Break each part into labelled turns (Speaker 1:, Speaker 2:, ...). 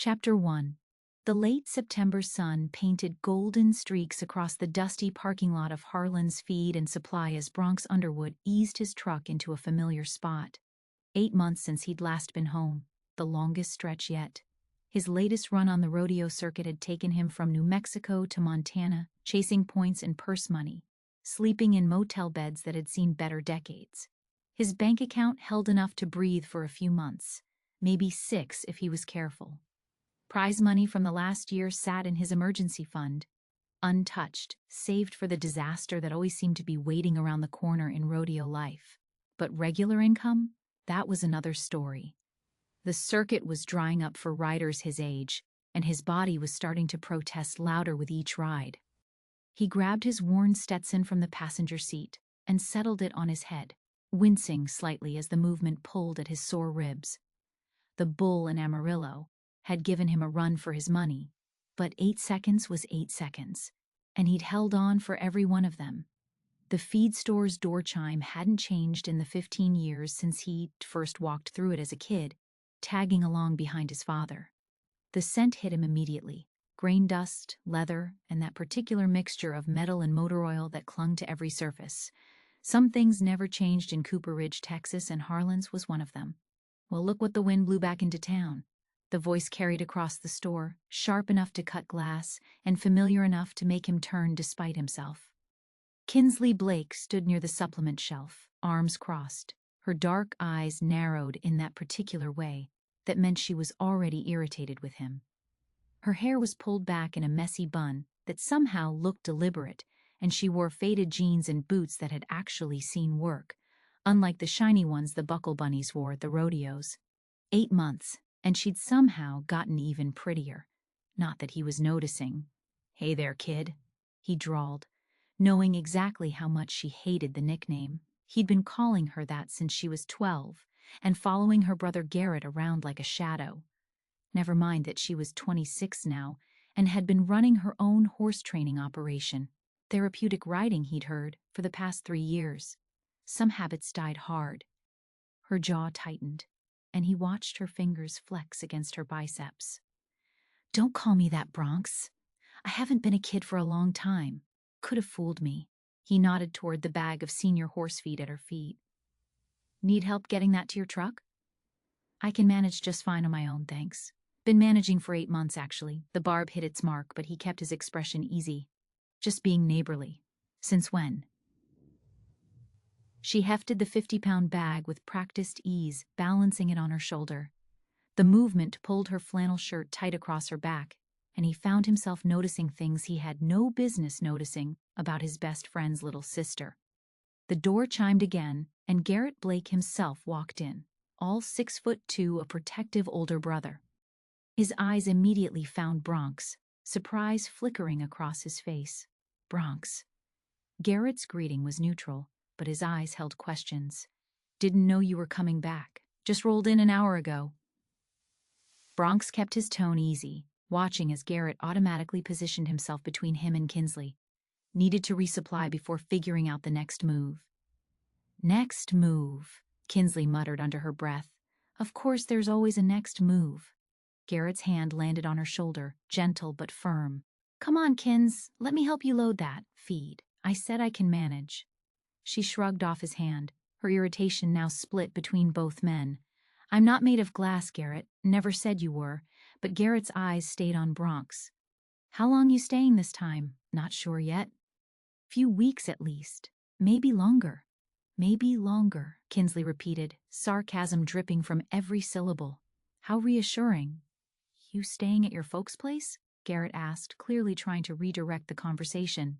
Speaker 1: Chapter 1. The late September sun painted golden streaks across the dusty parking lot of Harlan's Feed and Supply as Bronx Underwood eased his truck into a familiar spot. 8 months since he'd last been home, the longest stretch yet. His latest run on the rodeo circuit had taken him from New Mexico to Montana, chasing points and purse money, sleeping in motel beds that had seen better decades. His bank account held enough to breathe for a few months, maybe 6 if he was careful. Prize money from the last year sat in his emergency fund, untouched, saved for the disaster that always seemed to be waiting around the corner in rodeo life. But regular income? That was another story. The circuit was drying up for riders his age, and his body was starting to protest louder with each ride. He grabbed his worn Stetson from the passenger seat and settled it on his head, wincing slightly as the movement pulled at his sore ribs. The bull in Amarillo had given him a run for his money, but 8 seconds was 8 seconds, and he'd held on for every one of them. The feed store's door chime hadn't changed in the 15 years since he first walked through it as a kid, tagging along behind his father. The scent hit him immediately: grain dust, leather, and that particular mixture of metal and motor oil that clung to every surface. Some things never changed in Cooper Ridge, Texas, and Harlan's was one of them. Well, look what the wind blew back into town. The voice carried across the store, sharp enough to cut glass and familiar enough to make him turn despite himself. Kinsley Blake stood near the supplement shelf, arms crossed, her dark eyes narrowed in that particular way that meant she was already irritated with him. Her hair was pulled back in a messy bun that somehow looked deliberate, and she wore faded jeans and boots that had actually seen work, unlike the shiny ones the buckle bunnies wore at the rodeos. 8 months. And she'd somehow gotten even prettier. Not that he was noticing. "Hey there, kid," he drawled, knowing exactly how much she hated the nickname. He'd been calling her that since she was 12, and following her brother Garrett around like a shadow. Never mind that she was 26 now, and had been running her own horse training operation, therapeutic riding he'd heard, for the past 3 years. Some habits died hard. Her jaw tightened, and he watched her fingers flex against her biceps. "Don't call me that, Bronx. I haven't been a kid for a long time. Could have fooled me." He nodded toward the bag of senior horse feed at her feet. "Need help getting that to your truck?" "I can manage just fine on my own, thanks. Been managing for 8 months, actually." The barb hit its mark, but he kept his expression easy. "Just being neighborly." "Since when?" She hefted the 50-pound bag with practiced ease, balancing it on her shoulder. The movement pulled her flannel shirt tight across her back, and he found himself noticing things he had no business noticing about his best friend's little sister. The door chimed again, and Garrett Blake himself walked in, all 6'2", a protective older brother. His eyes immediately found Bronx, surprise flickering across his face. "Bronx." Garrett's greeting was neutral, but his eyes held questions. "Didn't know you were coming back. Just rolled in an hour ago." Bronx kept his tone easy, watching as Garrett automatically positioned himself between him and Kinsley. Needed to resupply before figuring out the next move. "Next move," Kinsley muttered under her breath. "Of course there's always a next move." Garrett's hand landed on her shoulder, gentle but firm. "Come on, Kins, let me help you load that feed. I said I can manage." She shrugged off his hand, her irritation now split between both men. "I'm not made of glass, Garrett. Never said you were." But Garrett's eyes stayed on Bronx. "How long you staying this time?" "Not sure yet." "Few weeks at least. Maybe longer." "Maybe longer," Kinsley repeated, sarcasm dripping from every syllable. "How reassuring." "You staying at your folks' place?" Garrett asked, clearly trying to redirect the conversation.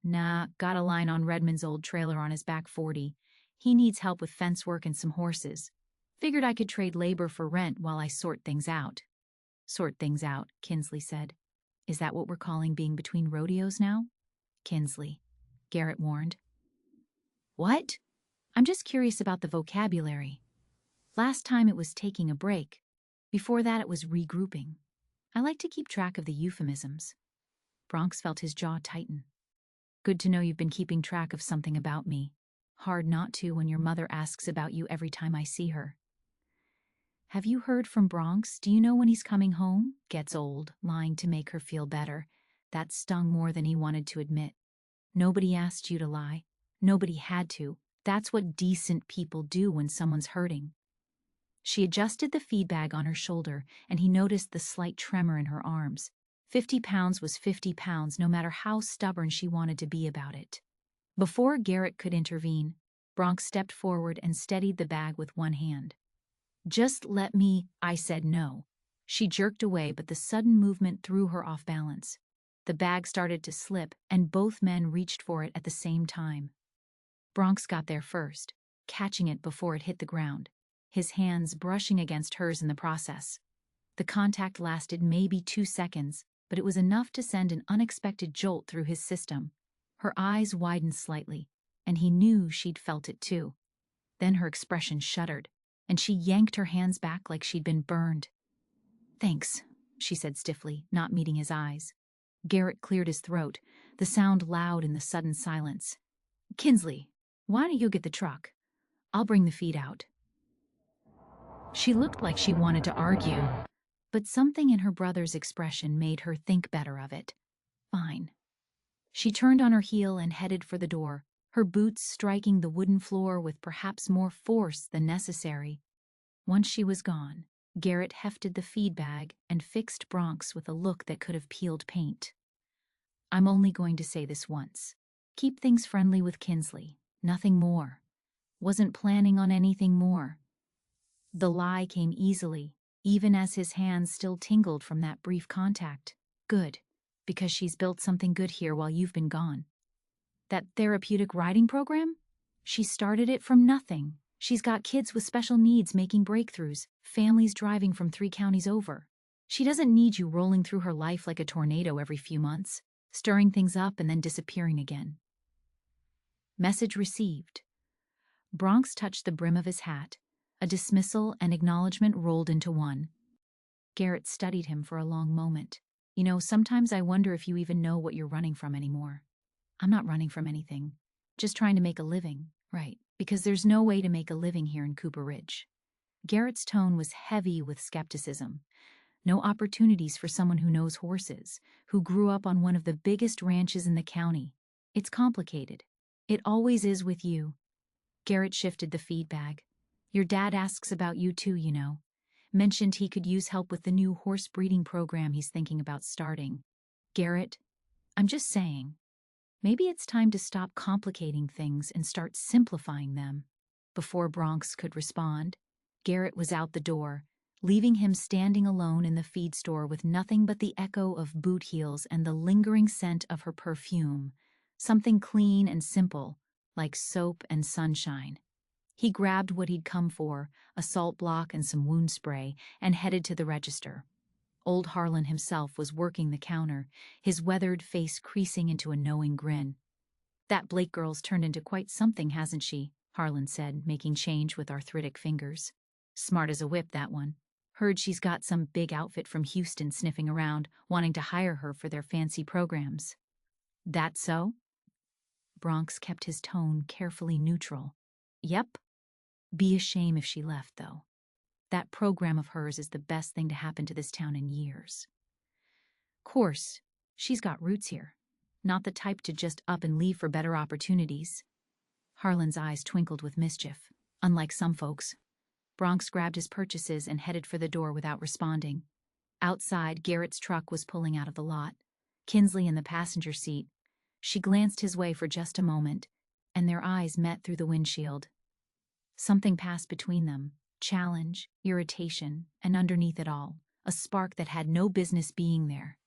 Speaker 1: "Nah, got a line on Redmond's old trailer on his back 40. He needs help with fence work and some horses. Figured I could trade labor for rent while I sort things out." "Sort things out," Kinsley said. "Is that what we're calling being between rodeos now?" "Kinsley," Garrett warned. "What?" "I'm just curious about the vocabulary. Last time it was taking a break. Before that it was regrouping. I like to keep track of the euphemisms." Bronx felt his jaw tighten. "Good to know you've been keeping track of something about me. Hard not to when your mother asks about you every time I see her." Have you heard from Bronx? Do you know when he's coming home? Gets old, lying to make her feel better. That stung more than he wanted to admit. Nobody asked you to lie. Nobody had to. That's what decent people do when someone's hurting. She adjusted the feed bag on her shoulder, and he noticed the slight tremor in her arms. 50 pounds was 50 pounds, no matter how stubborn she wanted to be about it. Before Garrett could intervene, Bronx stepped forward and steadied the bag with one hand. "Just let me," I said no. She jerked away, but the sudden movement threw her off balance. The bag started to slip, and both men reached for it at the same time. Bronx got there first, catching it before it hit the ground, his hands brushing against hers in the process. The contact lasted maybe 2 seconds, but it was enough to send an unexpected jolt through his system. Her eyes widened slightly, and he knew she'd felt it too. Then her expression shuddered, and she yanked her hands back like she'd been burned. "Thanks," she said stiffly, not meeting his eyes. Garrett cleared his throat, the sound loud in the sudden silence. "Kinsley, why don't you get the truck? I'll bring the feed out." She looked like she wanted to argue, but something in her brother's expression made her think better of it. Fine. She turned on her heel and headed for the door, her boots striking the wooden floor with perhaps more force than necessary. Once she was gone, Garrett hefted the feed bag and fixed Bronx with a look that could have peeled paint. "I'm only going to say this once. Keep things friendly with Kinsley, nothing more. Wasn't planning on anything more." The lie came easily, even as his hands still tingled from that brief contact. "Good, because she's built something good here while you've been gone." "That therapeutic riding program? She started it from nothing. She's got kids with special needs making breakthroughs, families driving from 3 counties over. She doesn't need you rolling through her life like a tornado every few months, stirring things up and then disappearing again." Message received. Bronx touched the brim of his hat. A dismissal and acknowledgement rolled into one. Garrett studied him for a long moment. "You know, sometimes I wonder if you even know what you're running from anymore." "I'm not running from anything. Just trying to make a living." "Right, because there's no way to make a living here in Cooper Ridge." Garrett's tone was heavy with skepticism. "No opportunities for someone who knows horses, who grew up on one of the biggest ranches in the county. It's complicated. It always is with you." Garrett shifted the feed bag. "Your dad asks about you too, you know. Mentioned he could use help with the new horse breeding program he's thinking about starting." "Garrett, I'm just saying. Maybe it's time to stop complicating things and start simplifying them." Before Bronx could respond, Garrett was out the door, leaving him standing alone in the feed store with nothing but the echo of boot heels and the lingering scent of her perfume, something clean and simple, like soap and sunshine. He grabbed what he'd come for, a salt block and some wound spray, and headed to the register. Old Harlan himself was working the counter, his weathered face creasing into a knowing grin. "That Blake girl's turned into quite something, hasn't she?" Harlan said, making change with arthritic fingers. "Smart as a whip, that one. Heard she's got some big outfit from Houston sniffing around, wanting to hire her for their fancy programs." "That so?" Bronx kept his tone carefully neutral. "Yep. Be a shame if she left, though. That program of hers is the best thing to happen to this town in years. Course, she's got roots here. Not the type to just up and leave for better opportunities." Harlan's eyes twinkled with mischief. "Unlike some folks." Bronx grabbed his purchases and headed for the door without responding. Outside, Garrett's truck was pulling out of the lot. Kinsley in the passenger seat. She glanced his way for just a moment, and their eyes met through the windshield. Something passed between them. Challenge, irritation, and underneath it all, a spark that had no business being there.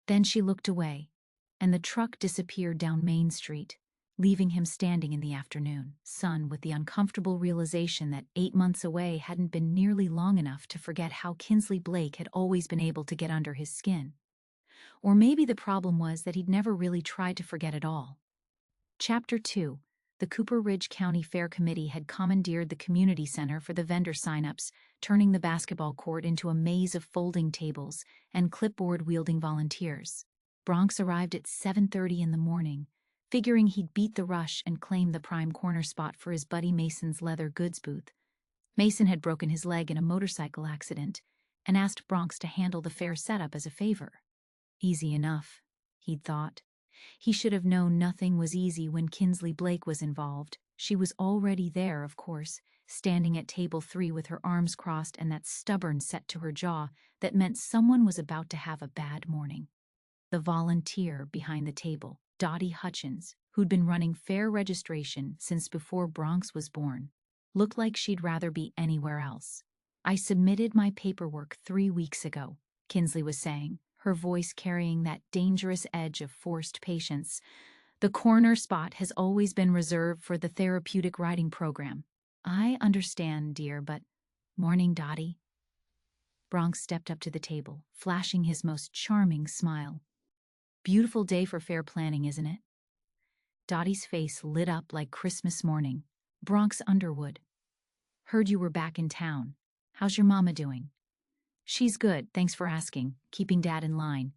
Speaker 1: Then she looked away, and the truck disappeared down Main Street, leaving him standing in the afternoon sun with the uncomfortable realization that 8 months away hadn't been nearly long enough to forget how Kinsley Blake had always been able to get under his skin. Or maybe the problem was that he'd never really tried to forget at all. Chapter 2. The Cooper Ridge County Fair Committee had commandeered the community center for the vendor sign-ups, turning the basketball court into a maze of folding tables and clipboard-wielding volunteers. Bronx arrived at 7:30 in the morning, figuring he'd beat the rush and claim the prime corner spot for his buddy Mason's leather goods booth. Mason had broken his leg in a motorcycle accident and asked Bronx to handle the fair setup as a favor. Easy enough, he'd thought. He should have known nothing was easy when Kinsley Blake was involved. She was already there, of course, standing at table 3 with her arms crossed and that stubborn set to her jaw that meant someone was about to have a bad morning. The volunteer behind the table, Dottie Hutchins, who'd been running fair registration since before Bronx was born, looked like she'd rather be anywhere else. "I submitted my paperwork 3 weeks ago," Kinsley was saying, her voice carrying that dangerous edge of forced patience. "The corner spot has always been reserved for the therapeutic writing program." "I understand, dear, but—" "Morning, Dottie." Bronx stepped up to the table, flashing his most charming smile. "Beautiful day for fair planning, isn't it?" Dottie's face lit up like Christmas morning. "Bronx Underwood. Heard you were back in town. How's your mama doing?" "She's good, thanks for asking, keeping Dad in line."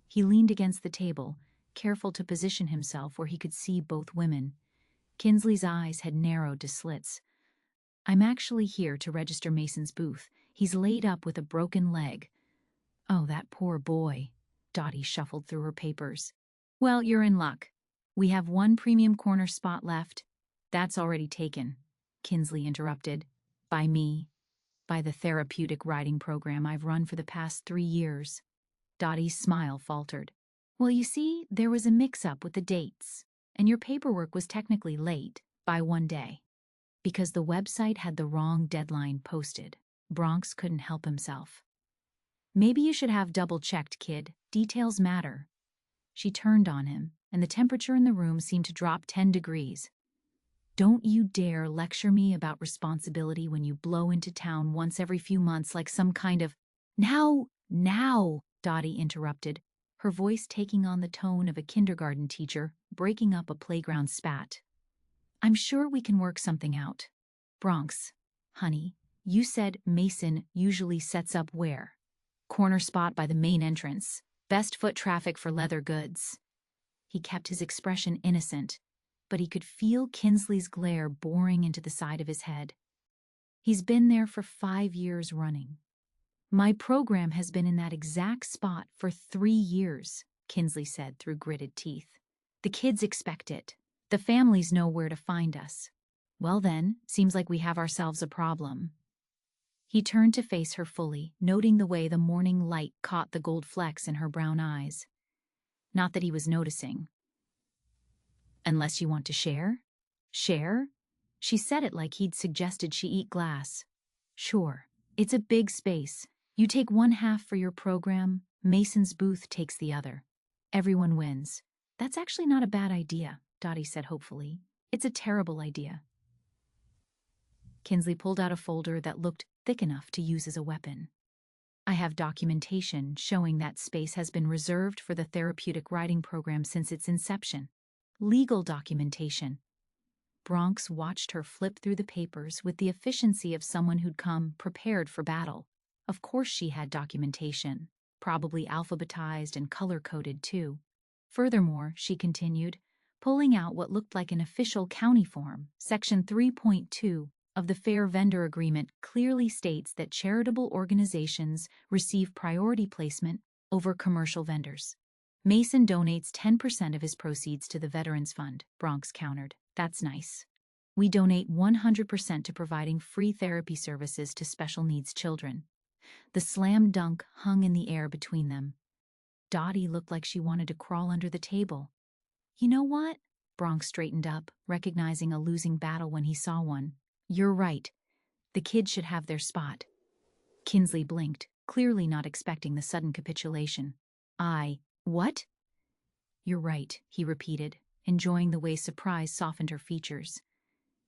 Speaker 1: He leaned against the table, careful to position himself where he could see both women. Kinsley's eyes had narrowed to slits. "I'm actually here to register Mason's booth. He's laid up with a broken leg." "Oh, that poor boy." Dottie shuffled through her papers. "Well, you're in luck. We have one premium corner spot left." "That's already taken," Kinsley interrupted. "By me. By the therapeutic writing program I've run for the past 3 years. Dottie's smile faltered. "Well, you see, there was a mix-up with the dates, and your paperwork was technically late by 1 day. Because the website had the wrong deadline posted." Bronx couldn't help himself. "Maybe you should have double-checked, kid. Details matter." She turned on him, and the temperature in the room seemed to drop 10 degrees. "Don't you dare lecture me about responsibility when you blow into town once every few months like some kind of—" Now, Dottie interrupted, her voice taking on the tone of a kindergarten teacher breaking up a playground spat. "I'm sure we can work something out. Bronx, honey, you said Mason usually sets up where?" "Corner spot by the main entrance. Best foot traffic for leather goods." He kept his expression innocent, but he could feel Kinsley's glare boring into the side of his head. "He's been there for 5 years running." "My program has been in that exact spot for 3 years," Kinsley said through gritted teeth. "The kids expect it. The families know where to find us." "Well then, seems like we have ourselves a problem." He turned to face her fully, noting the way the morning light caught the gold flecks in her brown eyes. Not that he was noticing. "Unless you want to share?" "Share?" She said it like he'd suggested she eat glass. "Sure. It's a big space. You take 1/2 for your program, Mason's booth takes the other. Everyone wins." "That's actually not a bad idea," Dottie said hopefully. "It's a terrible idea." Kinsley pulled out a folder that looked thick enough to use as a weapon. "I have documentation showing that space has been reserved for the therapeutic writing program since its inception. Legal documentation." Bronx watched her flip through the papers with the efficiency of someone who'd come prepared for battle. Of course she had documentation, probably alphabetized and color-coded too. Furthermore, she continued, pulling out what looked like an official county form, Section 3.2 of the Fair Vendor Agreement clearly states that charitable organizations receive priority placement over commercial vendors. "Mason donates 10% of his proceeds to the Veterans Fund," Bronx countered. "That's nice. We donate 100% to providing free therapy services to special needs children." The slam dunk hung in the air between them. Dottie looked like she wanted to crawl under the table. "You know what?" Bronx straightened up, recognizing a losing battle when he saw one. "You're right. The kids should have their spot." Kinsley blinked, clearly not expecting the sudden capitulation. What?" "You're right," he repeated, enjoying the way surprise softened her features.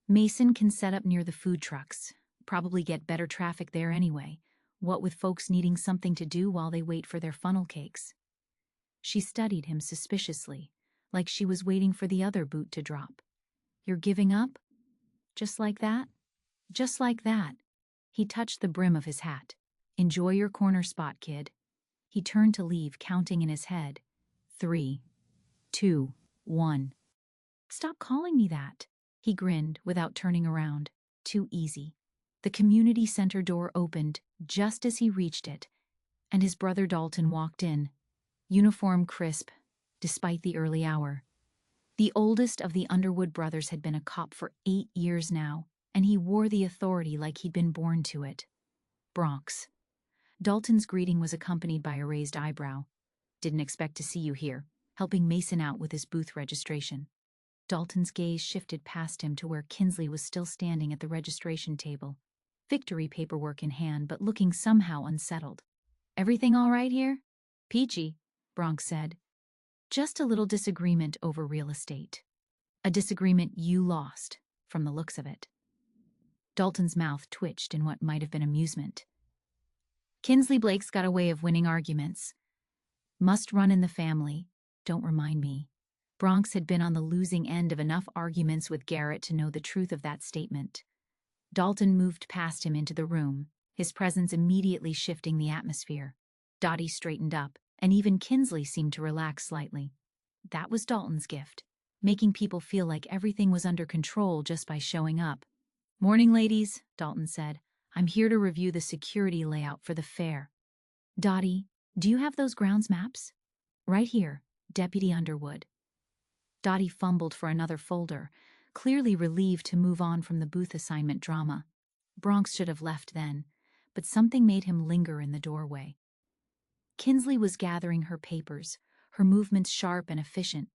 Speaker 1: "Mason can set up near the food trucks. Probably get better traffic there anyway, what with folks needing something to do while they wait for their funnel cakes." She studied him suspiciously, like she was waiting for the other boot to drop. "You're giving up? Just like that?" "Just like that." He touched the brim of his hat. "Enjoy your corner spot, kid." He turned to leave, counting in his head. 3, 2, 1. "Stop calling me that." He grinned without turning around. "Too easy." The community center door opened just as he reached it, and his brother Dalton walked in, uniform crisp, despite the early hour. The oldest of the Underwood brothers had been a cop for 8 years now, and he wore the authority like he'd been born to it. Bronx. Dalton's greeting was accompanied by a raised eyebrow. Didn't expect to see you here, helping Mason out with his booth registration. Dalton's gaze shifted past him to where Kinsley was still standing at the registration table, victory paperwork in hand but looking somehow unsettled. Everything all right here? Peachy, Bronx said. Just a little disagreement over real estate. A disagreement you lost, from the looks of it. Dalton's mouth twitched in what might have been amusement. Kinsley Blake's got a way of winning arguments. Must run in the family. Don't remind me. Bronx had been on the losing end of enough arguments with Garrett to know the truth of that statement. Dalton moved past him into the room, his presence immediately shifting the atmosphere. Dottie straightened up, and even Kinsley seemed to relax slightly. That was Dalton's gift, making people feel like everything was under control just by showing up. Morning, ladies, Dalton said. I'm here to review the security layout for the fair. Dottie, do you have those grounds maps? Right here, Deputy Underwood. Dottie fumbled for another folder, clearly relieved to move on from the booth assignment drama. Bronx should have left then, but something made him linger in the doorway. Kinsley was gathering her papers, her movements sharp and efficient,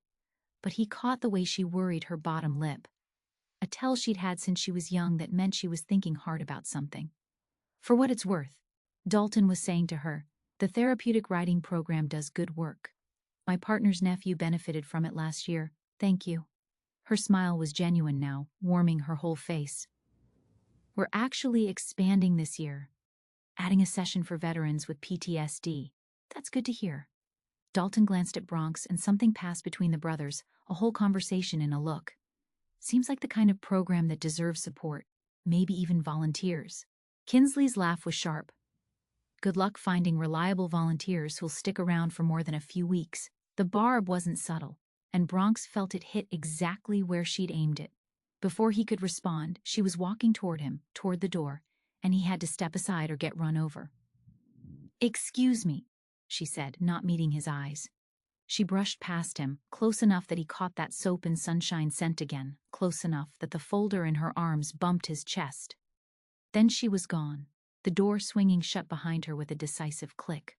Speaker 1: but he caught the way she worried her bottom lip. A tell she'd had since she was young that meant she was thinking hard about something. For what it's worth, Dalton was saying to her, the therapeutic writing program does good work. My partner's nephew benefited from it last year. Thank you. Her smile was genuine now, warming her whole face. We're actually expanding this year, adding a session for veterans with PTSD. That's good to hear. Dalton glanced at Bronx and something passed between the brothers, a whole conversation in a look. Seems like the kind of program that deserves support, maybe even volunteers. Kinsley's laugh was sharp. Good luck finding reliable volunteers who'll stick around for more than a few weeks. The barb wasn't subtle, and Bronx felt it hit exactly where she'd aimed it. Before he could respond, she was walking toward him, toward the door, and he had to step aside or get run over. Excuse me, she said, not meeting his eyes. She brushed past him, close enough that he caught that soap and sunshine scent again, close enough that the folder in her arms bumped his chest. Then she was gone, the door swinging shut behind her with a decisive click.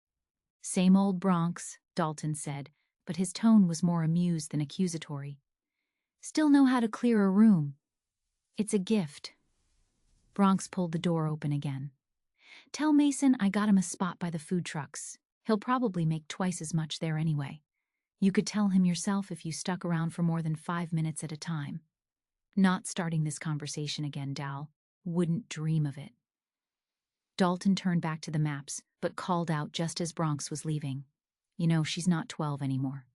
Speaker 1: Same old Bronx, Dalton said, but his tone was more amused than accusatory. Still know how to clear a room. It's a gift. Bronx pulled the door open again. Tell Mason I got him a spot by the food trucks. He'll probably make twice as much there anyway. You could tell him yourself if you stuck around for more than 5 minutes at a time. Not starting this conversation again, Dal. Wouldn't dream of it. Dalton turned back to the maps, but called out just as Bronx was leaving. You know, she's not 12 anymore.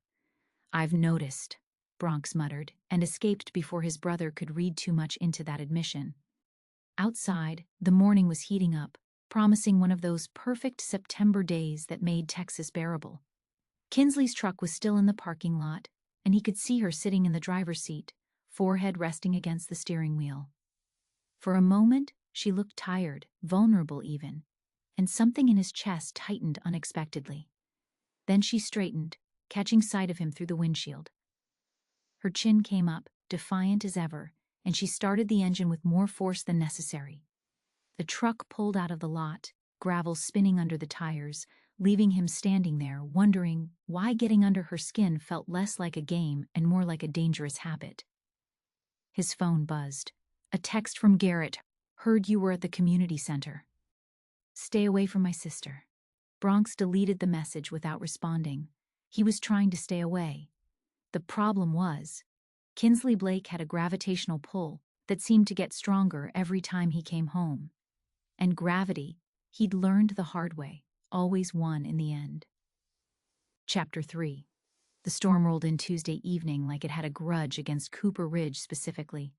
Speaker 1: I've noticed, Bronx muttered, and escaped before his brother could read too much into that admission. Outside, the morning was heating up, promising one of those perfect September days that made Texas bearable. Kinsley's truck was still in the parking lot, and he could see her sitting in the driver's seat, forehead resting against the steering wheel. For a moment, she looked tired, vulnerable even, and something in his chest tightened unexpectedly. Then she straightened, catching sight of him through the windshield. Her chin came up, defiant as ever, and she started the engine with more force than necessary. The truck pulled out of the lot, gravel spinning under the tires, leaving him standing there, wondering why getting under her skin felt less like a game and more like a dangerous habit. His phone buzzed. A text from Garrett. Heard you were at the community center. Stay away from my sister. Bronx deleted the message without responding. He was trying to stay away. The problem was, Kinsley Blake had a gravitational pull that seemed to get stronger every time he came home. And gravity, he'd learned the hard way, always won in the end. Chapter 3. The storm rolled in Tuesday evening like it had a grudge against Cooper Ridge specifically.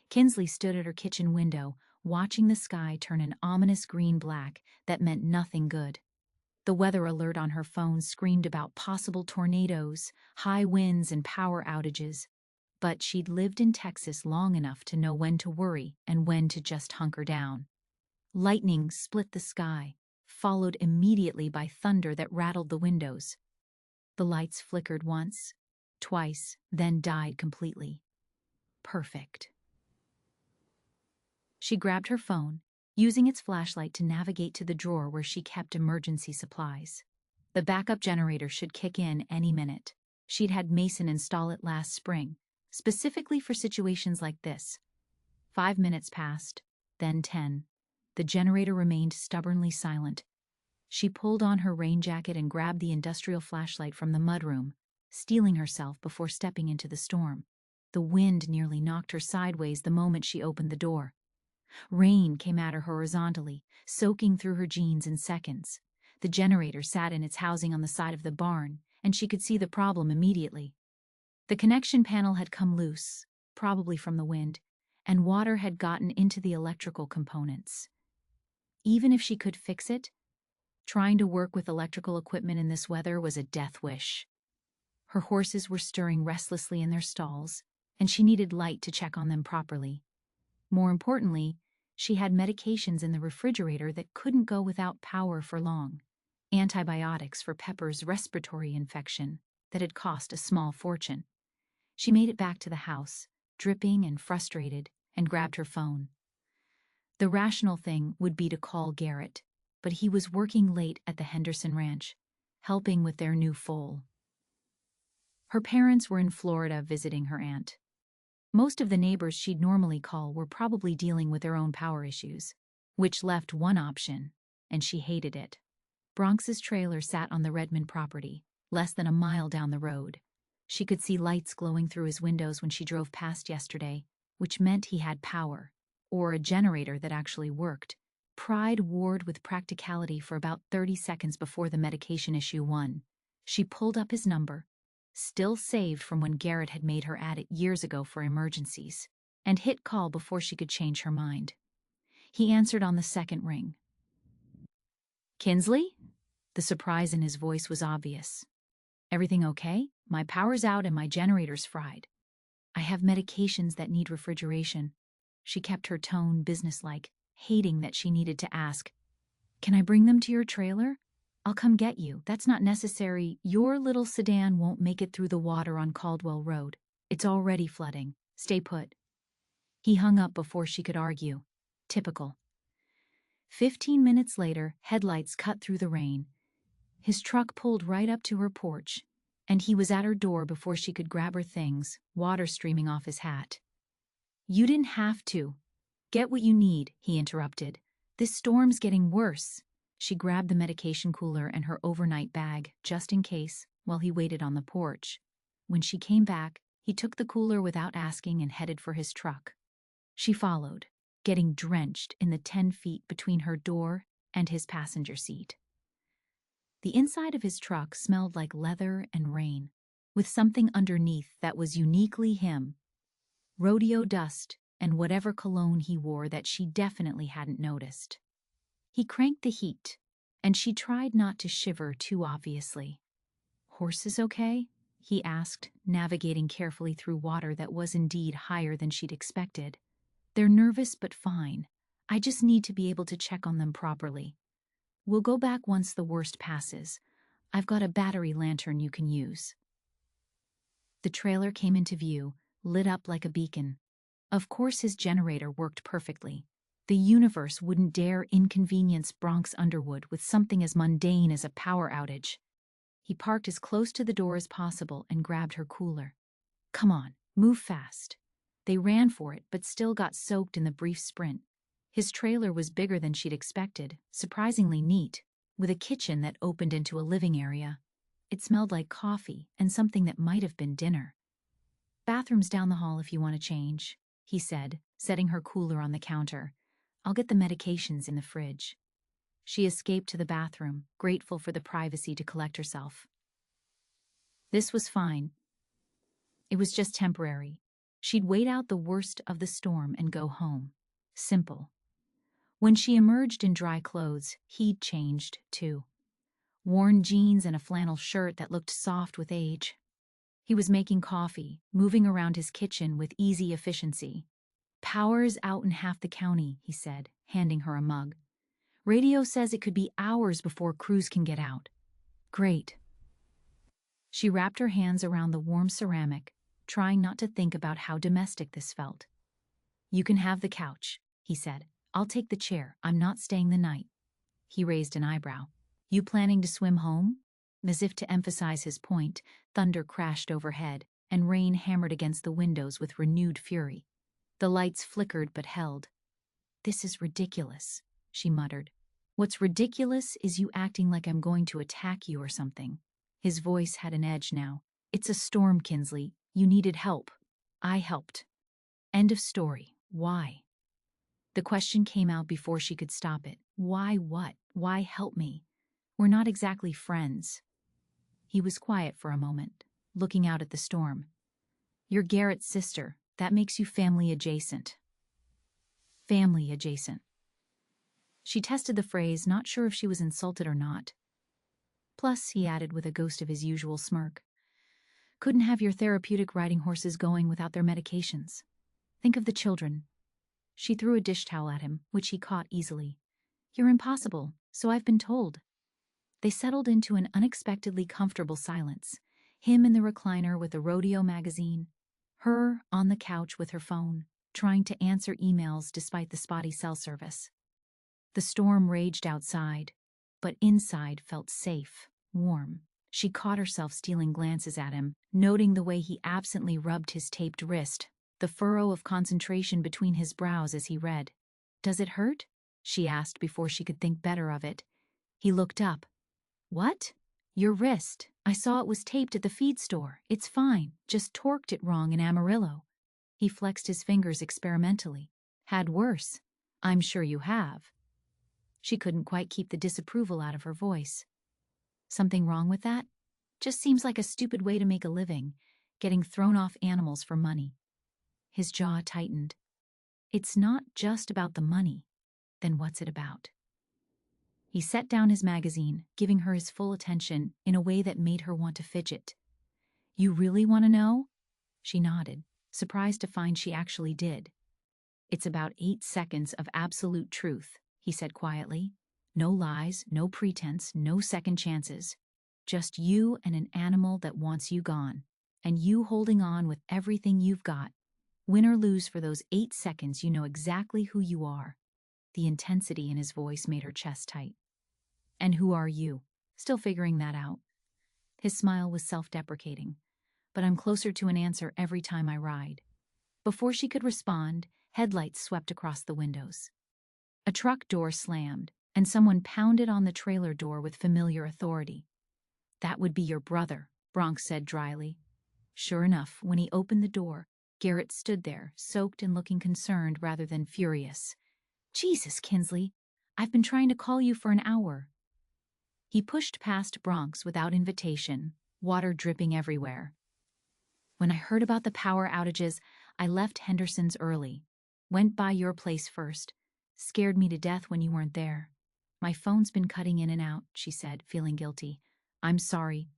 Speaker 1: Kinsley stood at her kitchen window, watching the sky turn an ominous green-black that meant nothing good. The weather alert on her phone screamed about possible tornadoes, high winds, and power outages. But she'd lived in Texas long enough to know when to worry and when to just hunker down. Lightning split the sky, followed immediately by thunder that rattled the windows. The lights flickered once, twice, then died completely. Perfect. She grabbed her phone, using its flashlight to navigate to the drawer where she kept emergency supplies. The backup generator should kick in any minute. She'd had Mason install it last spring, specifically for situations like this. 5 minutes passed, then 10. The generator remained stubbornly silent. She pulled on her rain jacket and grabbed the industrial flashlight from the mudroom, steeling herself before stepping into the storm. The wind nearly knocked her sideways the moment she opened the door. Rain came at her horizontally, soaking through her jeans in seconds. The generator sat in its housing on the side of the barn, and she could see the problem immediately. The connection panel had come loose, probably from the wind, and water had gotten into the electrical components. Even if she could fix it, trying to work with electrical equipment in this weather was a death wish. Her horses were stirring restlessly in their stalls, and she needed light to check on them properly. More importantly, she had medications in the refrigerator that couldn't go without power for long. Antibiotics for Pepper's respiratory infection that had cost a small fortune. She made it back to the house, dripping and frustrated, and grabbed her phone. The rational thing would be to call Garrett, but he was working late at the Henderson Ranch, helping with their new foal. Her parents were in Florida visiting her aunt. Most of the neighbors she'd normally call were probably dealing with their own power issues, which left one option, and she hated it. Bronx's trailer sat on the Redmond property, less than a mile down the road. She could see lights glowing through his windows when she drove past yesterday, which meant he had power, or a generator that actually worked. Pride warred with practicality for about 30 seconds before the medication issue won. She pulled up his number, still saved from when Garrett had made her add it years ago for emergencies, and hit call before she could change her mind. He answered on the second ring. "Kinsley?" The surprise in his voice was obvious. "Everything okay? My power's out and my generator's fried. I have medications that need refrigeration." She kept her tone businesslike, hating that she needed to ask, "Can I bring them to your trailer? I'll come get you. That's not necessary. Your little sedan won't make it through the water on Caldwell Road. It's already flooding. Stay put." He hung up before she could argue. Typical. 15 minutes later, headlights cut through the rain. His truck pulled right up to her porch, and he was at her door before she could grab her things, water streaming off his hat. "You didn't have to. Get what you need," he interrupted. "This storm's getting worse." She grabbed the medication cooler and her overnight bag, just in case, while he waited on the porch. When she came back, he took the cooler without asking and headed for his truck. She followed, getting drenched in the 10 feet between her door and his passenger seat. The inside of his truck smelled like leather and rain, with something underneath that was uniquely him. Rodeo dust and whatever cologne he wore that she definitely hadn't noticed. He cranked the heat, and she tried not to shiver too obviously. "Horses okay?" he asked, navigating carefully through water that was indeed higher than she'd expected. "They're nervous but fine. I just need to be able to check on them properly. We'll go back once the worst passes. I've got a battery lantern you can use." The trailer came into view, lit up like a beacon. Of course his generator worked perfectly. The universe wouldn't dare inconvenience Bronx Underwood with something as mundane as a power outage. He parked as close to the door as possible and grabbed her cooler. "Come on, move fast." They ran for it, but still got soaked in the brief sprint. His trailer was bigger than she'd expected, surprisingly neat, with a kitchen that opened into a living area. It smelled like coffee and something that might have been dinner. "Bathroom's down the hall if you want to change," he said, setting her cooler on the counter. "I'll get the medications in the fridge." She escaped to the bathroom, grateful for the privacy to collect herself. This was fine. It was just temporary. She'd wait out the worst of the storm and go home. Simple. When she emerged in dry clothes, he'd changed, too. Worn jeans and a flannel shirt that looked soft with age. He was making coffee, moving around his kitchen with easy efficiency. "Power's out in half the county," he said, handing her a mug. Radio says it could be hours before crews can get out. Great. She wrapped her hands around the warm ceramic, trying not to think about how domestic this felt. You can have the couch, he said. I'll take the chair. I'm not staying the night. He raised an eyebrow. You planning to swim home? As if to emphasize his point, thunder crashed overhead, and rain hammered against the windows with renewed fury. The lights flickered but held. This is ridiculous, she muttered. What's ridiculous is you acting like I'm going to attack you or something. His voice had an edge now. It's a storm, Kinsley. You needed help. I helped. End of story. Why? The question came out before she could stop it. Why what? Why help me? We're not exactly friends. He was quiet for a moment, looking out at the storm. You're Garrett's sister. That makes you family adjacent. Family adjacent. She tested the phrase, not sure if she was insulted or not. Plus, he added with a ghost of his usual smirk, couldn't have your therapeutic riding horses going without their medications. Think of the children. She threw a dish towel at him, which he caught easily. You're impossible, so I've been told. They settled into an unexpectedly comfortable silence, him in the recliner with a rodeo magazine, her on the couch with her phone, trying to answer emails despite the spotty cell service. The storm raged outside, but inside felt safe, warm. She caught herself stealing glances at him, noting the way he absently rubbed his taped wrist, the furrow of concentration between his brows as he read. Does it hurt? She asked before she could think better of it. He looked up. What? Your wrist. I saw it was taped at the feed store. It's fine. Just torqued it wrong in Amarillo. He flexed his fingers experimentally. Had worse. I'm sure you have. She couldn't quite keep the disapproval out of her voice. Something wrong with that? Just seems like a stupid way to make a living, getting thrown off animals for money. His jaw tightened. It's not just about the money. Then what's it about? He set down his magazine, giving her his full attention in a way that made her want to fidget. You really want to know? She nodded, surprised to find she actually did. It's about 8 seconds of absolute truth, he said quietly. No lies, no pretense, no second chances. Just you and an animal that wants you gone, and you holding on with everything you've got. Win or lose for those 8 seconds, you know exactly who you are. The intensity in his voice made her chest tight. And who are you? Still figuring that out. His smile was self-deprecating. But I'm closer to an answer every time I ride. Before she could respond, headlights swept across the windows. A truck door slammed, and someone pounded on the trailer door with familiar authority. That would be your brother, Bronx said dryly. Sure enough, when he opened the door, Garrett stood there, soaked and looking concerned rather than furious. Jesus, Kinsley, I've been trying to call you for an hour. He pushed past Bronx without invitation, water dripping everywhere. When I heard about the power outages, I left Henderson's early. Went by your place first. Scared me to death when you weren't there. My phone's been cutting in and out, she said, feeling guilty. I'm sorry.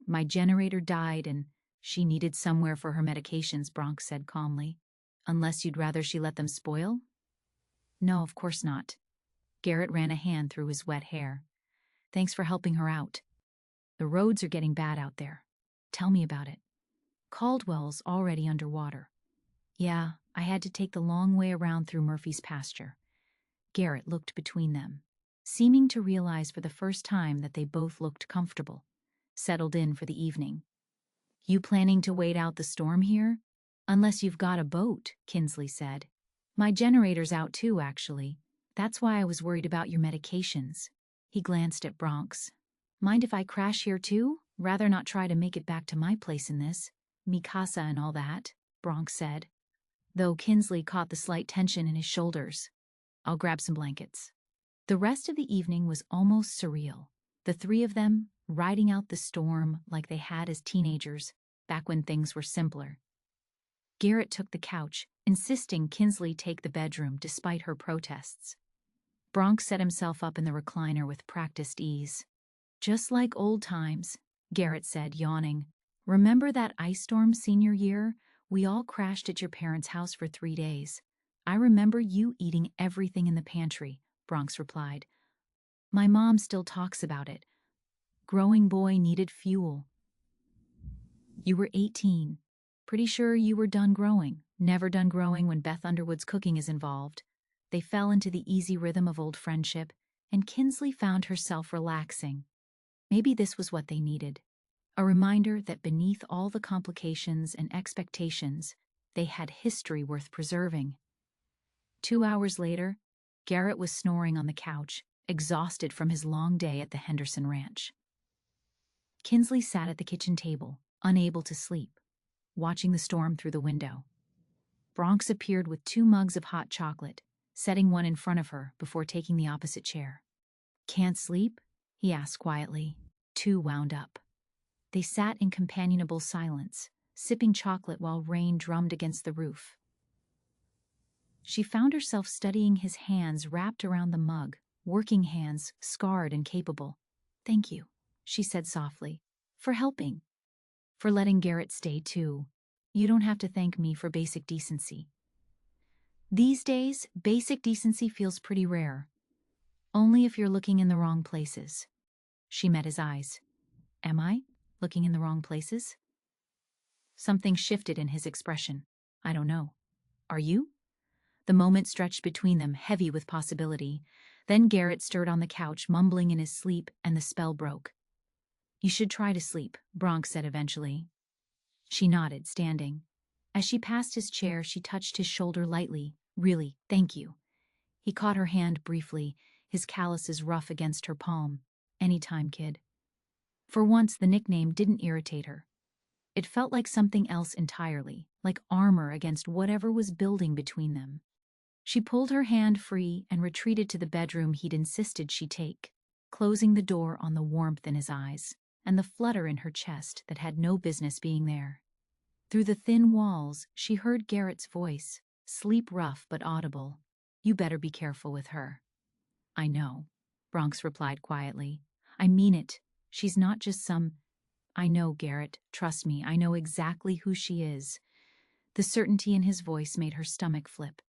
Speaker 1: My generator died and she needed somewhere for her medications, Bronx said calmly. Unless you'd rather she let them spoil? No, of course not. Garrett ran a hand through his wet hair. Thanks for helping her out. The roads are getting bad out there. Tell me about it. Caldwell's already underwater. Yeah, I had to take the long way around through Murphy's pasture. Garrett looked between them, seeming to realize for the first time that they both looked comfortable, settled in for the evening. You planning to wait out the storm here? Unless you've got a boat, Kinsley said. My generator's out too, actually. That's why I was worried about your medications. He glanced at Bronx. Mind if I crash here too? Rather not try to make it back to my place in this. Mi casa and all that, Bronx said, though Kinsley caught the slight tension in his shoulders. I'll grab some blankets. The rest of the evening was almost surreal. The three of them riding out the storm like they had as teenagers, back when things were simpler. Garrett took the couch, insisting Kinsley take the bedroom despite her protests. Bronx set himself up in the recliner with practiced ease. Just like old times, Garrett said, yawning. Remember that ice storm senior year? We all crashed at your parents' house for 3 days. I remember you eating everything in the pantry, Bronx replied. My mom still talks about it. Growing boy needed fuel. You were 18. Pretty sure you were done growing. Never done growing when Beth Underwood's cooking is involved. They fell into the easy rhythm of old friendship, and Kinsley found herself relaxing. Maybe this was what they needed. A reminder that beneath all the complications and expectations, they had history worth preserving. 2 hours later, Garrett was snoring on the couch, exhausted from his long day at the Henderson Ranch. Kinsley sat at the kitchen table, unable to sleep, watching the storm through the window. Bronx appeared with 2 mugs of hot chocolate, setting one in front of her before taking the opposite chair. Can't sleep? He asked quietly, too wound up. They sat in companionable silence, sipping chocolate while rain drummed against the roof. She found herself studying his hands wrapped around the mug, working hands, scarred and capable. Thank you, she said softly, for helping. For letting Garrett stay too. You don't have to thank me for basic decency. These days, basic decency feels pretty rare. Only if you're looking in the wrong places. She met his eyes. Am I looking in the wrong places? Something shifted in his expression. I don't know. Are you? The moment stretched between them, heavy with possibility. Then Garrett stirred on the couch, mumbling in his sleep, and the spell broke. You should try to sleep, Bronx said eventually. She nodded, standing. As she passed his chair, she touched his shoulder lightly. Really, thank you. He caught her hand briefly, his calluses rough against her palm. Anytime, kid. For once, the nickname didn't irritate her. It felt like something else entirely, like armor against whatever was building between them. She pulled her hand free and retreated to the bedroom he'd insisted she take, closing the door on the warmth in his eyes and the flutter in her chest that had no business being there. Through the thin walls, she heard Garrett's voice, sleep rough but audible. You better be careful with her. I know, Bronx replied quietly. I mean it. She's not just some... I know, Garrett. Trust me, I know exactly who she is. The certainty in his voice made her stomach flip.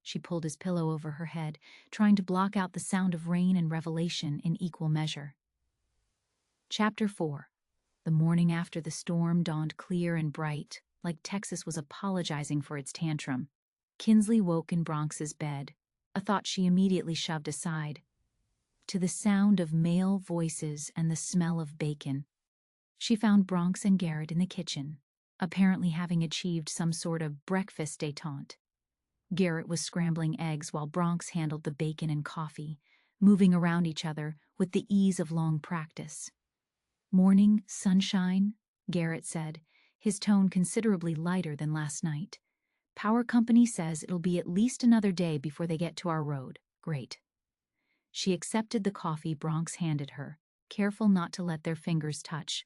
Speaker 1: She pulled his pillow over her head, trying to block out the sound of rain and revelation in equal measure. Chapter 4. The morning after the storm dawned clear and bright, like Texas was apologizing for its tantrum. Kinsley woke in Bronx's bed, a thought she immediately shoved aside, to the sound of male voices and the smell of bacon. She found Bronx and Garrett in the kitchen, apparently having achieved some sort of breakfast détente. Garrett was scrambling eggs while Bronx handled the bacon and coffee, moving around each other with the ease of long practice. Morning, sunshine, Garrett said, his tone considerably lighter than last night. Power company says it'll be at least another day before they get to our road. Great. She accepted the coffee Bronx handed her, careful not to let their fingers touch.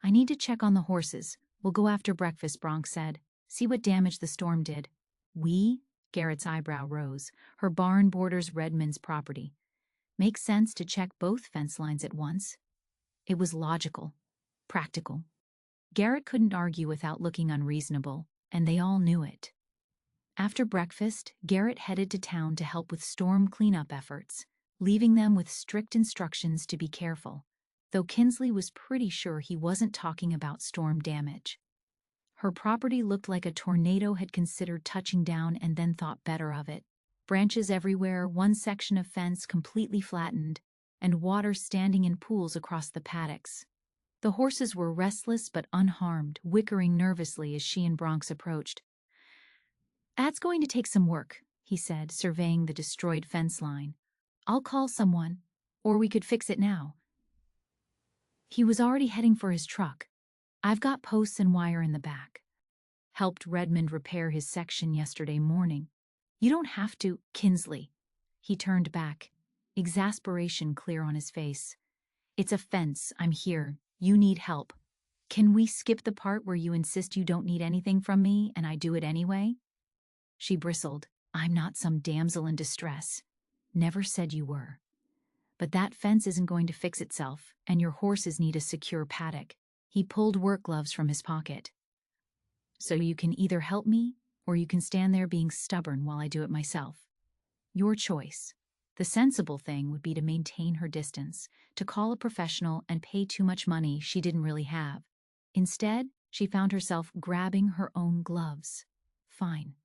Speaker 1: I need to check on the horses. We'll go after breakfast, Bronx said. See what damage the storm did. We? Garrett's eyebrow rose. Her barn borders Redmond's property. Makes sense to check both fence lines at once. It was logical, practical. Garrett couldn't argue without looking unreasonable, and they all knew it. After breakfast, Garrett headed to town to help with storm cleanup efforts, leaving them with strict instructions to be careful, though Kinsley was pretty sure he wasn't talking about storm damage. Her property looked like a tornado had considered touching down and then thought better of it. Branches everywhere, one section of fence completely flattened, and water standing in pools across the paddocks. The horses were restless but unharmed, whickering nervously as she and Bronx approached. That's going to take some work, he said, surveying the destroyed fence line. I'll call someone, or we could fix it now. He was already heading for his truck. I've got posts and wire in the back. Helped Redmond repair his section yesterday morning. You don't have to, Kinsley. He turned back, exasperation clear on his face. It's a fence. I'm here. You need help. Can we skip the part where you insist you don't need anything from me and I do it anyway? She bristled. I'm not some damsel in distress. Never said you were. But that fence isn't going to fix itself, and your horses need a secure paddock. He pulled work gloves from his pocket. So you can either help me, or you can stand there being stubborn while I do it myself. Your choice. The sensible thing would be to maintain her distance, to call a professional and pay too much money she didn't really have. Instead, she found herself grabbing her own gloves. Fine.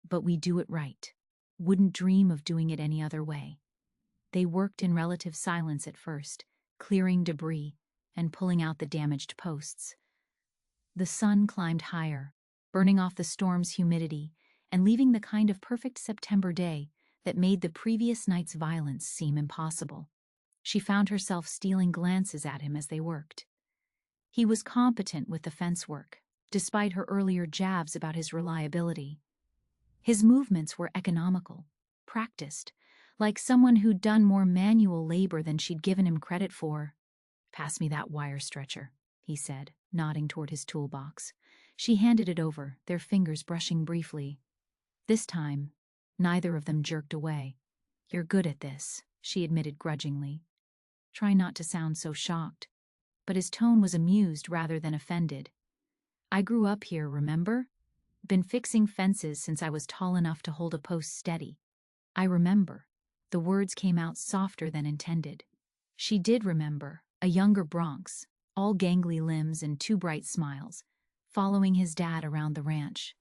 Speaker 1: But we do it right. Wouldn't dream of doing it any other way. They worked in relative silence at first, clearing debris and pulling out the damaged posts. The sun climbed higher, burning off the storm's humidity and leaving the kind of perfect September day that made the previous night's violence seem impossible. She found herself stealing glances at him as they worked. He was competent with the fence work, despite her earlier jabs about his reliability. His movements were economical, practiced, like someone who'd done more manual labor than she'd given him credit for. "Pass me that wire stretcher," he said, nodding toward his toolbox. She handed it over, their fingers brushing briefly. This time, neither of them jerked away. "You're good at this," she admitted grudgingly. Try not to sound so shocked. But his tone was amused rather than offended. "I grew up here, remember? Been fixing fences since I was tall enough to hold a post steady." "I remember." The words came out softer than intended. She did remember, a younger Bronx, all gangly limbs and two bright smiles, following his dad around the ranch.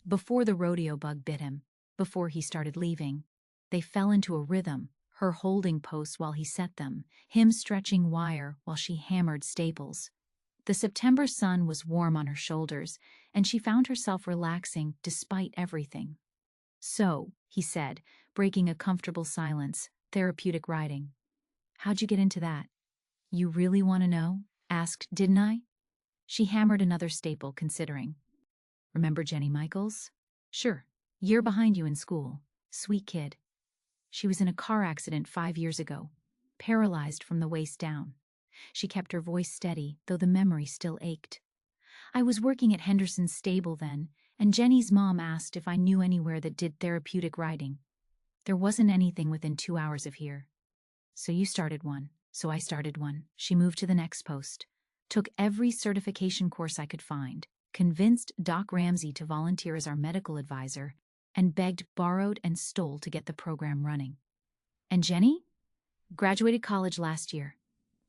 Speaker 1: Before the rodeo bug bit him, before he started leaving, they fell into a rhythm, her holding posts while he set them, him stretching wire while she hammered staples. The September sun was warm on her shoulders, and she found herself relaxing despite everything. "So," he said, breaking a comfortable silence, "therapeutic writing. How'd you get into that?" "You really want to know?" asked, "Didn't I?" She hammered another staple, considering. "Remember Jenny Michaels?" "Sure. Year behind you in school. Sweet kid. She was in a car accident 5 years ago, paralyzed from the waist down." She kept her voice steady, though the memory still ached. "I was working at Henderson's stable then, and Jenny's mom asked if I knew anywhere that did therapeutic riding. There wasn't anything within 2 hours of here. So you started one. So I started one." She moved to the next post. "Took every certification course I could find, convinced Doc Ramsey to volunteer as our medical advisor, and begged, borrowed, and stole to get the program running. And Jenny? Graduated college last year.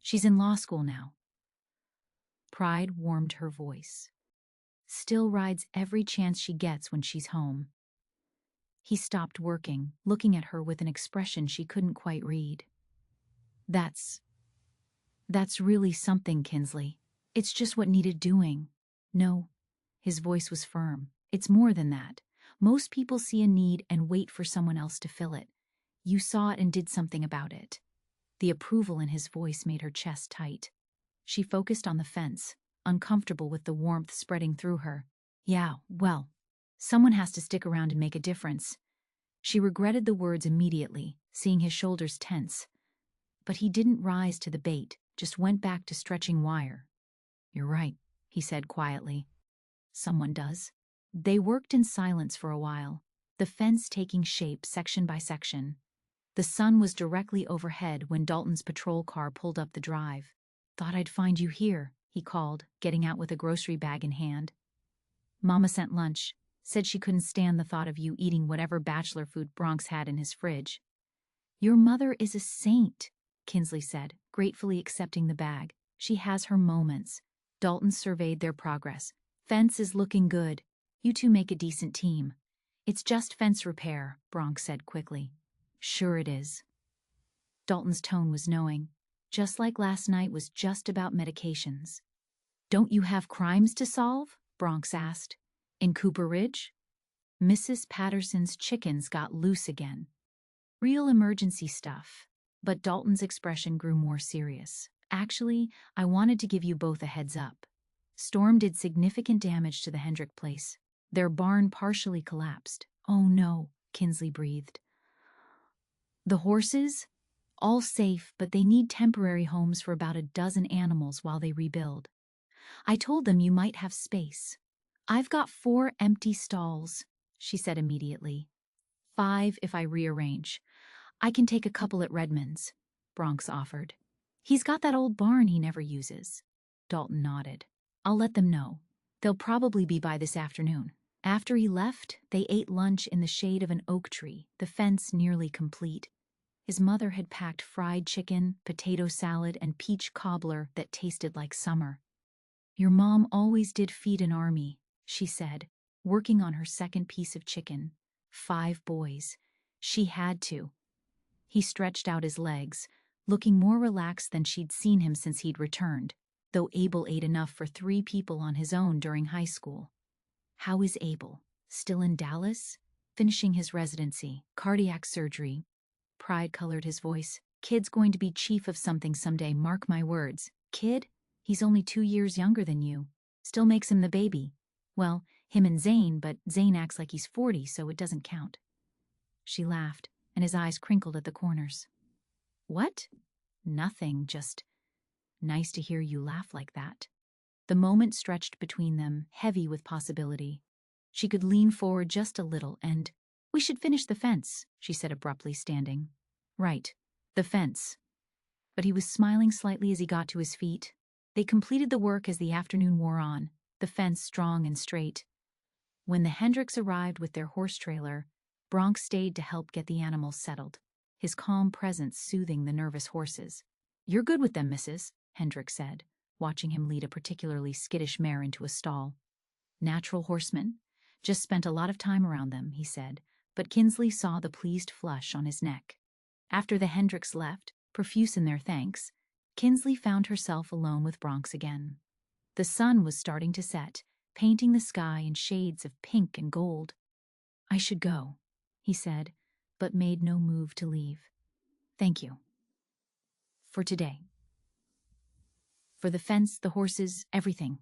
Speaker 1: She's in law school now." Pride warmed her voice. "Still rides every chance she gets when she's home." He stopped working, looking at her with an expression she couldn't quite read. That's really something, Kinsley. It's just what needed doing." "No." His voice was firm. "It's more than that. Most people see a need and wait for someone else to fill it. You saw it and did something about it." The approval in his voice made her chest tight. She focused on the fence, uncomfortable with the warmth spreading through her. "Yeah, well, someone has to stick around and make a difference." She regretted the words immediately, seeing his shoulders tense. But he didn't rise to the bait, just went back to stretching wire. "You're right," he said quietly. "Someone does." They worked in silence for a while, the fence taking shape section by section. The sun was directly overhead when Dalton's patrol car pulled up the drive. "Thought I'd find you here," he called, getting out with a grocery bag in hand. "Mama sent lunch. Said she couldn't stand the thought of you eating whatever bachelor food Bronx had in his fridge." "Your mother is a saint," Kinsley said, gratefully accepting the bag. "She has her moments." Dalton surveyed their progress. "Fence is looking good. You two make a decent team." "It's just fence repair," Bronx said quickly. "Sure it is." Dalton's tone was knowing. Just like last night was just about medications. "Don't you have crimes to solve?" Bronx asked. "In Cooper Ridge?" Mrs. Patterson's chickens got loose again. Real emergency stuff. But Dalton's expression grew more serious. "Actually, I wanted to give you both a heads up. Storm did significant damage to the Hendrick place. Their barn partially collapsed." "Oh no," Kinsley breathed. "The horses? All safe, but they need temporary homes for about a dozen animals while they rebuild. I told them you might have space. I've got 4 empty stalls," she said immediately. 5 if I rearrange. I can take a couple at Redmond's," Bronx offered. "He's got that old barn he never uses." Dalton nodded. "I'll let them know. They'll probably be by this afternoon." After he left, they ate lunch in the shade of an oak tree, the fence nearly complete. His mother had packed fried chicken, potato salad, and peach cobbler that tasted like summer. "Your mom always did feed an army," she said, working on her second piece of chicken. 5 boys. She had to. He stretched out his legs, looking more relaxed than she'd seen him since he'd returned, though Abel ate enough for 3 people on his own during high school. How is Abel? Still in Dallas? Finishing his residency, cardiac surgery. Pride colored his voice. Kid's going to be chief of something someday, mark my words. Kid? He's only 2 years younger than you. Still makes him the baby. Well, him and Zane, but Zane acts like he's 40, so it doesn't count. She laughed, and his eyes crinkled at the corners. What? Nothing, just nice to hear you laugh like that. The moment stretched between them, heavy with possibility. She could lean forward just a little and, "We should finish the fence," she said abruptly, standing. "Right, the fence." But he was smiling slightly as he got to his feet. They completed the work as the afternoon wore on, the fence strong and straight. When the Hendricks arrived with their horse trailer, Bronx stayed to help get the animals settled, his calm presence soothing the nervous horses. "You're good with them, Mrs., Hendrick said, watching him lead a particularly skittish mare into a stall. "Natural horsemen. Just spent a lot of time around them," he said, but Kinsley saw the pleased flush on his neck. After the Hendricks left, profuse in their thanks, Kinsley found herself alone with Bronx again. The sun was starting to set, painting the sky in shades of pink and gold. "I should go," he said, but made no move to leave. "Thank you. For today. For the fence, the horses, everything."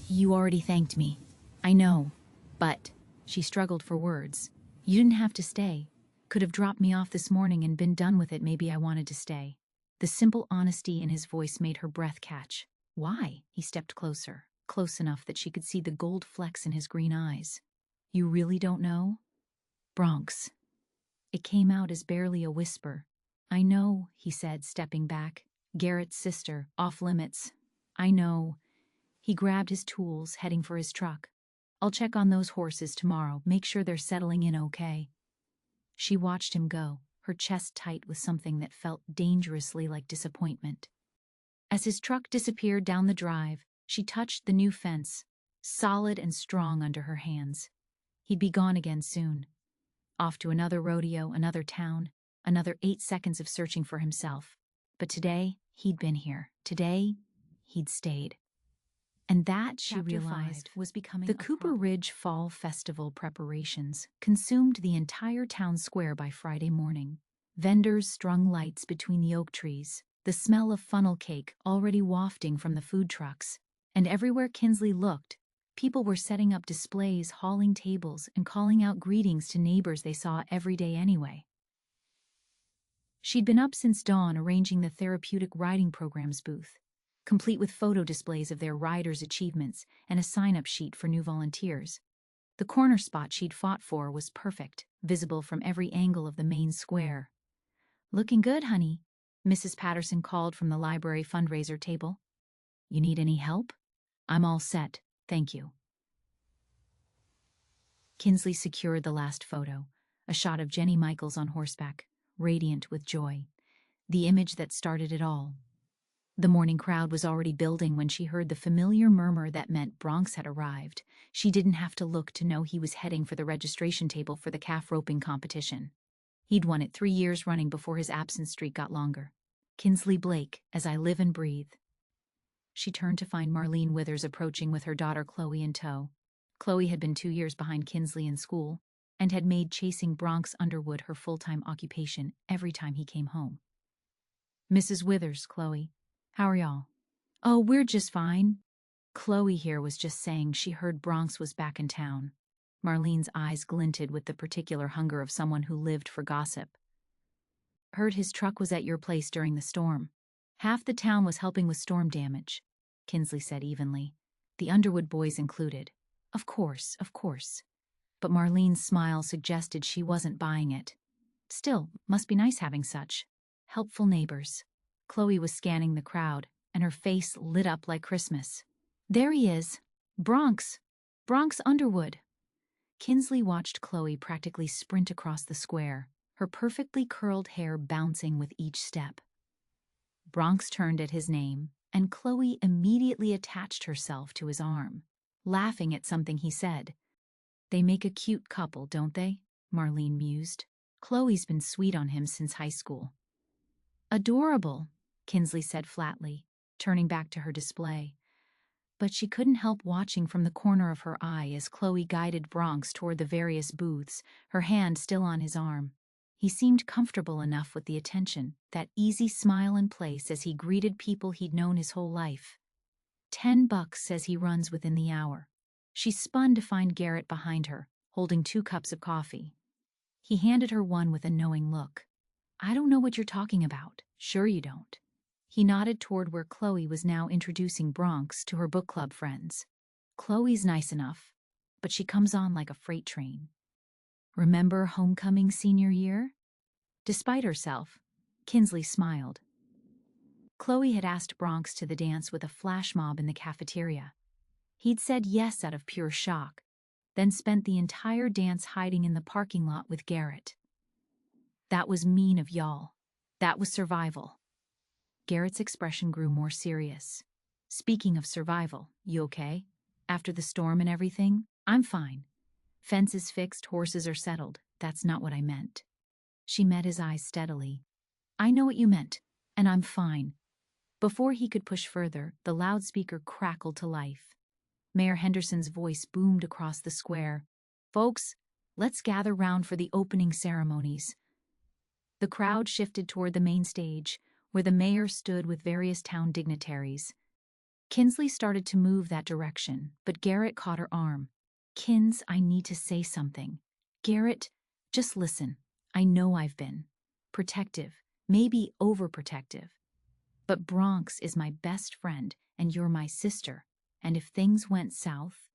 Speaker 1: "You already thanked me. I know. But," she struggled for words, "you didn't have to stay. Could have dropped me off this morning and been done with it. Maybe I wanted to stay." The simple honesty in his voice made her breath catch. "Why?" He stepped closer, close enough that she could see the gold flecks in his green eyes. "You really don't know?" "Bronx." It came out as barely a whisper. "I know," he said, stepping back. "Garrett's sister, off limits. I know." He grabbed his tools, heading for his truck. "I'll check on those horses tomorrow, make sure they're settling in okay." She watched him go, her chest tight with something that felt dangerously like disappointment. As his truck disappeared down the drive, she touched the new fence, solid and strong under her hands. He'd be gone again soon. Off to another rodeo, another town, another 8 seconds of searching for himself. But today, he'd been here. Today, he'd stayed. And that, she realized, was becoming the Cooper Ridge Fall Festival preparations consumed the entire town square by Friday morning. Vendors strung lights between the oak trees, the smell of funnel cake already wafting from the food trucks. And everywhere Kinsley looked, people were setting up displays, hauling tables, and calling out greetings to neighbors they saw every day anyway. She'd been up since dawn arranging the therapeutic riding program's booth, complete with photo displays of their riders' achievements and a sign-up sheet for new volunteers. The corner spot she'd fought for was perfect, visible from every angle of the main square. "Looking good, honey," Mrs. Patterson called from the library fundraiser table. "You need any help?" "I'm all set, thank you." Kinsley secured the last photo, a shot of Jenny Michaels on horseback, radiant with joy, the image that started it all. The morning crowd was already building when she heard the familiar murmur that meant Bronx had arrived. She didn't have to look to know he was heading for the registration table for the calf roping competition. He'd won it 3 years running before his absence streak got longer. "Kinsley Blake, as I live and breathe." She turned to find Marlene Withers approaching with her daughter Chloe in tow. Chloe had been 2 years behind Kinsley in school and had made chasing Bronx Underwood her full-time occupation every time he came home. "Mrs. Withers, Chloe. How are y'all?" "Oh, we're just fine." Chloe here was just saying she heard Bronx was back in town. Marlene's eyes glinted with the particular hunger of someone who lived for gossip. "Heard his truck was at your place during the storm. Half the town was helping with storm damage," Kinsley said evenly, the Underwood boys included. Of course. But Marlene's smile suggested she wasn't buying it. Still, must be nice having such helpful neighbors. Chloe was scanning the crowd, and her face lit up like Christmas. "There he is. Bronx." Bronx Underwood. Kinsley watched Chloe practically sprint across the square, her perfectly curled hair bouncing with each step. Bronx turned at his name, and Chloe immediately attached herself to his arm, laughing at something he said. They make a cute couple, don't they? Marlene mused. Chloe's been sweet on him since high school. Adorable, Kinsley said flatly, turning back to her display. But she couldn't help watching from the corner of her eye as Chloe guided Bronx toward the various booths, her hand still on his arm. He seemed comfortable enough with the attention, that easy smile in place as he greeted people he'd known his whole life. $10 says he runs within the hour. She spun to find Garrett behind her, holding 2 cups of coffee. He handed her one with a knowing look. I don't know what you're talking about. Sure you don't. He nodded toward where Chloe was now introducing Bronx to her book club friends. Chloe's nice enough, but she comes on like a freight train. Remember homecoming senior year? Despite herself, Kinsley smiled. Chloe had asked Bronx to the dance with a flash mob in the cafeteria. He'd said yes out of pure shock, then spent the entire dance hiding in the parking lot with Garrett. That was mean of y'all. That was survival. Garrett's expression grew more serious. Speaking of survival, you okay? After the storm and everything? I'm fine. Fences fixed, horses are settled. That's not what I meant. She met his eyes steadily. I know what you meant, and I'm fine. Before he could push further, the loudspeaker crackled to life. Mayor Henderson's voice boomed across the square. Folks, let's gather round for the opening ceremonies. The crowd shifted toward the main stage, where the mayor stood with various town dignitaries. Kinsley started to move that direction, but Garrett caught her arm. Kins, I need to say something. Garrett, just listen. I know I've been protective, maybe overprotective. But Bronx is my best friend, and you're my sister. And if things went south...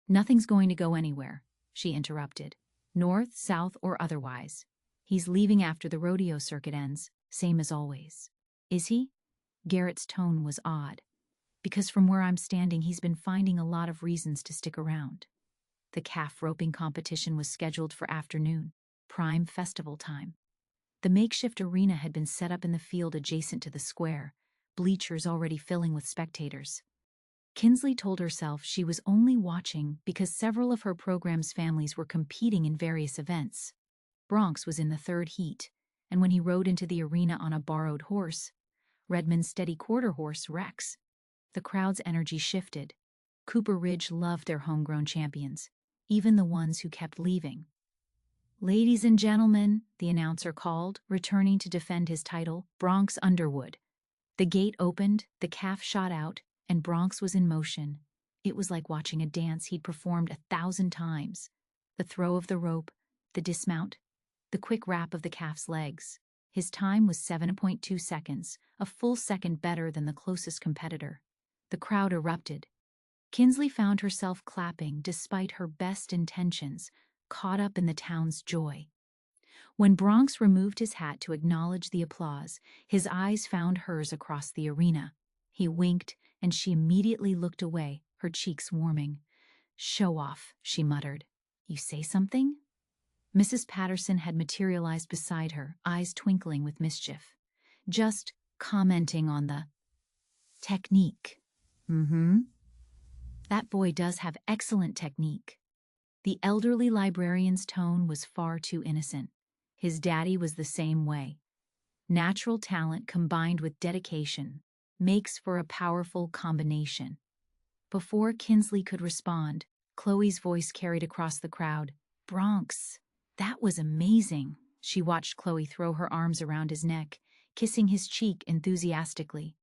Speaker 1: Nothing's going to go anywhere, she interrupted. North, south, or otherwise. He's leaving after the rodeo circuit ends, same as always. Is he? Garrett's tone was odd. Because from where I'm standing, he's been finding a lot of reasons to stick around. The calf roping competition was scheduled for afternoon, prime festival time. The makeshift arena had been set up in the field adjacent to the square, bleachers already filling with spectators. Kinsley told herself she was only watching because several of her program's families were competing in various events. Bronx was in the 3rd heat, and when he rode into the arena on a borrowed horse, Redmond's steady quarter horse, Rex, the crowd's energy shifted. Cooper Ridge loved their homegrown champions, even the ones who kept leaving. Ladies and gentlemen, the announcer called, returning to defend his title, Bronx Underwood. The gate opened, the calf shot out, and Bronx was in motion. It was like watching a dance he'd performed 1,000 times. The throw of the rope, the dismount, the quick wrap of the calf's legs. His time was 7.2 seconds, a full second better than the closest competitor. The crowd erupted. Kinsley found herself clapping despite her best intentions, caught up in the town's joy. When Bronx removed his hat to acknowledge the applause, his eyes found hers across the arena. He winked, and she immediately looked away, her cheeks warming. Show off, she muttered. You say something? Mrs. Patterson had materialized beside her, eyes twinkling with mischief. Just commenting on the technique. That boy does have excellent technique. The elderly librarian's tone was far too innocent. His daddy was the same way. Natural talent combined with dedication makes for a powerful combination. Before Kinsley could respond, Chloe's voice carried across the crowd. Bronx, that was amazing. She watched Chloe throw her arms around his neck, kissing his cheek enthusiastically.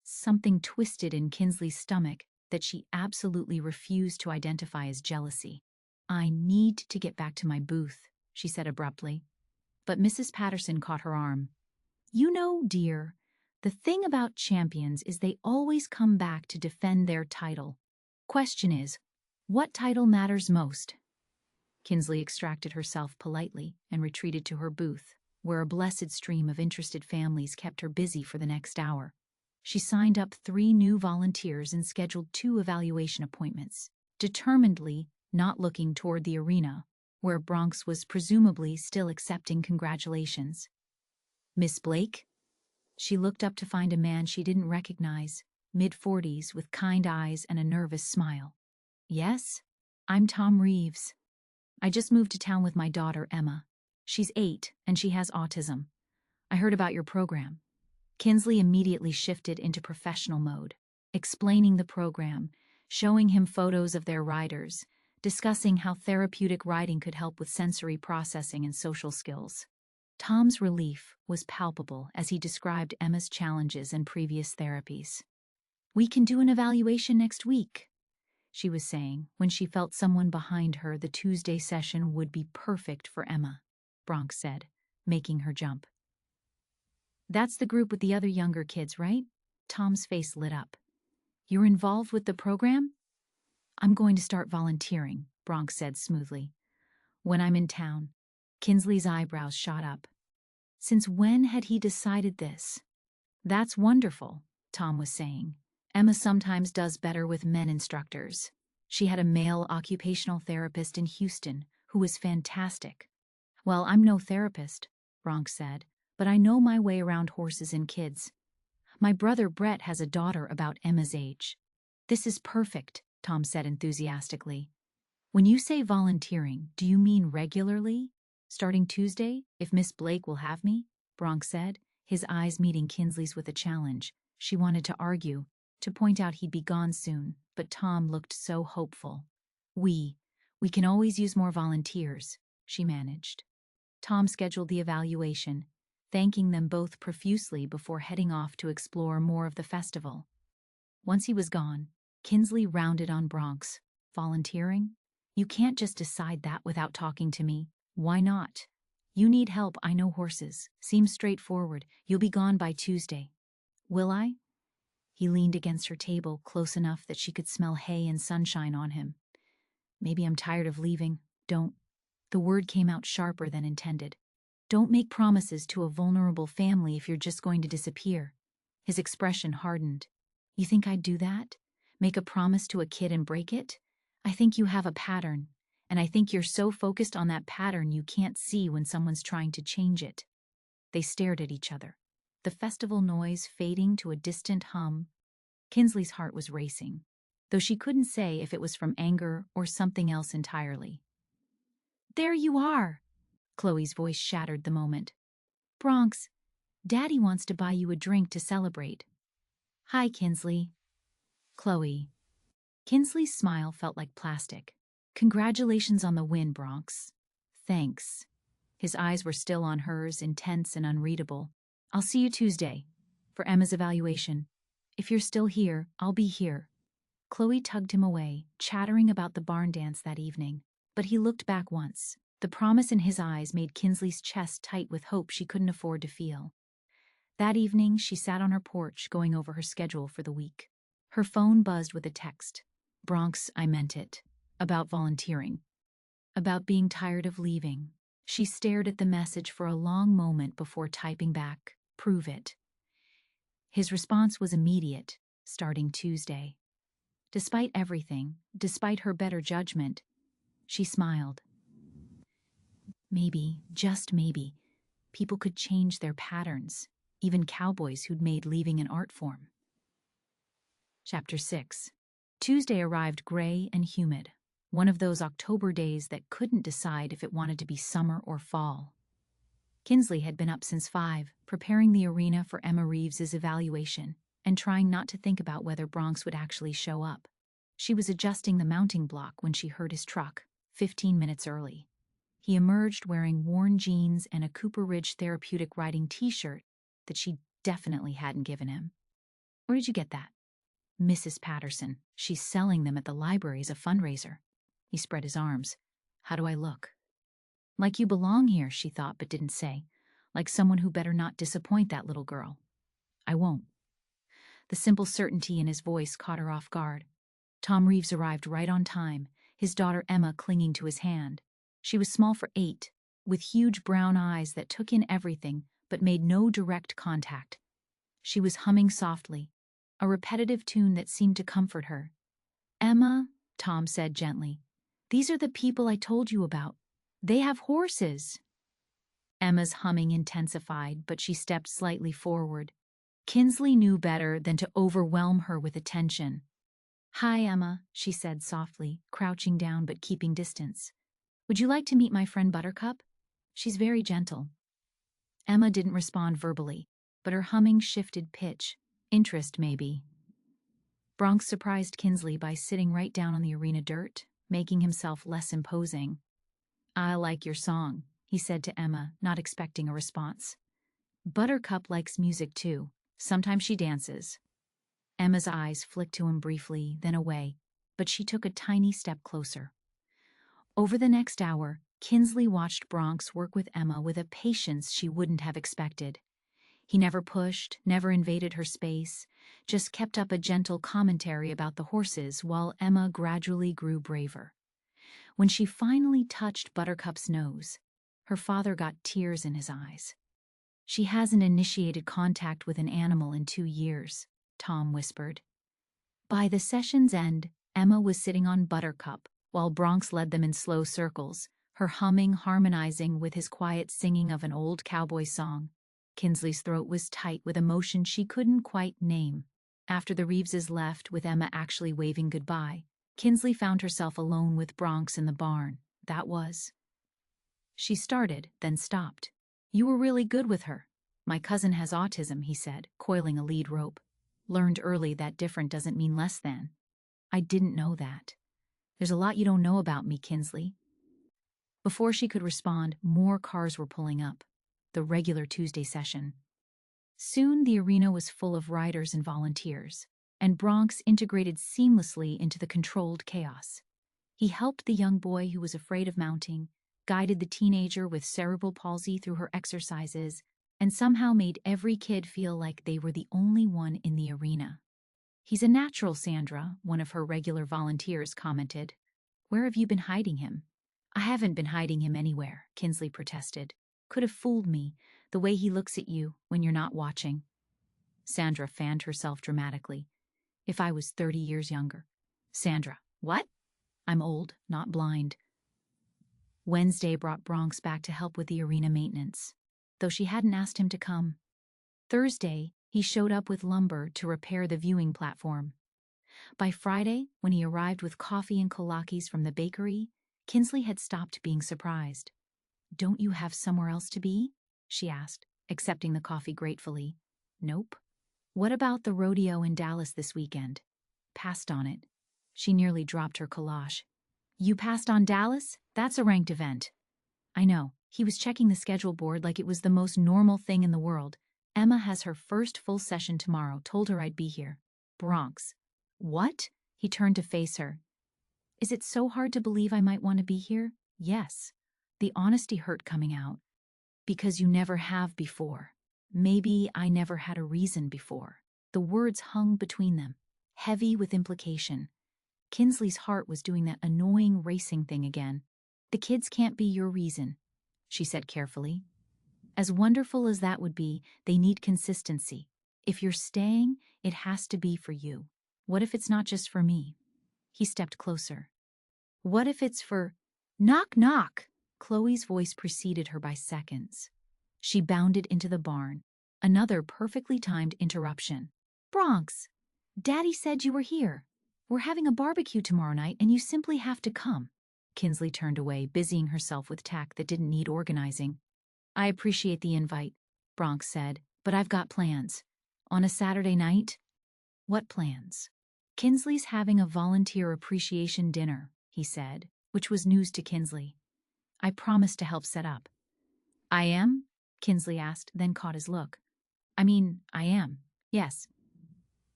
Speaker 1: Something twisted in Kinsley's stomach that she absolutely refused to identify as jealousy. I need to get back to my booth, she said abruptly. But Mrs. Patterson caught her arm. You know, dear, the thing about champions is they always come back to defend their title. Question is, what title matters most? Kinsley extracted herself politely and retreated to her booth, where a blessed stream of interested families kept her busy for the next hour. She signed up 3 new volunteers and scheduled 2 evaluation appointments. determinedly not looking toward the arena, where Bronx was presumably still accepting congratulations. "Miss Blake?" She looked up to find a man she didn't recognize, mid-40s, with kind eyes and a nervous smile. "Yes? I'm Tom Reeves. I just moved to town with my daughter, Emma. She's 8, and she has autism. I heard about your program." Kinsley immediately shifted into professional mode, explaining the program, showing him photos of their riders, discussing how therapeutic riding could help with sensory processing and social skills. Tom's relief was palpable as he described Emma's challenges and previous therapies. "We can do an evaluation next week," she was saying, when she felt someone behind her. "The Tuesday session would be perfect for Emma," Bronx said, making her jump. "That's the group with the other younger kids, right?" Tom's face lit up. "You're involved with the program?" "I'm going to start volunteering," Bronx said smoothly. "When I'm in town." Kinsley's eyebrows shot up. Since when had he decided this? "That's wonderful," Tom was saying. "Emma sometimes does better with men instructors. She had a male occupational therapist in Houston who was fantastic." "Well, I'm no therapist," Bronx said, "but I know my way around horses and kids. My brother Brett has a daughter about Emma's age." "This is perfect," Tom said enthusiastically. "When you say volunteering, do you mean regularly? Starting Tuesday, if Miss Blake will have me?" Bronx said, his eyes meeting Kinsley's with a challenge. She wanted to argue, to point out he'd be gone soon, but Tom looked so hopeful. We can always use more volunteers," she managed. Tom scheduled the evaluation, thanking them both profusely before heading off to explore more of the festival. Once he was gone, Kinsley rounded on Bronx. "Volunteering? You can't just decide that without talking to me. Why not? You need help, I know horses. Seems straightforward. You'll be gone by Tuesday." "Will I?" He leaned against her table, close enough that she could smell hay and sunshine on him. "Maybe I'm tired of leaving. Don't." The word came out sharper than intended. "Don't make promises to a vulnerable family if you're just going to disappear." His expression hardened. "You think I'd do that? Make a promise to a kid and break it? I think you have a pattern, and I think you're so focused on that pattern you can't see when someone's trying to change it." They stared at each other, the festival noise fading to a distant hum. Kinsley's heart was racing, though she couldn't say if it was from anger or something else entirely. "There you are!" Chloe's voice shattered the moment. "Bronx, Daddy wants to buy you a drink to celebrate." "Hi, Kinsley." "Chloe." Kinsley's smile felt like plastic. "Congratulations on the win, Bronx." "Thanks." His eyes were still on hers, intense and unreadable. "I'll see you Tuesday for Emma's evaluation. If you're still here, I'll be here." Chloe tugged him away, chattering about the barn dance that evening, but he looked back once. The promise in his eyes made Kinsley's chest tight with hope she couldn't afford to feel. That evening, she sat on her porch going over her schedule for the week. Her phone buzzed with a text. "Bronx, I meant it. About volunteering. About being tired of leaving." She stared at the message for a long moment before typing back, "Prove it." His response was immediate, "Starting Tuesday." Despite everything, despite her better judgment, she smiled. Maybe, just maybe, people could change their patterns, even cowboys who'd made leaving an art form. Chapter 6. Tuesday arrived gray and humid, one of those October days that couldn't decide if it wanted to be summer or fall. Kinsley had been up since 5, preparing the arena for Emma Reeves's evaluation and trying not to think about whether Bronx would actually show up. She was adjusting the mounting block when she heard his truck, 15 minutes early. He emerged wearing worn jeans and a Cooper Ridge therapeutic riding t-shirt that she definitely hadn't given him. "Where did you get that?" "Mrs. Patterson. She's selling them at the library as a fundraiser." He spread his arms. "How do I look?" "Like you belong here," she thought but didn't say. "Like someone who better not disappoint that little girl." "I won't." The simple certainty in his voice caught her off guard. Tom Reeves arrived right on time, his daughter Emma clinging to his hand. She was small for 8, with huge brown eyes that took in everything but made no direct contact. She was humming softly, a repetitive tune that seemed to comfort her. "Emma, Tom said gently. These are the people I told you about. They have horses. Emma's humming intensified, but she stepped slightly forward. Kinsley knew better than to overwhelm her with attention. Hi, Emma, she said softly, crouching down but keeping distance. Would you like to meet my friend Buttercup? She's very gentle. Emma didn't respond verbally, but her humming shifted pitch. Interest, maybe. Bronx surprised Kinsley by sitting right down on the arena dirt, making himself less imposing. I like your song, he said to Emma, not expecting a response. Buttercup likes music too. Sometimes she dances. Emma's eyes flicked to him briefly, then away, but she took a tiny step closer. Over the next hour, Kinsley watched Bronx work with Emma with a patience she wouldn't have expected. He never pushed, never invaded her space, just kept up a gentle commentary about the horses while Emma gradually grew braver. When she finally touched Buttercup's nose, her father got tears in his eyes. She hasn't initiated contact with an animal in 2 years, Tom whispered. By the session's end, Emma was sitting on Buttercup, while Bronx led them in slow circles, her humming harmonizing with his quiet singing of an old cowboy song. Kinsley's throat was tight with emotion she couldn't quite name. After the Reeveses left, with Emma actually waving goodbye, Kinsley found herself alone with Bronx in the barn. That was. She started, then stopped. You were really good with her. My cousin has autism, he said, coiling a lead rope. Learned early that different doesn't mean less than. I didn't know that. There's a lot you don't know about me, Kinsley. Before she could respond, more cars were pulling up. The regular Tuesday session. Soon the arena was full of riders and volunteers, and Bronx integrated seamlessly into the controlled chaos. He helped the young boy who was afraid of mounting, guided the teenager with cerebral palsy through her exercises, and somehow made every kid feel like they were the only one in the arena. He's a natural, Sandra, one of her regular volunteers commented. Where have you been hiding him? I haven't been hiding him anywhere, Kinsley protested. Could have fooled me, the way he looks at you when you're not watching. Sandra fanned herself dramatically. If I was 30 years younger. Sandra, what? I'm old, not blind. Wednesday brought Bronx back to help with the arena maintenance, though she hadn't asked him to come. Thursday, he showed up with lumber to repair the viewing platform. By Friday, when he arrived with coffee and kolaches from the bakery, Kinsley had stopped being surprised. Don't you have somewhere else to be? She asked, accepting the coffee gratefully. Nope. What about the rodeo in Dallas this weekend? Passed on it. She nearly dropped her colache. You passed on Dallas? That's a ranked event. I know. He was checking the schedule board like it was the most normal thing in the world. Emma has her first full session tomorrow. Told her I'd be here. Bronx. What? He turned to face her. Is it so hard to believe I might want to be here? Yes. The honesty hurt coming out. Because you never have before. Maybe I never had a reason before. The words hung between them, heavy with implication. Kinsley's heart was doing that annoying racing thing again. The kids can't be your reason, she said carefully. As wonderful as that would be, they need consistency. If you're staying, it has to be for you. What if it's not just for me? He stepped closer. What if it's for... Knock, knock! Chloe's voice preceded her by seconds. She bounded into the barn. Another perfectly timed interruption. Bronx! Daddy said you were here. We're having a barbecue tomorrow night and you simply have to come. Kinsley turned away, busying herself with tack that didn't need organizing. I appreciate the invite, Bronx said, but I've got plans. On a Saturday night? What plans? Kinsley's having a volunteer appreciation dinner, he said, which was news to Kinsley. I promised to help set up. I am? Kinsley asked, then caught his look. I am. Yes.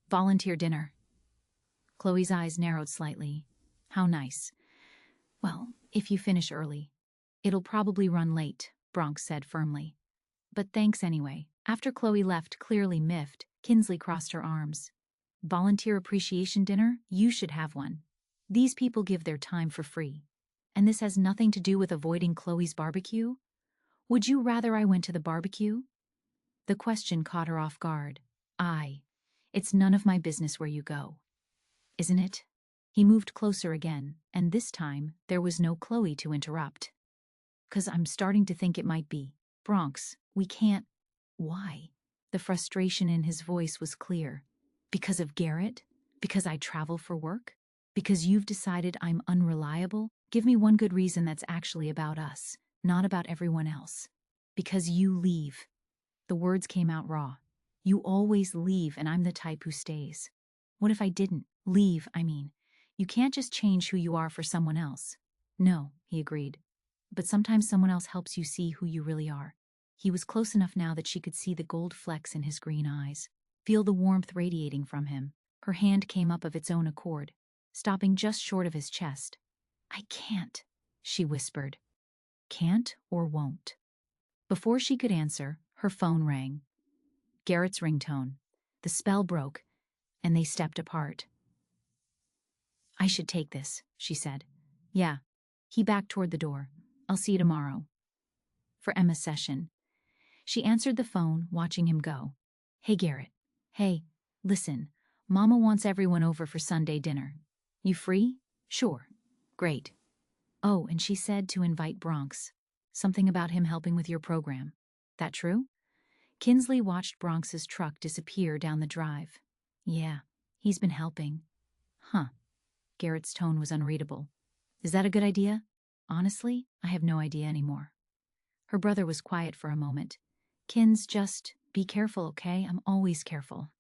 Speaker 1: Volunteer dinner. Chloe's eyes narrowed slightly. How nice. Well, if you finish early. It'll probably run late, Bronx said firmly. But thanks anyway. After Chloe left, clearly miffed, Kinsley crossed her arms. Volunteer appreciation dinner? You should have one. These people give their time for free. And this has nothing to do with avoiding Chloe's barbecue? Would you rather I went to the barbecue? The question caught her off guard. It's none of my business where you go. Isn't it? He moved closer again, and this time there was no Chloe to interrupt. "'Cause I'm starting to think it might be. Bronx, we can't." "Why?" The frustration in his voice was clear. "Because of Garrett? Because I travel for work? Because you've decided I'm unreliable? Give me one good reason that's actually about us, not about everyone else." "Because you leave." The words came out raw. "You always leave, and I'm the type who stays." "What if I didn't? Leave, I mean. You can't just change who you are for someone else." "No," he agreed. "But sometimes someone else helps you see who you really are." He was close enough now that she could see the gold flecks in his green eyes, feel the warmth radiating from him. Her hand came up of its own accord, stopping just short of his chest. "I can't," she whispered. "Can't or won't?" Before she could answer, her phone rang. Garrett's ringtone. The spell broke, and they stepped apart. "I should take this," she said. "Yeah." He backed toward the door. "I'll see you tomorrow." For Emma's session. She answered the phone, watching him go. "Hey, Garrett." "Hey, listen, Mama wants everyone over for Sunday dinner. You free?" "Sure." "Great." "Oh, and she said to invite Bronx. Something about him helping with your program. That true?" Kinsley watched Bronx's truck disappear down the drive. "Yeah, he's been helping." "Huh." Garrett's tone was unreadable. "Is that a good idea?" "Honestly, I have no idea anymore." Her brother was quiet for a moment. "Kins, just be careful, okay? I'm always careful."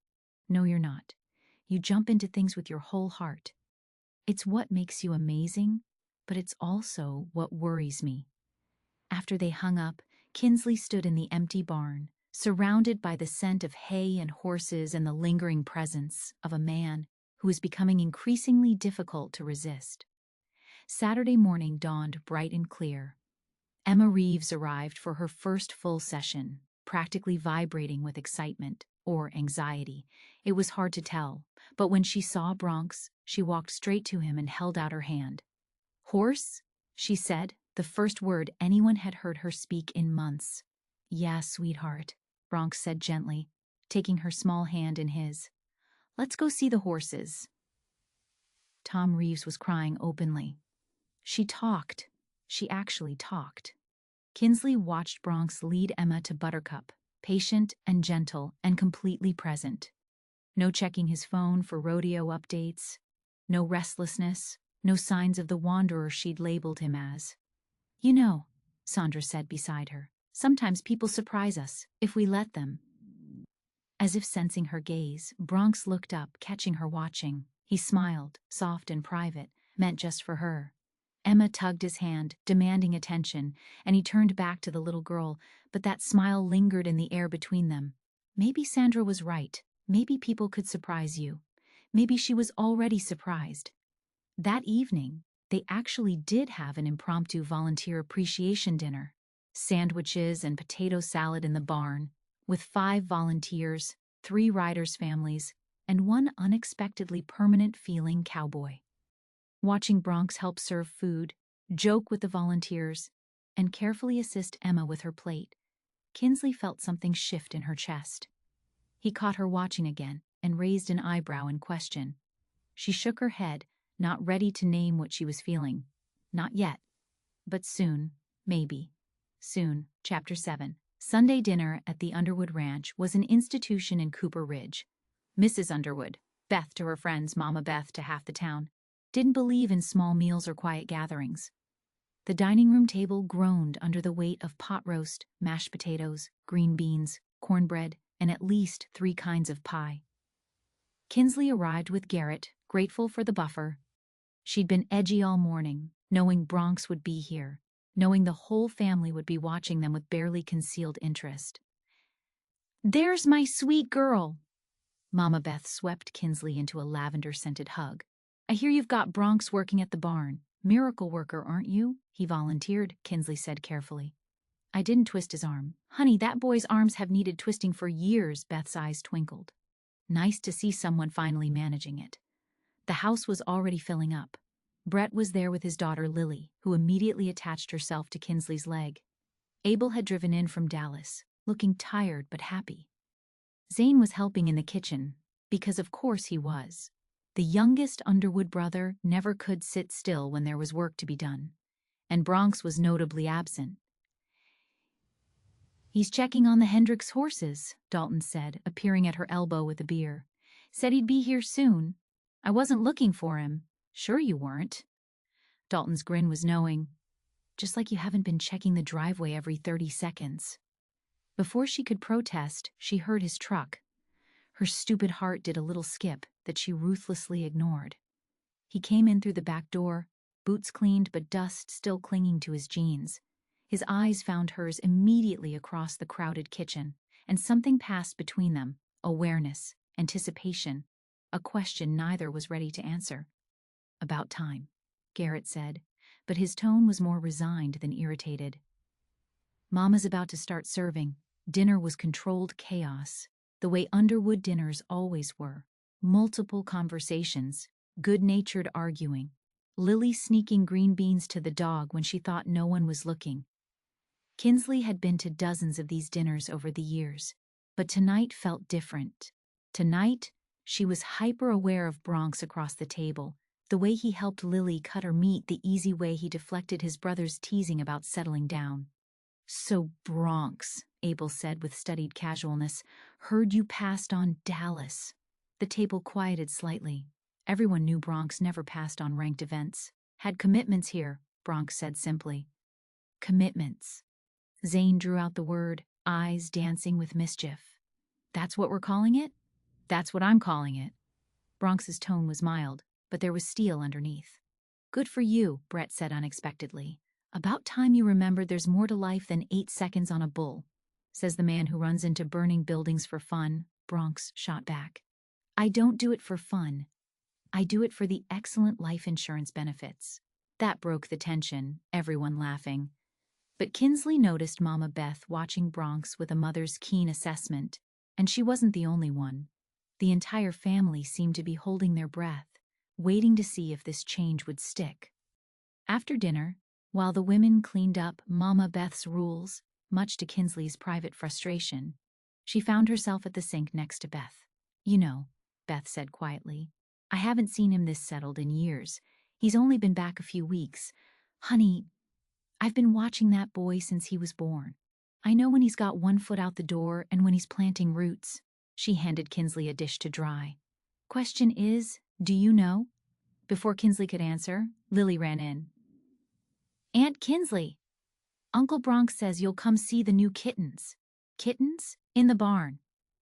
Speaker 1: "No, you're not. You jump into things with your whole heart. It's what makes you amazing, but it's also what worries me." After they hung up, Kinsley stood in the empty barn, surrounded by the scent of hay and horses and the lingering presence of a man who was becoming increasingly difficult to resist. Saturday morning dawned bright and clear. Emma Reeves arrived for her first full session, practically vibrating with excitement or anxiety. It was hard to tell, but when she saw Bronx, she walked straight to him and held out her hand. "Horse?" she said, the first word anyone had heard her speak in months. "Yeah, sweetheart," Bronx said gently, taking her small hand in his. "Let's go see the horses." Tom Reeves was crying openly. She talked. She actually talked. Kinsley watched Bronx lead Emma to Buttercup, patient and gentle and completely present. No checking his phone for rodeo updates, no restlessness, no signs of the wanderer she'd labeled him as. "You know," Sandra said beside her, "sometimes people surprise us, if we let them." As if sensing her gaze, Bronx looked up, catching her watching. He smiled, soft and private, meant just for her. Emma tugged his hand, demanding attention, and he turned back to the little girl, but that smile lingered in the air between them. Maybe Sandra was right. Maybe people could surprise you. Maybe she was already surprised. That evening, they actually did have an impromptu volunteer appreciation dinner. Sandwiches and potato salad in the barn, with 5 volunteers, 3 riders' families, and one unexpectedly permanent-feeling cowboy. Watching Bronx help serve food, joke with the volunteers, and carefully assist Emma with her plate, Kinsley felt something shift in her chest. He caught her watching again and raised an eyebrow in question. She shook her head, not ready to name what she was feeling. Not yet. But soon, maybe. Soon. Chapter 7. Sunday dinner at the Underwood Ranch was an institution in Cooper Ridge. Mrs. Underwood, Beth to her friends, Mama Beth to half the town, didn't believe in small meals or quiet gatherings. The dining room table groaned under the weight of pot roast, mashed potatoes, green beans, cornbread, and at least 3 kinds of pie. Kinsley arrived with Garrett, grateful for the buffer. She'd been edgy all morning, knowing Bronx would be here, knowing the whole family would be watching them with barely concealed interest. "There's my sweet girl!" Mama Beth swept Kinsley into a lavender-scented hug. "I hear you've got Bronx working at the barn. Miracle worker, aren't you?" he volunteered, Kinsley said carefully. "I didn't twist his arm. Honey, that boy's arms have needed twisting for years," Beth's eyes twinkled. Nice to see someone finally managing it. The house was already filling up. Brett was there with his daughter Lily, who immediately attached herself to Kinsley's leg. Abel had driven in from Dallas, looking tired but happy. Zane was helping in the kitchen, because of course he was. The youngest Underwood brother never could sit still when there was work to be done, and Bronx was notably absent. "He's checking on the Hendricks horses," Dalton said, appearing at her elbow with a beer. "Said he'd be here soon. I wasn't looking for him." "Sure you weren't." Dalton's grin was knowing. "Just like you haven't been checking the driveway every 30 seconds. Before she could protest, she heard his truck. Her stupid heart did a little skip that she ruthlessly ignored. He came in through the back door, boots cleaned but dust still clinging to his jeans. His eyes found hers immediately across the crowded kitchen, and something passed between them, awareness, anticipation, a question neither was ready to answer. "About time," Garrett said, but his tone was more resigned than irritated. "Mama's about to start serving." Dinner was controlled chaos, the way Underwood dinners always were. Multiple conversations, good-natured arguing, Lily sneaking green beans to the dog when she thought no one was looking. Kinsley had been to dozens of these dinners over the years, but tonight felt different. Tonight, she was hyper-aware of Bronx across the table, the way he helped Lily cut her meat, the easy way he deflected his brother's teasing about settling down. "So Bronx," Abel said with studied casualness, "heard you passed on Dallas." The table quieted slightly. Everyone knew Bronx never passed on ranked events. "Had commitments here," Bronx said simply. "Commitments." Zane drew out the word, eyes dancing with mischief. "That's what we're calling it?" "That's what I'm calling it." Bronx's tone was mild, but there was steel underneath. "Good for you," Brett said unexpectedly. "About time you remembered there's more to life than 8 seconds on a bull," says the man who runs into burning buildings for fun, Bronx shot back. "I don't do it for fun. I do it for the excellent life insurance benefits." That broke the tension, everyone laughing. But Kinsley noticed Mama Beth watching Bronx with a mother's keen assessment, and she wasn't the only one. The entire family seemed to be holding their breath, waiting to see if this change would stick. After dinner, while the women cleaned up Mama Beth's rules, much to Kinsley's private frustration, she found herself at the sink next to Beth. "You know," Beth said quietly, "I haven't seen him this settled in years. He's only been back a few weeks. Honey, I've been watching that boy since he was born. I know when he's got one foot out the door and when he's planting roots." She handed Kinsley a dish to dry. "Question is, do you know?" Before Kinsley could answer, Lily ran in. "Aunt Kinsley, Uncle Bronx says you'll come see the new kittens." "Kittens?" "In the barn.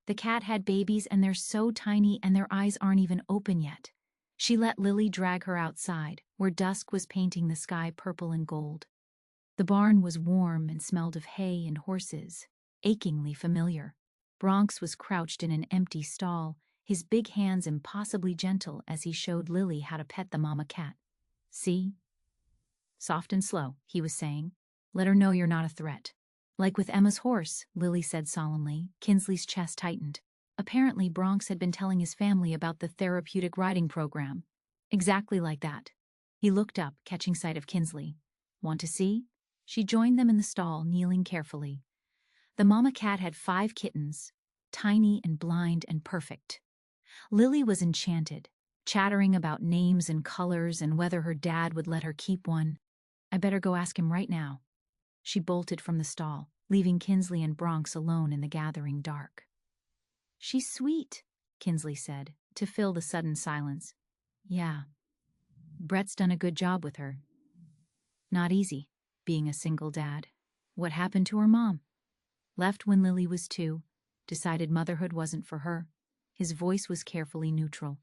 Speaker 1: The cat had babies and they're so tiny and their eyes aren't even open yet." She let Lily drag her outside, where dusk was painting the sky purple and gold. The barn was warm and smelled of hay and horses, achingly familiar. Bronx was crouched in an empty stall, his big hands impossibly gentle as he showed Lily how to pet the mama cat. "See? Soft and slow," he was saying. "Let her know you're not a threat." "Like with Emma's horse," Lily said solemnly. Kinsley's chest tightened. Apparently Bronx had been telling his family about the therapeutic riding program. "Exactly like that." He looked up, catching sight of Kinsley. "Want to see?" She joined them in the stall, kneeling carefully. The mama cat had 5 kittens, tiny and blind and perfect. Lily was enchanted, chattering about names and colors and whether her dad would let her keep one. "I better go ask him right now." She bolted from the stall, leaving Kinsley and Bronx alone in the gathering dark. "She's sweet," Kinsley said, to fill the sudden silence. "Yeah. Brett's done a good job with her." "Not easy, being a single dad." "What happened to her mom?" "Left when Lily was 2. Decided motherhood wasn't for her." His voice was carefully neutral.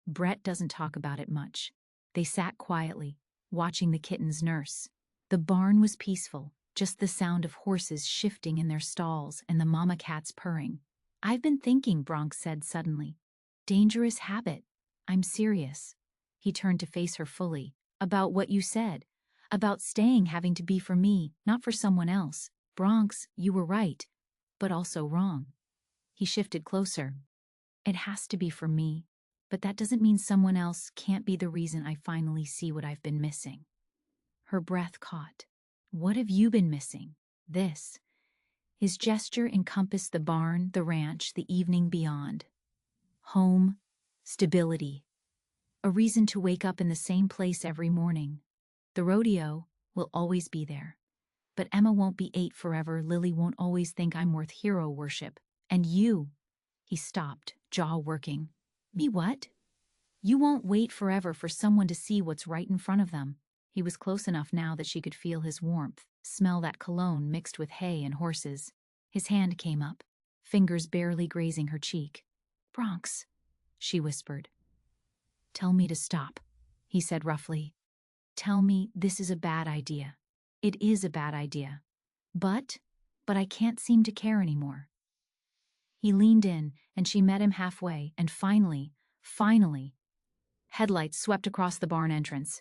Speaker 1: "Brett doesn't talk about it much." They sat quietly, watching the kittens nurse. The barn was peaceful, just the sound of horses shifting in their stalls and the mama cat's purring. "I've been thinking," Bronx said suddenly. "Dangerous habit. I'm serious." He turned to face her fully. "About what you said. About staying having to be for me, not for someone else. Bronx, you were right, but also wrong." He shifted closer. "It has to be for me, but that doesn't mean someone else can't be the reason I finally see what I've been missing." Her breath caught. "What have you been missing?" "This." His gesture encompassed the barn, the ranch, the evening beyond. Home, stability, A reason to wake up in the same place every morning. The rodeo will always be there. But Emma won't be 8 forever. Lily won't always think I'm worth hero worship. And you. He stopped, jaw working. Me what? You won't wait forever for someone to see what's right in front of them. He was close enough now that she could feel his warmth, smell that cologne mixed with hay and horses. His hand came up, fingers barely grazing her cheek. Bronx, she whispered. Tell me to stop, he said roughly. Tell me this is a bad idea. It is a bad idea. But I can't seem to care anymore. He leaned in, and she met him halfway, and finally, headlights swept across the barn entrance.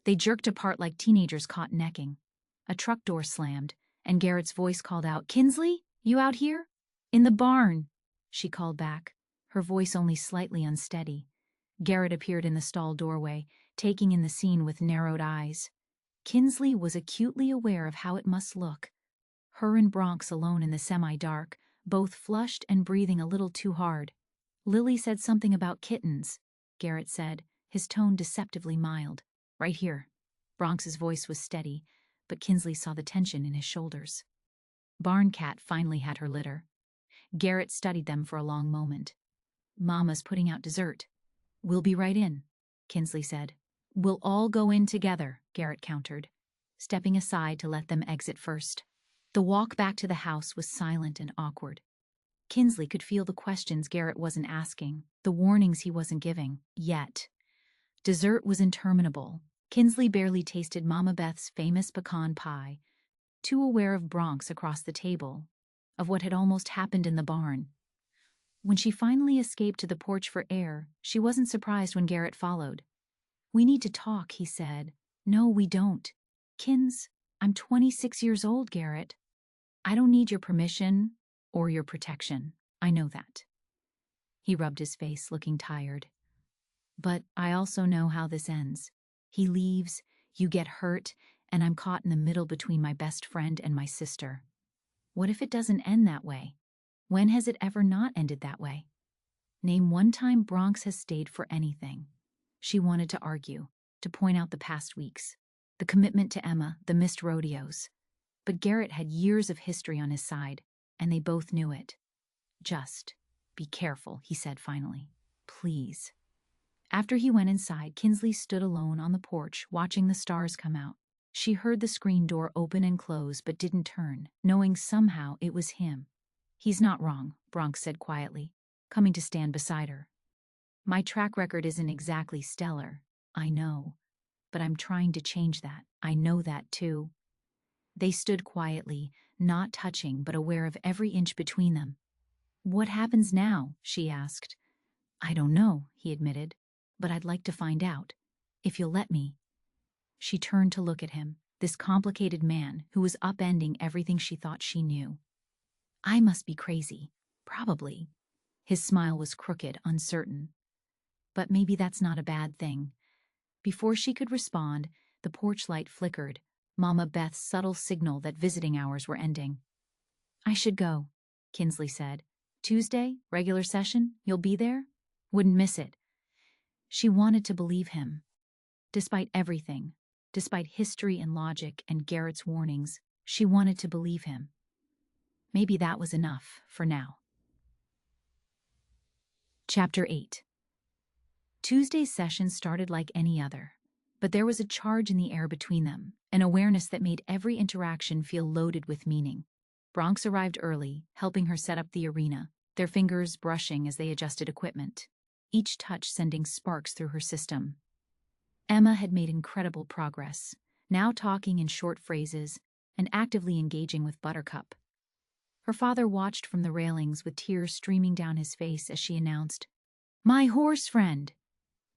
Speaker 1: They jerked apart like teenagers caught necking. A truck door slammed, and Garrett's voice called out, Kinsley, you out here? In the barn, she called back, her voice only slightly unsteady. Garrett appeared in the stall doorway, taking in the scene with narrowed eyes. Kinsley was acutely aware of how it must look. Her and Bronx alone in the semi-dark, both flushed and breathing a little too hard. Lily said something about kittens, Garrett said, his tone deceptively mild. Right here. Bronx's voice was steady, but Kinsley saw the tension in his shoulders. Barn Cat finally had her litter. Garrett studied them for a long moment. Mama's putting out dessert. We'll be right in, Kinsley said. We'll all go in together, Garrett countered, stepping aside to let them exit first. The walk back to the house was silent and awkward. Kinsley could feel the questions Garrett wasn't asking, the warnings he wasn't giving, yet. Dessert was interminable. Kinsley barely tasted Mama Beth's famous pecan pie, too aware of Bronx across the table, of what had almost happened in the barn. When she finally escaped to the porch for air, she wasn't surprised when Garrett followed. We need to talk, he said. No, we don't. Kins, I'm 26 years old, Garrett. I don't need your permission or your protection. I know that. He rubbed his face, looking tired. But I also know how this ends. He leaves, you get hurt, and I'm caught in the middle between my best friend and my sister. What if it doesn't end that way? When has it ever not ended that way? Name one time Bronx has stayed for anything. She wanted to argue, to point out the past weeks, the commitment to Emma, the missed rodeos. But Garrett had years of history on his side, and they both knew it. Just be careful, he said finally. Please. After he went inside, Kinsley stood alone on the porch, watching the stars come out. She heard the screen door open and close, but didn't turn, knowing somehow it was him. He's not wrong, Bronx said quietly, coming to stand beside her. My track record isn't exactly stellar, I know, but I'm trying to change that. I know that too. They stood quietly, not touching but aware of every inch between them. What happens now? She asked. I don't know, he admitted, but I'd like to find out, if you'll let me. She turned to look at him, this complicated man who was upending everything she thought she knew. I must be crazy, probably. His smile was crooked, uncertain. But maybe that's not a bad thing. Before she could respond, the porch light flickered, Mama Beth's subtle signal that visiting hours were ending. I should go, Kinsley said. Tuesday, regular session, you'll be there? Wouldn't miss it. She wanted to believe him. Despite everything, despite history and logic and Garrett's warnings, she wanted to believe him. Maybe that was enough for now. Chapter 8. Tuesday's session started like any other, but there was a charge in the air between them, an awareness that made every interaction feel loaded with meaning. Bronx arrived early, helping her set up the arena, their fingers brushing as they adjusted equipment, each touch sending sparks through her system. Emma had made incredible progress, now talking in short phrases and actively engaging with Buttercup. Her father watched from the railings with tears streaming down his face as she announced, My horse friend!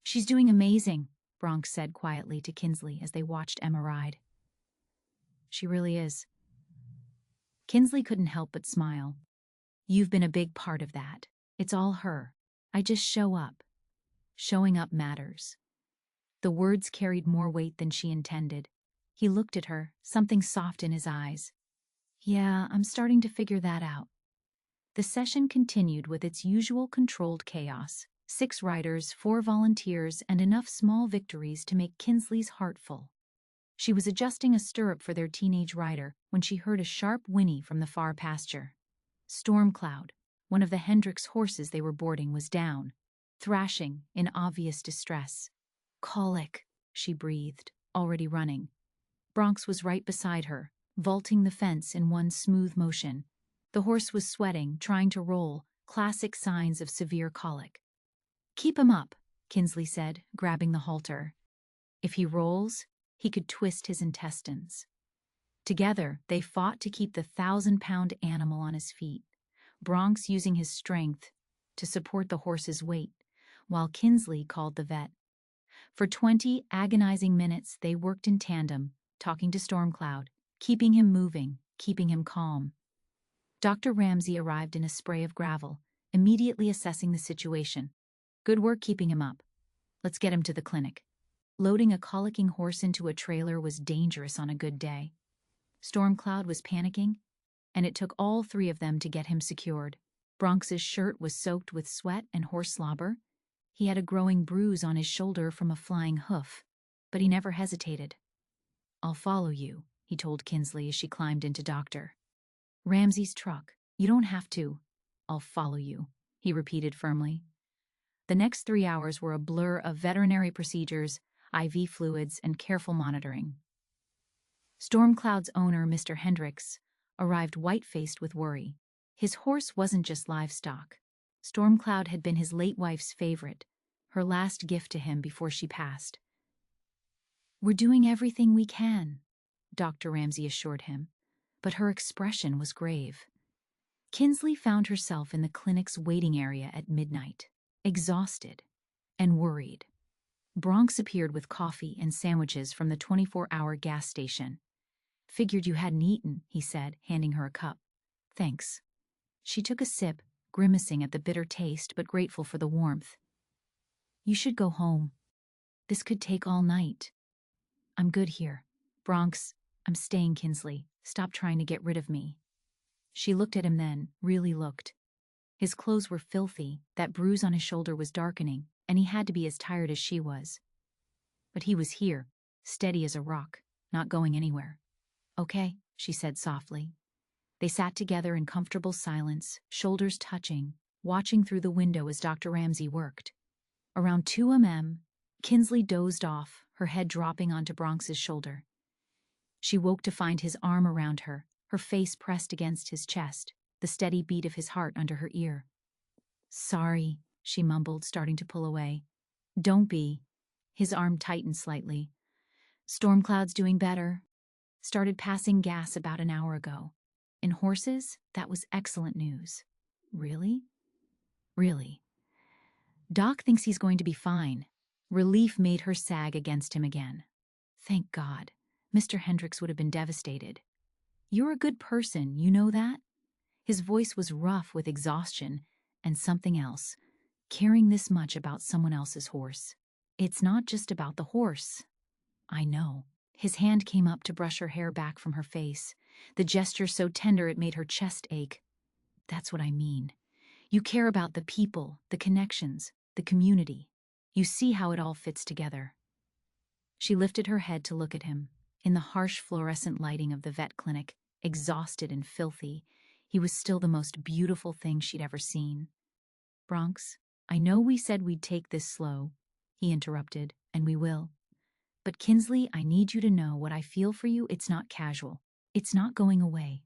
Speaker 1: She's doing amazing, Bronx said quietly to Kinsley as they watched Emma ride. She really is. Kinsley couldn't help but smile. You've been a big part of that. It's all her. I just show up. Showing up matters. The words carried more weight than she intended. He looked at her, something soft in his eyes. Yeah, I'm starting to figure that out. The session continued with its usual controlled chaos. 6 riders, 4 volunteers, and enough small victories to make Kinsley's heart full. She was adjusting a stirrup for their teenage rider when she heard a sharp whinny from the far pasture. Stormcloud, one of the Hendricks horses they were boarding, was down, thrashing in obvious distress. "Colic," she breathed, already running. Bronx was right beside her, vaulting the fence in one smooth motion. The horse was sweating, trying to roll, classic signs of severe colic. "Keep him up," Kinsley said, grabbing the halter. "If he rolls, he could twist his intestines." Together, they fought to keep the 1,000-pound animal on his feet, Bronx using his strength to support the horse's weight, while Kinsley called the vet. For 20 agonizing minutes, they worked in tandem, talking to Stormcloud, keeping him moving, keeping him calm. Dr. Ramsey arrived in a spray of gravel, immediately assessing the situation. "Good work keeping him up. Let's get him to the clinic." Loading a colicking horse into a trailer was dangerous on a good day. Stormcloud was panicking, and it took all 3 of them to get him secured. Bronx's shirt was soaked with sweat and horse slobber. He had a growing bruise on his shoulder from a flying hoof, but he never hesitated. "I'll follow you," he told Kinsley as she climbed into Dr. Ramsey's truck. "You don't have to. I'll follow you," he repeated firmly. The next 3 hours were a blur of veterinary procedures, IV fluids, and careful monitoring. Stormcloud's owner, Mr. Hendricks, arrived white-faced with worry. His horse wasn't just livestock. Stormcloud had been his late wife's favorite, her last gift to him before she passed. "We're doing everything we can," Dr. Ramsey assured him, but her expression was grave. Kinsley found herself in the clinic's waiting area at midnight, exhausted and worried. Bronx appeared with coffee and sandwiches from the 24-hour gas station. "Figured you hadn't eaten," he said, handing her a cup. "Thanks." She took a sip, grimacing at the bitter taste but grateful for the warmth. "You should go home. This could take all night." "I'm good here." "Bronx, I'm staying, Kinsley. Stop trying to get rid of me." She looked at him then, really looked. His clothes were filthy, that bruise on his shoulder was darkening, and he had to be as tired as she was. But he was here, steady as a rock, not going anywhere. "Okay," she said softly. They sat together in comfortable silence, shoulders touching, watching through the window as Dr. Ramsey worked. Around 2 a.m., Kinsley dozed off, her head dropping onto Bronx's shoulder. She woke to find his arm around her, her face pressed against his chest, the steady beat of his heart under her ear. "Sorry," she mumbled, starting to pull away. "Don't be." His arm tightened slightly. "Stormcloud's doing better. Started passing gas about an hour ago. In horses, that was excellent news." "Really?" "Really. Doc thinks he's going to be fine." Relief made her sag against him again. "Thank God. Mr. Hendricks would have been devastated." "You're a good person, you know that?" His voice was rough with exhaustion and something else, caring this much about someone else's horse. "It's not just about the horse." "I know." His hand came up to brush her hair back from her face, the gesture so tender it made her chest ache. "That's what I mean. You care about the people, the connections, the community. You see how it all fits together." She lifted her head to look at him. In the harsh fluorescent lighting of the vet clinic, exhausted and filthy, he was still the most beautiful thing she'd ever seen. "Bronx, I know we said we'd take this slow," he interrupted, "and we will. But Kinsley, I need you to know what I feel for you. It's not casual. It's not going away."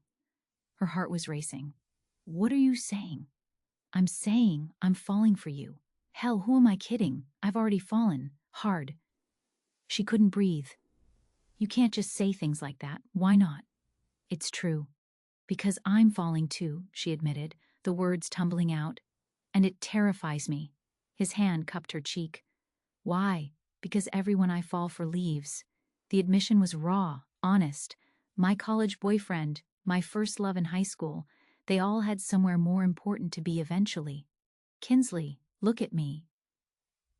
Speaker 1: Her heart was racing. "What are you saying?" "I'm saying I'm falling for you. Hell, who am I kidding? I've already fallen. Hard." She couldn't breathe. "You can't just say things like that. Why not?" "It's true. Because I'm falling too," she admitted, the words tumbling out. "And it terrifies me." His hand cupped her cheek. "Why?" "Because everyone I fall for leaves." The admission was raw, honest. My college boyfriend, my first love in high school, they all had somewhere more important to be eventually. "Kinsley, look at me."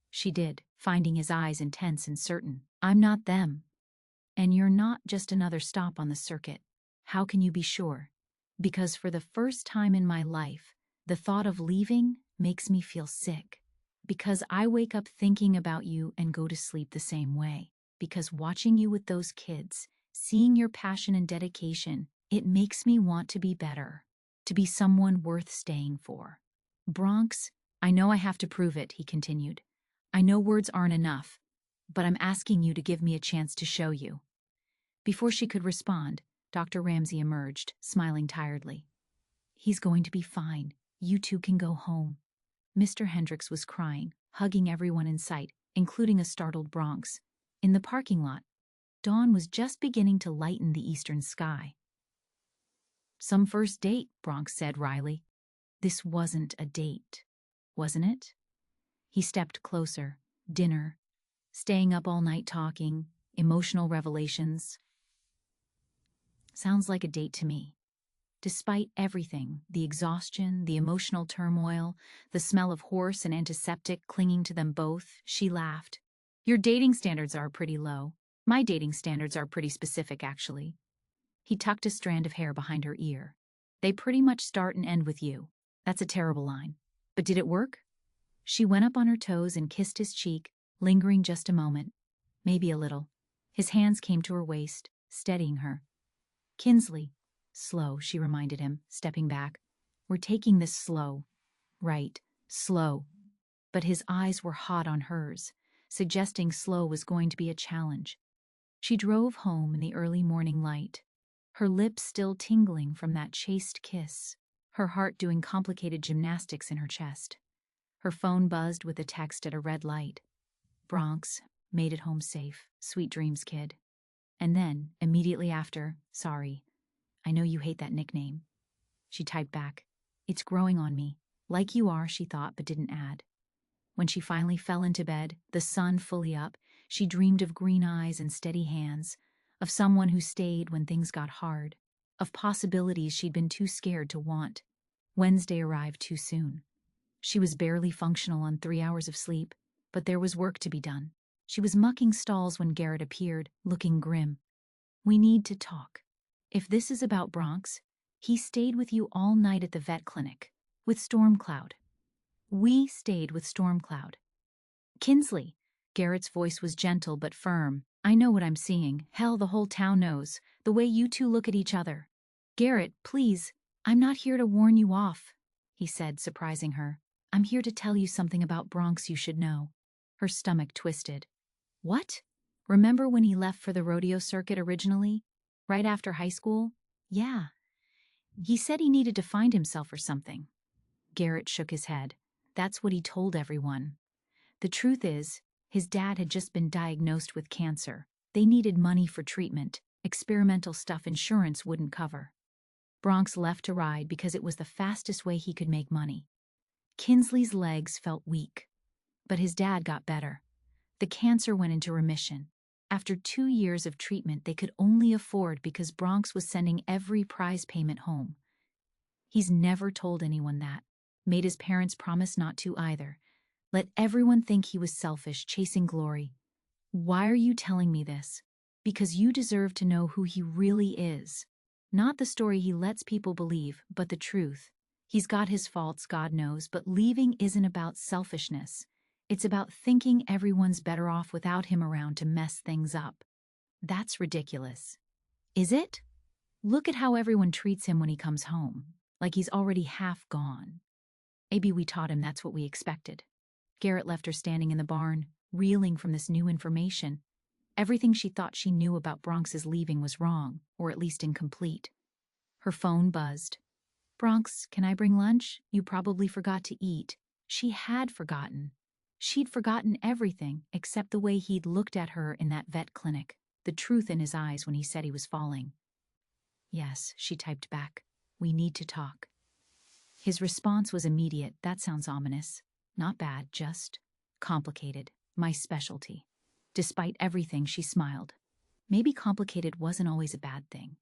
Speaker 1: She did, finding his eyes intense and certain. "I'm not them. And you're not just another stop on the circuit." "How can you be sure?" "Because for the first time in my life, the thought of leaving makes me feel sick." Because I wake up thinking about you and go to sleep the same way. Because watching you with those kids, seeing your passion and dedication, it makes me want to be better, to be someone worth staying for. Bronx, I know I have to prove it, he continued. I know words aren't enough, but I'm asking you to give me a chance to show you. Before she could respond, Dr. Ramsey emerged, smiling tiredly. He's going to be fine. You two can go home. Mr. Hendricks was crying, hugging everyone in sight, including a startled Bronx. In the parking lot, dawn was just beginning to lighten the eastern sky. Some first date, Bronx said wryly. This wasn't a date, wasn't it? He stepped closer. Dinner. Staying up all night talking. Emotional revelations. Sounds like a date to me. Despite everything, the exhaustion, the emotional turmoil, the smell of horse and antiseptic clinging to them both, she laughed. Your dating standards are pretty low. My dating standards are pretty specific, actually. He tucked a strand of hair behind her ear. They pretty much start and end with you. That's a terrible line. But did it work? She went up on her toes and kissed his cheek, lingering just a moment. Maybe a little. His hands came to her waist, steadying her. Kinsley. Slow, she reminded him, stepping back. We're taking this slow. Right, slow. But his eyes were hot on hers, suggesting slow was going to be a challenge. She drove home in the early morning light, her lips still tingling from that chaste kiss, her heart doing complicated gymnastics in her chest. Her phone buzzed with a text at a red light. Bronx, made it home safe. Sweet dreams, kid. And then, immediately after, sorry. I know you hate that nickname. She typed back. It's growing on me. Like you are, she thought, but didn't add. When she finally fell into bed, the sun fully up, she dreamed of green eyes and steady hands, of someone who stayed when things got hard, of possibilities she'd been too scared to want. Wednesday arrived too soon. She was barely functional on 3 hours of sleep, but there was work to be done. She was mucking stalls when Garrett appeared, looking grim. We need to talk. If this is about Bronx, he stayed with you all night at the vet clinic, with Stormcloud. We stayed with Stormcloud. Kinsley. Garrett's voice was gentle but firm. I know what I'm seeing. Hell, the whole town knows. The way you two look at each other. Garrett, please. I'm not here to warn you off, he said, surprising her. I'm here to tell you something about Bronx you should know. Her stomach twisted. What? Remember when he left for the rodeo circuit originally? Right after high school? Yeah. He said he needed to find himself or something. Garrett shook his head. That's what he told everyone. The truth is, his dad had just been diagnosed with cancer. They needed money for treatment, experimental stuff insurance wouldn't cover. Bronx left to ride because it was the fastest way he could make money. Kinsley's legs felt weak, but his dad got better. The cancer went into remission. After 2 years of treatment they could only afford because Bronx was sending every prize payment home. He's never told anyone that. Made his parents promise not to either. Let everyone think he was selfish, chasing glory. Why are you telling me this? Because you deserve to know who he really is. Not the story he lets people believe, but the truth. He's got his faults, God knows, but leaving isn't about selfishness. It's about thinking everyone's better off without him around to mess things up. That's ridiculous. Is it? Look at how everyone treats him when he comes home, like he's already half gone. Maybe we taught him that's what we expected. Garrett left her standing in the barn, reeling from this new information. Everything she thought she knew about Bronx's leaving was wrong, or at least incomplete. Her phone buzzed. Bronx, can I bring lunch? You probably forgot to eat. She had forgotten. She'd forgotten everything except the way he'd looked at her in that vet clinic, the truth in his eyes when he said he was falling. Yes, she typed back. We need to talk. His response was immediate. That sounds ominous. Not bad, just complicated. My specialty. Despite everything, she smiled. Maybe complicated wasn't always a bad thing.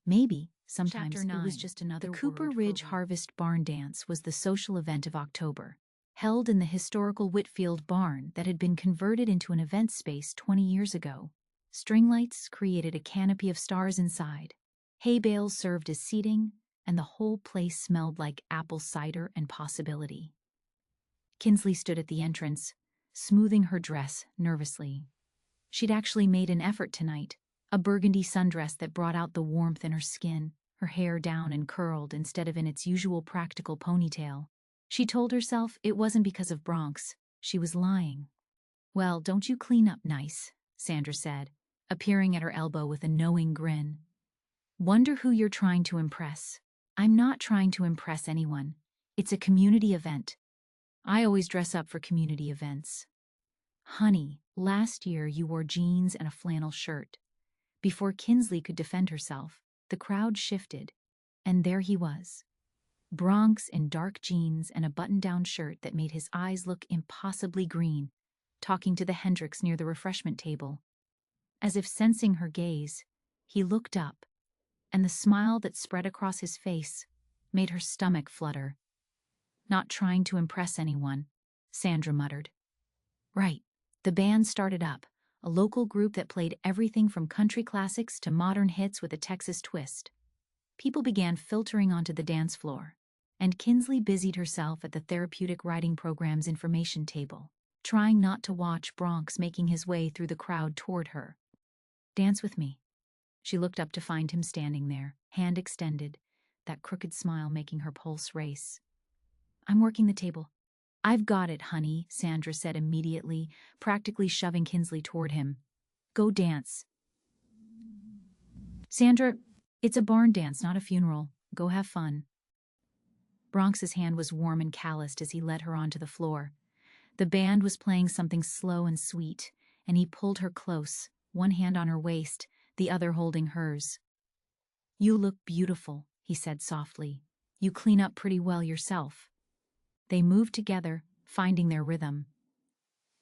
Speaker 1: Maybe, sometimes, it was just another word. The Cooper Ridge Harvest Barn Dance was the social event of October, held in the historical Whitfield barn that had been converted into an event space 20 years ago. String lights created a canopy of stars inside. Hay bales served as seating, and the whole place smelled like apple cider and possibility. Kinsley stood at the entrance, smoothing her dress nervously. She'd actually made an effort tonight, a burgundy sundress that brought out the warmth in her skin, her hair down and curled instead of in its usual practical ponytail. She told herself it wasn't because of Bronx. She was lying. "Well, don't you clean up nice," Sandra said, appearing at her elbow with a knowing grin. "Wonder who you're trying to impress." "I'm not trying to impress anyone. It's a community event. I always dress up for community events." "Honey, last year you wore jeans and a flannel shirt." Before Kinsley could defend herself, the crowd shifted, and there he was. Bronx in dark jeans and a button-down shirt that made his eyes look impossibly green, talking to the Hendricks near the refreshment table. As if sensing her gaze, he looked up, and the smile that spread across his face made her stomach flutter. "Not trying to impress anyone," Sandra muttered. Right. The band started up, a local group that played everything from country classics to modern hits with a Texas twist. People began filtering onto the dance floor, and Kinsley busied herself at the therapeutic writing program's information table, trying not to watch Bronx making his way through the crowd toward her. "Dance with me." She looked up to find him standing there, hand extended, that crooked smile making her pulse race. "I'm working the table." "I've got it, honey," Sandra said immediately, practically shoving Kinsley toward him. "Go dance." "Sandra, it's a barn dance, not a funeral. Go have fun." Bronx's hand was warm and calloused as he led her onto the floor. The band was playing something slow and sweet, and he pulled her close, one hand on her waist, the other holding hers. "You look beautiful," he said softly. "You clean up pretty well yourself." They moved together, finding their rhythm.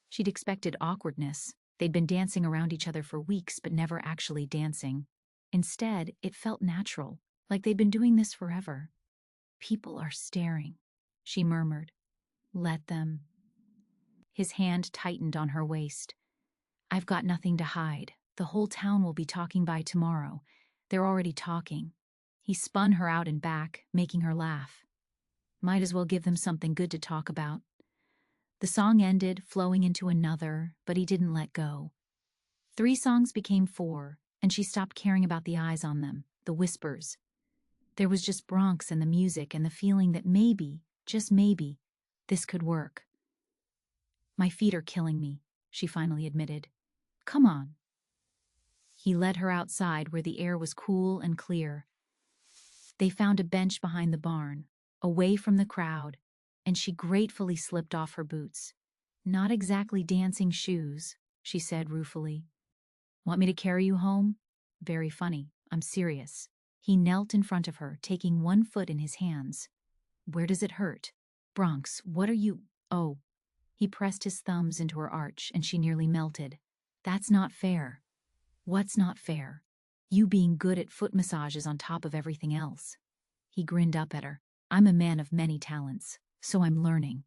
Speaker 1: She'd expected awkwardness. They'd been dancing around each other for weeks, but never actually dancing. Instead, it felt natural, like they'd been doing this forever. "People are staring," she murmured. "Let them." His hand tightened on her waist. "I've got nothing to hide. The whole town will be talking by tomorrow. They're already talking." He spun her out and back, making her laugh. Might as well give them something good to talk about. The song ended, flowing into another, but he didn't let go. 3 songs became 4, and she stopped caring about the eyes on them, the whispers. There was just Bronx and the music and the feeling that maybe, just maybe, this could work. "My feet are killing me," she finally admitted. "Come on." He led her outside where the air was cool and clear. They found a bench behind the barn, away from the crowd, and she gratefully slipped off her boots. "Not exactly dancing shoes," she said ruefully. "Want me to carry you home?" "Very funny. I'm serious." He knelt in front of her, taking one foot in his hands. "Where does it hurt?" "Bronx, what are you—" "Oh." He pressed his thumbs into her arch, and she nearly melted. "That's not fair." "What's not fair?" "You being good at foot massages on top of everything else." He grinned up at her. "I'm a man of many talents, so I'm learning."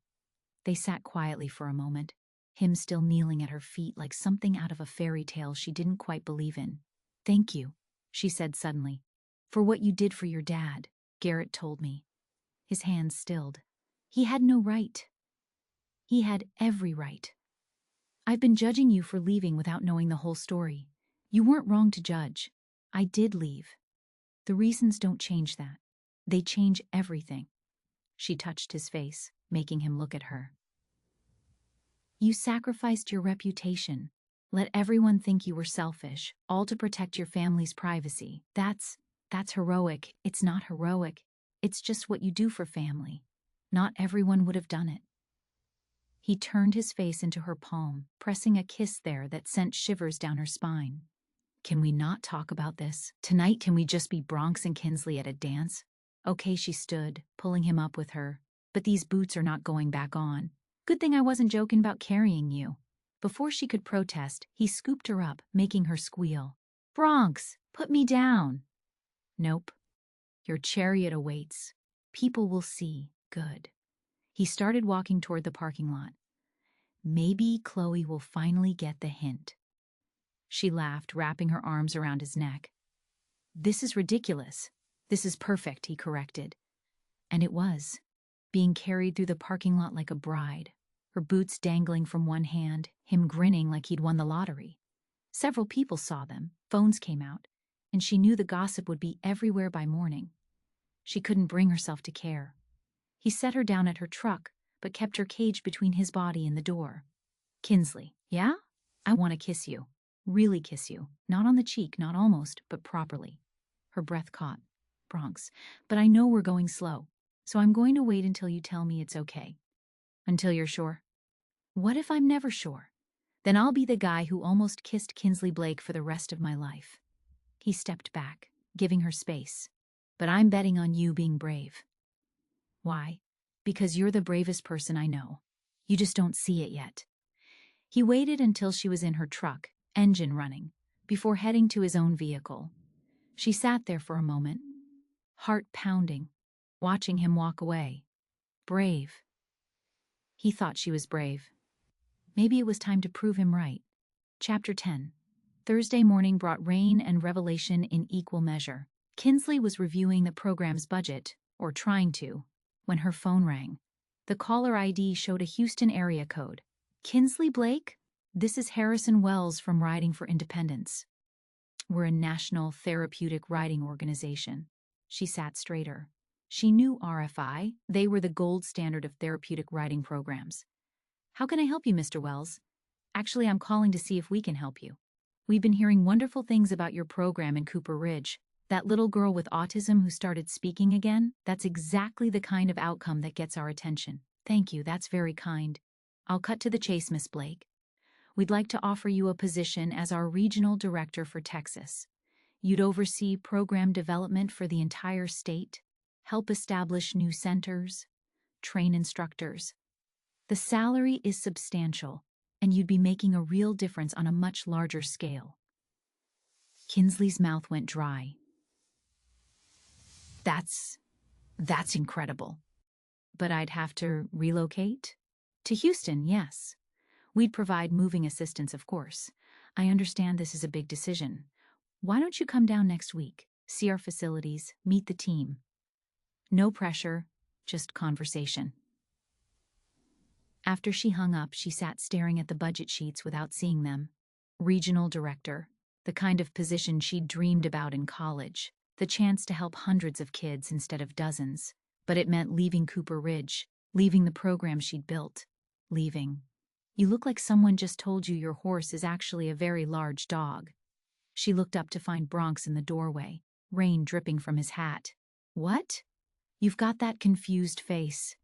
Speaker 1: They sat quietly for a moment, him still kneeling at her feet like something out of a fairy tale she didn't quite believe in. "Thank you," she said suddenly, "for what you did for your dad. Garrett told me." His hands stilled. He had no right. He had every right. "I've been judging you for leaving without knowing the whole story. You weren't wrong to judge. I did leave. The reasons don't change that. They change everything." She touched his face, making him look at her. "You sacrificed your reputation. Let everyone think you were selfish, all to protect your family's privacy. That's heroic. It's not heroic. It's just what you do for family. Not everyone would have done it." He turned his face into her palm, pressing a kiss there that sent shivers down her spine. "Can we not talk about this? Tonight, can we just be Bronx and Kinsley at a dance?" "Okay," she stood, pulling him up with her. "But these boots are not going back on. Good thing I wasn't joking about carrying you." Before she could protest, he scooped her up, making her squeal. "Bronx, put me down." "Nope. Your chariot awaits. People will see. Good." He started walking toward the parking lot. "Maybe Chloe will finally get the hint." She laughed, wrapping her arms around his neck. "This is ridiculous." "This is perfect," he corrected. And it was, being carried through the parking lot like a bride, her boots dangling from one hand, him grinning like he'd won the lottery. Several people saw them, phones came out, and she knew the gossip would be everywhere by morning. She couldn't bring herself to care. He set her down at her truck, but kept her caged between his body and the door. "Kinsley, yeah? I want to kiss you. Really kiss you. Not on the cheek, not almost, but properly." Her breath caught. "Bronx, but I know we're going slow, so I'm going to wait until you tell me it's okay." "Until you're sure?" "What if I'm never sure? Then I'll be the guy who almost kissed Kinsley Blake for the rest of my life." He stepped back, giving her space. "But I'm betting on you being brave." "Why?" "Because you're the bravest person I know. You just don't see it yet." He waited until she was in her truck, engine running, before heading to his own vehicle. She sat there for a moment, heart pounding, watching him walk away. Brave. He thought she was brave. Maybe it was time to prove him right. Chapter 10. Thursday morning brought rain and revelation in equal measure. Kinsley was reviewing the program's budget, or trying to, when her phone rang. The caller ID showed a Houston area code. "Kinsley Blake? This is Harrison Wells from Riding for Independence. We're a national therapeutic writing organization." She sat straighter. She knew RFI. They were the gold standard of therapeutic writing programs. "How can I help you, Mr. Wells?" "Actually, I'm calling to see if we can help you. We've been hearing wonderful things about your program in Cooper Ridge. That little girl with autism who started speaking again, that's exactly the kind of outcome that gets our attention." "Thank you, that's very kind. I'll cut to the chase, Miss Blake. We'd like to offer you a position as our regional director for Texas. You'd oversee program development for the entire state, help establish new centers, train instructors. The salary is substantial, and you'd be making a real difference on a much larger scale." Kinsley's mouth went dry. That's incredible. "But I'd have to relocate?" "To Houston, yes. We'd provide moving assistance, of course. I understand this is a big decision. Why don't you come down next week, see our facilities, meet the team?" No pressure, just conversation. After she hung up, she sat staring at the budget sheets without seeing them. Regional director, the kind of position she'd dreamed about in college, the chance to help hundreds of kids instead of dozens. But it meant leaving Cooper Ridge, leaving the program she'd built, leaving. "You look like someone just told you your horse is actually a very large dog." She looked up to find Bronx in the doorway, rain dripping from his hat. "What?" "You've got that confused face.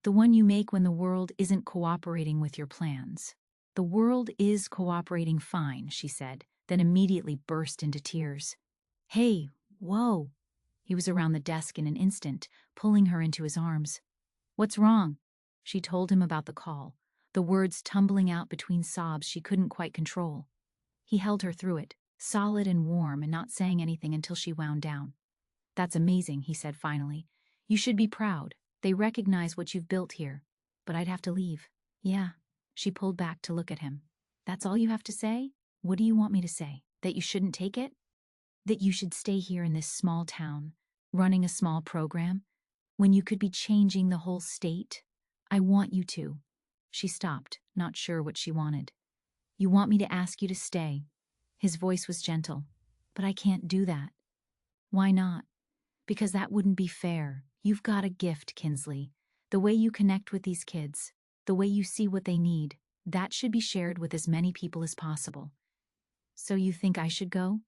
Speaker 1: The one you make when the world isn't cooperating with your plans." "The world is cooperating fine," she said, then immediately burst into tears. "Hey, whoa." He was around the desk in an instant, pulling her into his arms. "What's wrong?" She told him about the call, the words tumbling out between sobs she couldn't quite control. He held her through it, solid and warm and not saying anything until she wound down. "That's amazing," he said finally. "You should be proud. They recognize what you've built here. But I'd have to leave." "Yeah." She pulled back to look at him. "That's all you have to say? What do you want me to say? That you shouldn't take it? That you should stay here in this small town, running a small program, when you could be changing the whole state? I want you to." She stopped, not sure what she wanted. "You want me to ask you to stay?" His voice was gentle. "But I can't do that." "Why not?" "Because that wouldn't be fair. You've got a gift, Kinsley. The way you connect with these kids, the way you see what they need, that should be shared with as many people as possible." "So you think I should go?"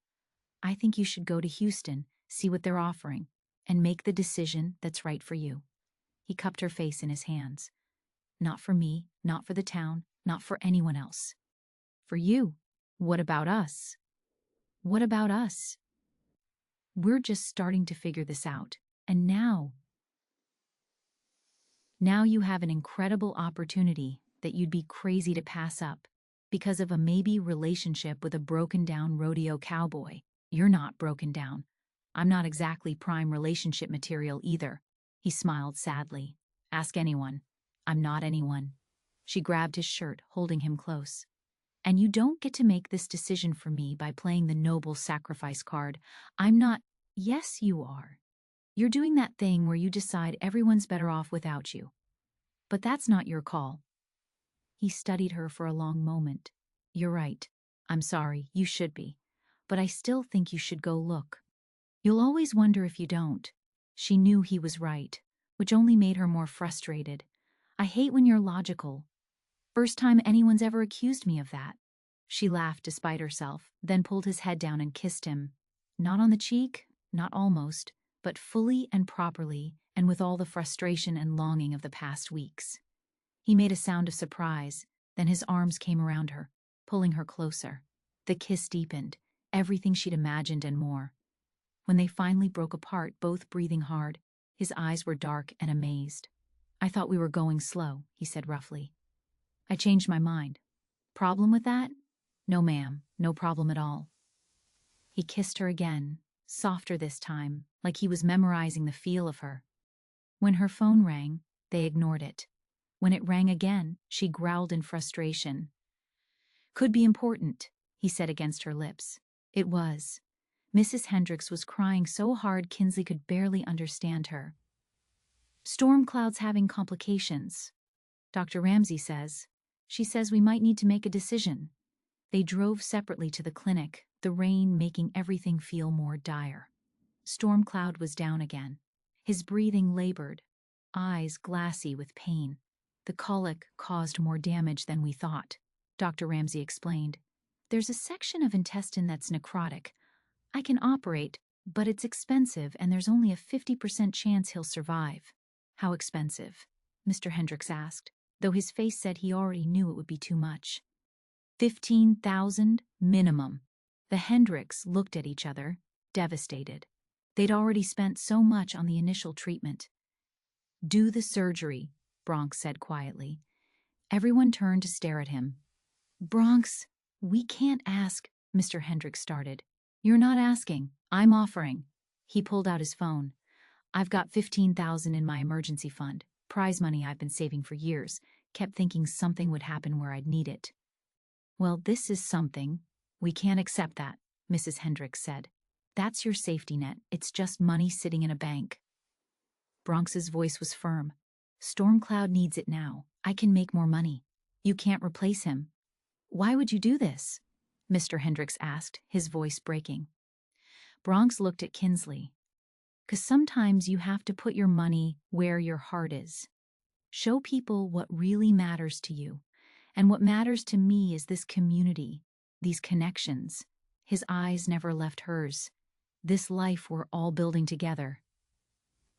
Speaker 1: "I think you should go to Houston, see what they're offering, and make the decision that's right for you." He cupped her face in his hands. "Not for me, not for the town, not for anyone else. For you. What about us?" "What about us?" "We're just starting to figure this out, and now you have an incredible opportunity that you'd be crazy to pass up because of a maybe relationship with a broken-down rodeo cowboy. You're not broken down. I'm not exactly prime relationship material either." He smiled sadly. "Ask anyone. I'm not anyone." She grabbed his shirt, holding him close. "And you don't get to make this decision for me by playing the noble sacrifice card. I'm not—" "Yes, you are. You're doing that thing where you decide everyone's better off without you. But that's not your call. He studied her for a long moment. "You're right. I'm sorry, you should be. But I still think you should go look. You'll always wonder if you don't." She knew he was right, which only made her more frustrated. "I hate when you're logical. First time anyone's ever accused me of that." She laughed despite herself, then pulled his head down and kissed him. Not on the cheek, not almost, but fully and properly, and with all the frustration and longing of the past weeks. He made a sound of surprise, then his arms came around her, pulling her closer. The kiss deepened, everything she'd imagined and more. When they finally broke apart, both breathing hard, his eyes were dark and amazed. "I thought we were going slow," he said roughly. "I changed my mind. Problem with that?" "No, ma'am, no problem at all." He kissed her again, softer this time, like he was memorizing the feel of her. When her phone rang, they ignored it. When it rang again, she growled in frustration. "Could be important," he said against her lips. It was. Mrs. Hendricks was crying so hard Kinsley could barely understand her. "Storm cloud's having complications. Dr. Ramsey says. She says we might need to make a decision." They drove separately to the clinic, the rain making everything feel more dire. Storm Cloud was down again. His breathing labored, eyes glassy with pain. "The colic caused more damage than we thought," Dr. Ramsey explained. "There's a section of intestine that's necrotic. I can operate, but it's expensive and there's only a 50% chance he'll survive." "How expensive?" Mr. Hendricks asked, though his face said he already knew it would be too much. 15,000 minimum. The Hendricks looked at each other, devastated. They'd already spent so much on the initial treatment. "Do the surgery," Bronx said quietly. Everyone turned to stare at him. "Bronx, we can't ask," Mr. Hendricks started. "You're not asking. I'm offering." He pulled out his phone. "I've got 15,000 in my emergency fund. Prize money I've been saving for years. Kept thinking something would happen where I'd need it." "Well, this is something. We can't accept that," Mrs. Hendricks said. "That's your safety net. It's just money sitting in a bank." Bronx's voice was firm. "Stormcloud needs it now. I can make more money. You can't replace him." "Why would you do this?" Mr. Hendricks asked, his voice breaking. Bronx looked at Kinsley. "'Cause sometimes you have to put your money where your heart is. Show people what really matters to you. And what matters to me is this community, these connections." His eyes never left hers. "This life we're all building together."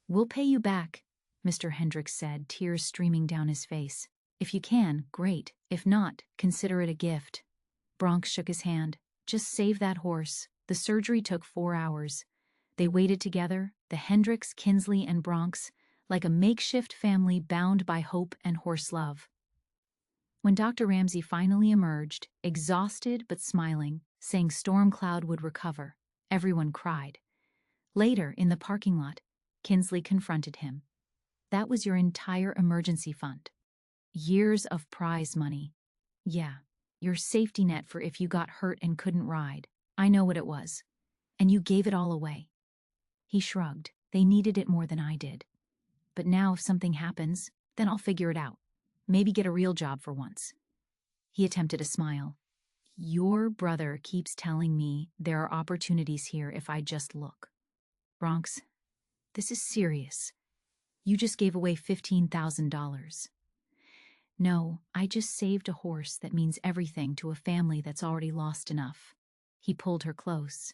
Speaker 1: "We'll pay you back," Mr. Hendricks said, tears streaming down his face. "If you can, great. If not, consider it a gift." Bronx shook his hand. "Just save that horse." The surgery took 4 hours. They waited together, the Hendricks, Kinsley, and Bronx, like a makeshift family bound by hope and horse love. When Dr. Ramsey finally emerged, exhausted but smiling, saying Stormcloud would recover, everyone cried. Later, in the parking lot, Kinsley confronted him. "That was your entire emergency fund. Years of prize money. Yeah, your safety net for if you got hurt and couldn't ride. I know what it was. And you gave it all away." He shrugged. "They needed it more than I did. But now if something happens, then I'll figure it out. Maybe get a real job for once." He attempted a smile. "Your brother keeps telling me there are opportunities here if I just look. Bronx, this is serious. You just gave away $15,000. No, I just saved a horse that means everything to a family that's already lost enough." He pulled her close.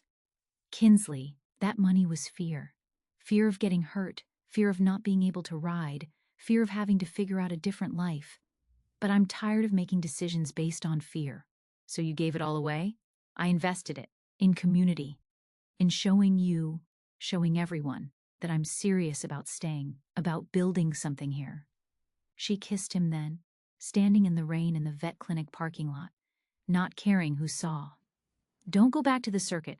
Speaker 1: "Kinsley, that money was fear. Fear of getting hurt, fear of not being able to ride, fear of having to figure out a different life. But I'm tired of making decisions based on fear. So you gave it all away?" "I invested it. In community. In showing you, showing everyone, that I'm serious about staying, about building something here." She kissed him then, standing in the rain in the vet clinic parking lot, not caring who saw. "Don't go back to the circuit."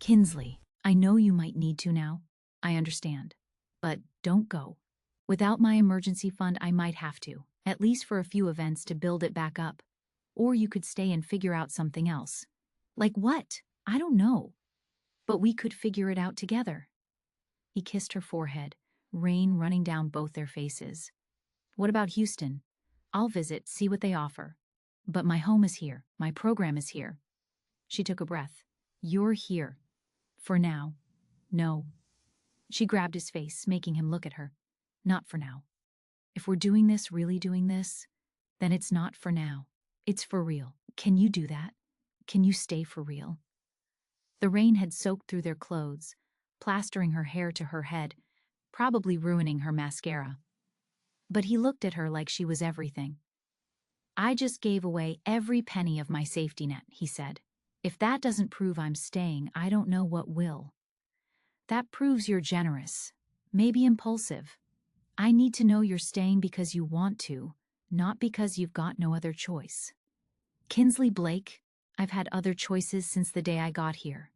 Speaker 1: "Kinsley, I know you might need to now. I understand. But don't go. Without my emergency fund, I might have to, at least for a few events to build it back up. Or you could stay and figure out something else." "Like what? I don't know. But we could figure it out together." He kissed her forehead, rain running down both their faces. "What about Houston? I'll visit, see what they offer. But my home is here. My program is here. She took a breath. You're here. For now. No. She grabbed his face, making him look at her. Not for now. If we're doing this, really doing this, then it's not for now. It's for real. Can you do that? Can you stay for real? The rain had soaked through their clothes, plastering her hair to her head, probably ruining her mascara. But he looked at her like she was everything. I just gave away every penny of my safety net, he said. If that doesn't prove I'm staying, I don't know what will. That proves you're generous, maybe impulsive. I need to know you're staying because you want to, not because you've got no other choice. Kinsley Blake, I've had other choices since the day I got here.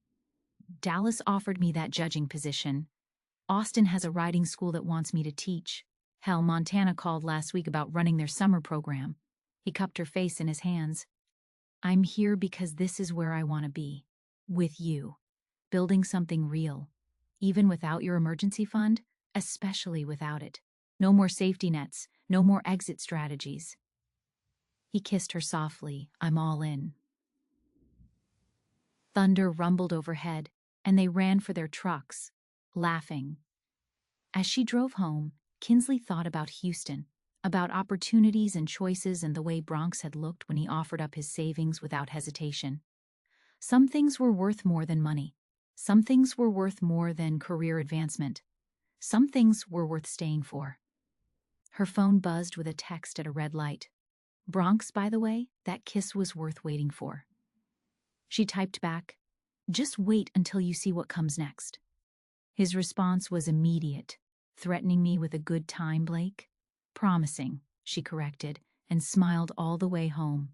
Speaker 1: Dallas offered me that judging position. Austin has a writing school that wants me to teach. Hell, Montana called last week about running their summer program. He cupped her face in his hands. I'm here because this is where I want to be. With you. Building something real. Even without your emergency fund, especially without it. No more safety nets, no more exit strategies. He kissed her softly. I'm all in. Thunder rumbled overhead, and they ran for their trucks, laughing. As she drove home, Kinsley thought about Houston, about opportunities and choices and the way Bronx had looked when he offered up his savings without hesitation. Some things were worth more than money. Some things were worth more than career advancement. Some things were worth staying for. Her phone buzzed with a text at a red light. Bronx, by the way, that kiss was worth waiting for. She typed back, just wait until you see what comes next. His response was immediate. Threatening me with a good time, Blake? Promising, she corrected, and smiled all the way home.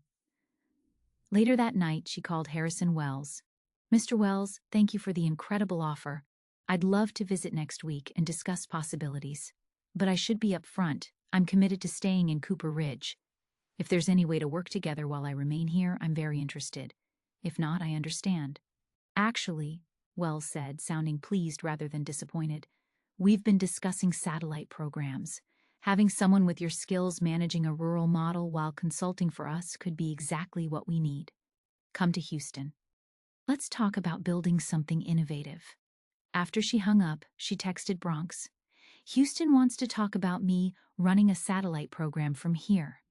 Speaker 1: Later that night, she called Harrison Wells. Mr. Wells, thank you for the incredible offer. I'd love to visit next week and discuss possibilities. But I should be up front. I'm committed to staying in Cooper Ridge. If there's any way to work together while I remain here, I'm very interested. If not, I understand. Actually, Wells said, sounding pleased rather than disappointed, we've been discussing satellite programs. Having someone with your skills managing a rural model while consulting for us could be exactly what we need. Come to Houston. Let's talk about building something innovative. After she hung up, she texted Bronx. Houston wants to talk about me running a satellite program from here.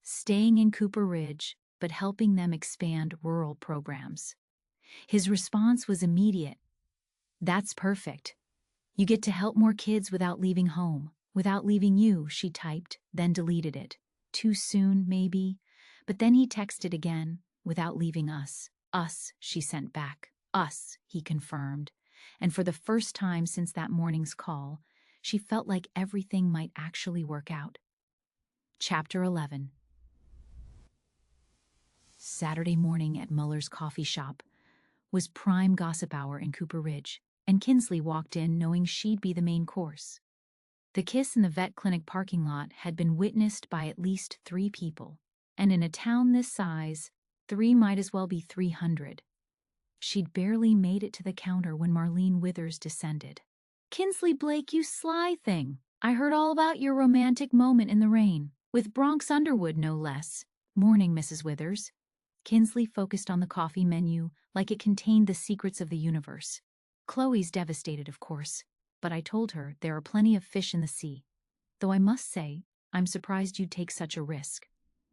Speaker 1: Staying in Cooper Ridge, but helping them expand rural programs. His response was immediate. That's perfect. You get to help more kids without leaving home, without leaving you, she typed, then deleted it. Too soon, maybe? But then he texted again, without leaving us. Us, she sent back. Us, he confirmed. And for the first time since that morning's call, she felt like everything might actually work out. Chapter 11. Saturday morning at Muller's coffee shop was prime gossip hour in Cooper Ridge, and Kinsley walked in knowing she'd be the main course. The kiss in the vet clinic parking lot had been witnessed by at least 3 people, and in a town this size, 3 might as well be 300. She'd barely made it to the counter when Marlene Withers descended. Kinsley Blake, you sly thing. I heard all about your romantic moment in the rain, with Bronx Underwood no less. Morning, Mrs. Withers. Kinsley focused on the coffee menu like it contained the secrets of the universe. Chloe's devastated, of course, but I told her there are plenty of fish in the sea. Though I must say, I'm surprised you'd take such a risk.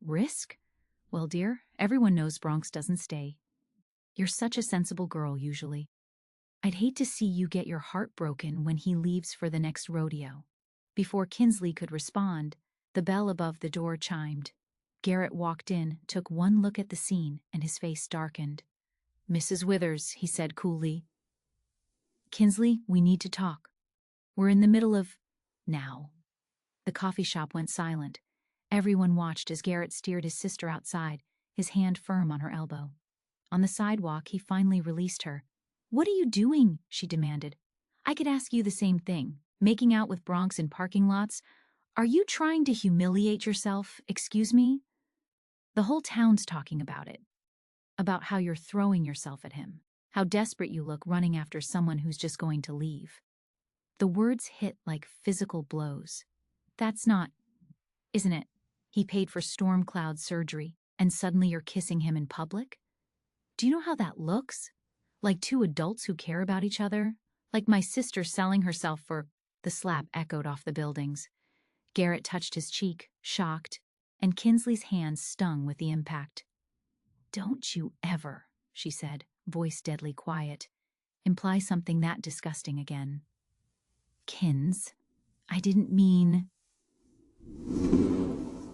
Speaker 1: Risk? Well, dear, everyone knows Bronx doesn't stay. You're such a sensible girl, usually. I'd hate to see you get your heart broken when he leaves for the next rodeo. Before Kinsley could respond, the bell above the door chimed. Garrett walked in, took one look at the scene, and his face darkened. Mrs. Withers, he said coolly. Kinsley, we need to talk. We're in the middle of... now. The coffee shop went silent. Everyone watched as Garrett steered his sister outside, his hand firm on her elbow. On the sidewalk, he finally released her. What are you doing? She demanded. I could ask you the same thing. Making out with Bronx in parking lots? Are you trying to humiliate yourself? Excuse me? The whole town's talking about it. About how you're throwing yourself at him. How desperate you look running after someone who's just going to leave. The words hit like physical blows. That's not, isn't it? He paid for Stormcloud's surgery, and suddenly you're kissing him in public? Do you know how that looks? Like two adults who care about each other? Like my sister selling herself for—" The slap echoed off the buildings. Garrett touched his cheek, shocked, and Kinsley's hands stung with the impact. "Don't you ever," she said, voice deadly quiet, "imply something that disgusting again." "Kins, I didn't mean—"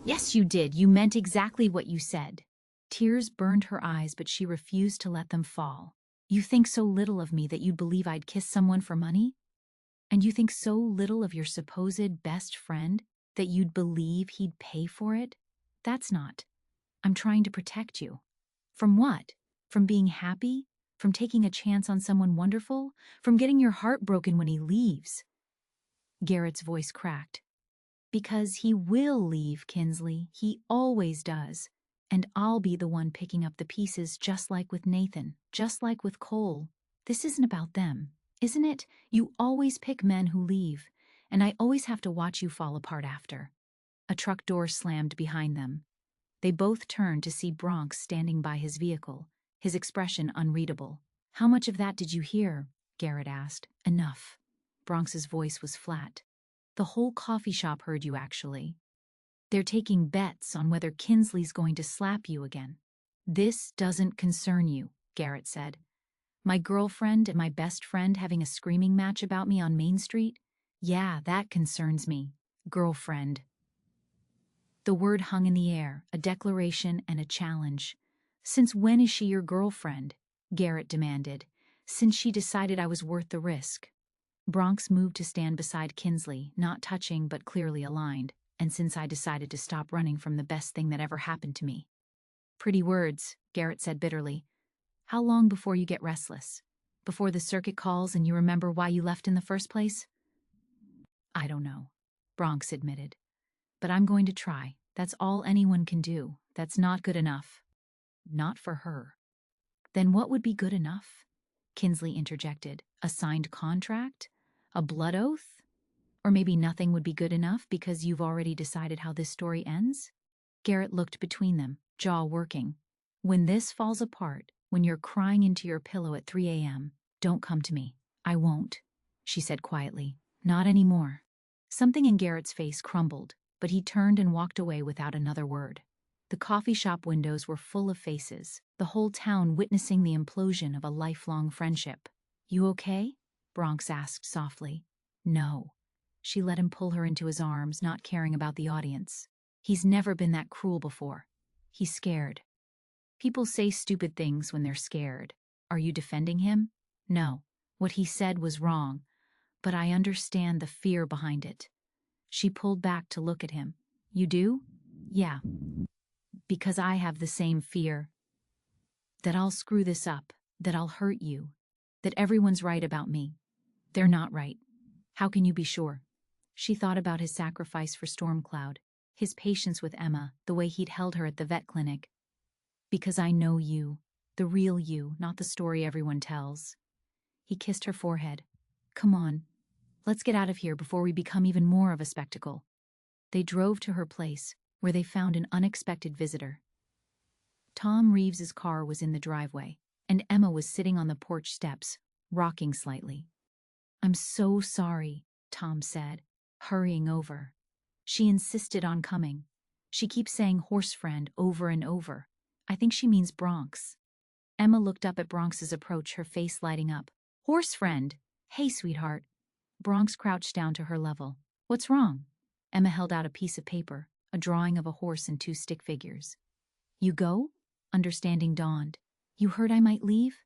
Speaker 1: "Yes, you did. You meant exactly what you said." Tears burned her eyes, but she refused to let them fall. "You think so little of me that you'd believe I'd kiss someone for money? And you think so little of your supposed best friend that you'd believe he'd pay for it? That's not. I'm trying to protect you." "From what? From being happy? From taking a chance on someone wonderful? From getting your heart broken when he leaves?" Garrett's voice cracked. "Because he will leave, Kinsley. He always does. And I'll be the one picking up the pieces, just like with Nathan, just like with Cole. This isn't about them, isn't it? You always pick men who leave, and I always have to watch you fall apart after." A truck door slammed behind them. They both turned to see Bronx standing by his vehicle, his expression unreadable. "How much of that did you hear?" Garrett asked. "Enough." Bronx's voice was flat. "The whole coffee shop heard you, actually. They're taking bets on whether Kinsley's going to slap you again." "This doesn't concern you," Garrett said. "My girlfriend and my best friend having a screaming match about me on Main Street? Yeah, that concerns me. Girlfriend." The word hung in the air, a declaration and a challenge. "Since when is she your girlfriend?" Garrett demanded. "Since she decided I was worth the risk." Bronx moved to stand beside Kinsley, not touching but clearly aligned. "And since I decided to stop running from the best thing that ever happened to me." "Pretty words," Garrett said bitterly. "How long before you get restless? Before the circuit calls and you remember why you left in the first place?" "I don't know," Bronx admitted. "But I'm going to try. That's all anyone can do. That's not good enough." "Not for her." "Then what would be good enough?" Kinsley interjected. "A signed contract? A blood oath? Or maybe nothing would be good enough because you've already decided how this story ends?" Garrett looked between them, jaw working. "When this falls apart, when you're crying into your pillow at 3 a.m., don't come to me. I won't," she said quietly. "Not anymore." Something in Garrett's face crumbled, but he turned and walked away without another word. The coffee shop windows were full of faces, the whole town witnessing the implosion of a lifelong friendship. "You okay?" Bronx asked softly. "No." She let him pull her into his arms, not caring about the audience. "He's never been that cruel before. He's scared." "People say stupid things when they're scared. Are you defending him?" "No. What he said was wrong. But I understand the fear behind it." She pulled back to look at him. "You do?" "Yeah. Because I have the same fear. That I'll screw this up. That I'll hurt you. That everyone's right about me. They're not right. How can you be sure?" She thought about his sacrifice for Stormcloud, his patience with Emma, the way he'd held her at the vet clinic. "Because I know you, the real you, not the story everyone tells." He kissed her forehead. "Come on. Let's get out of here before we become even more of a spectacle." They drove to her place, where they found an unexpected visitor. Tom Reeves's car was in the driveway, and Emma was sitting on the porch steps, rocking slightly. "I'm so sorry," Tom said, hurrying over. "She insisted on coming. She keeps saying horse friend over and over. I think she means Bronx." Emma looked up at Bronx's approach, her face lighting up. "Horse friend? Hey, sweetheart." Bronx crouched down to her level. "What's wrong?" Emma held out a piece of paper, a drawing of a horse and two stick figures. "You go?" Understanding dawned. "You heard I might leave?"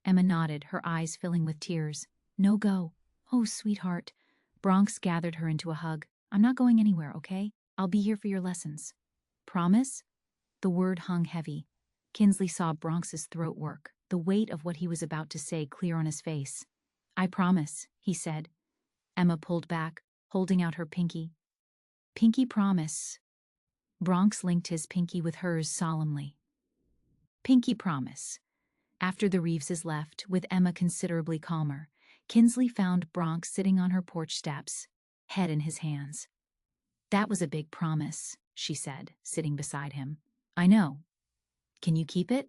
Speaker 1: Emma nodded, her eyes filling with tears. "No go." "Oh, sweetheart." Bronx gathered her into a hug. "I'm not going anywhere, okay? I'll be here for your lessons." "Promise?" The word hung heavy. Kinsley saw Bronx's throat work, the weight of what he was about to say clear on his face. "I promise," he said. Emma pulled back, holding out her pinky. "Pinky promise." Bronx linked his pinky with hers solemnly. "Pinky promise." After the Reeveses left, with Emma considerably calmer, Kinsley found Bronx sitting on her porch steps, head in his hands. "That was a big promise," she said, sitting beside him. I know. Can you keep it?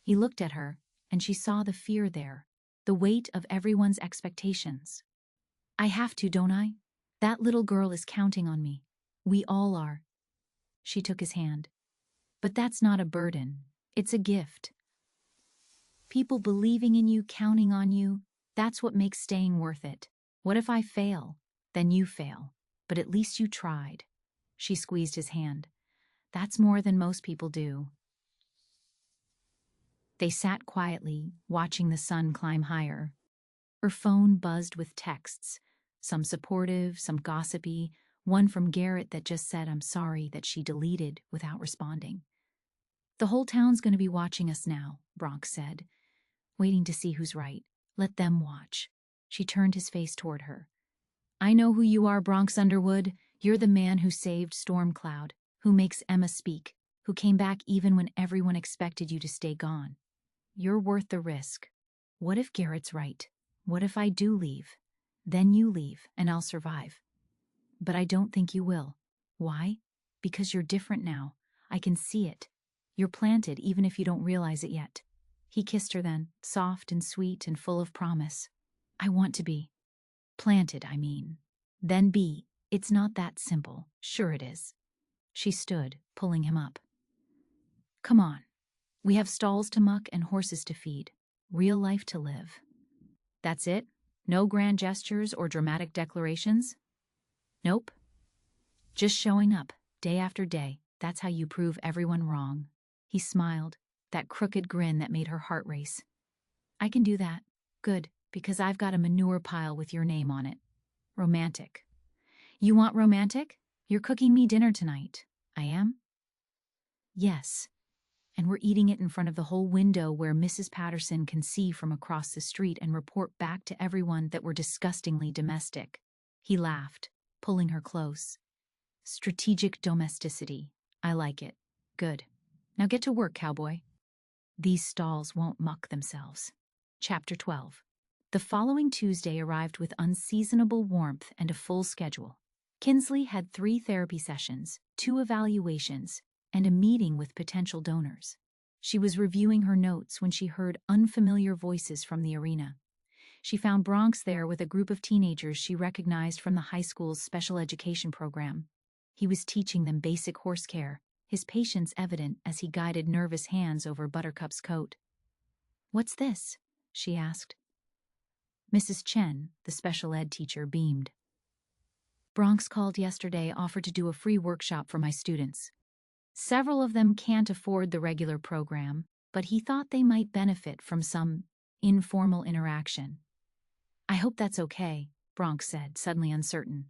Speaker 1: He looked at her, and she saw the fear there, the weight of everyone's expectations. I have to, don't I? That little girl is counting on me. We all are. She took his hand. But that's not a burden. It's a gift. People believing in you, counting on you, that's what makes staying worth it. What if I fail? Then you fail. But at least you tried. She squeezed his hand. That's more than most people do. They sat quietly, watching the sun climb higher. Her phone buzzed with texts, some supportive, some gossipy, one from Garrett that just said I'm sorry that she deleted without responding. The whole town's going to be watching us now, Bronx said, waiting to see who's right. Let them watch. She turned his face toward her. I know who you are, Bronx Underwood. You're the man who saved Stormcloud, who makes Emma speak, who came back even when everyone expected you to stay gone. You're worth the risk. What if Garrett's right? What if I do leave? Then you leave, and I'll survive. But I don't think you will. Why? Because you're different now. I can see it. You're planted even if you don't realize it yet. He kissed her then, soft and sweet and full of promise. I want to be. Planted, I mean. Then be. It's not that simple. Sure it is. She stood, pulling him up. Come on. We have stalls to muck and horses to feed. Real life to live. That's it? No grand gestures or dramatic declarations? Nope. Just showing up, day after day. That's how you prove everyone wrong. He smiled, that crooked grin that made her heart race. I can do that. Good, because I've got a manure pile with your name on it. Romantic. You want romantic? You're cooking me dinner tonight. I am? Yes. And we're eating it in front of the whole window where Mrs. Patterson can see from across the street and report back to everyone that we're disgustingly domestic. He laughed, pulling her close. Strategic domesticity. I like it. Good. Now get to work, Cowboy. These stalls won't muck themselves. Chapter 12. The following Tuesday arrived with unseasonable warmth and a full schedule. Kinsley had 3 therapy sessions, 2 evaluations, and a meeting with potential donors. She was reviewing her notes when she heard unfamiliar voices from the arena. She found Bronx there with a group of teenagers she recognized from the high school's special education program. He was teaching them basic horse care, his patience evident as he guided nervous hands over Buttercup's coat. What's this? She asked. Mrs. Chen, the special ed teacher, beamed. Bronx called yesterday, offered to do a free workshop for my students. Several of them can't afford the regular program, but he thought they might benefit from some informal interaction. I hope that's okay, Bronx said, suddenly uncertain.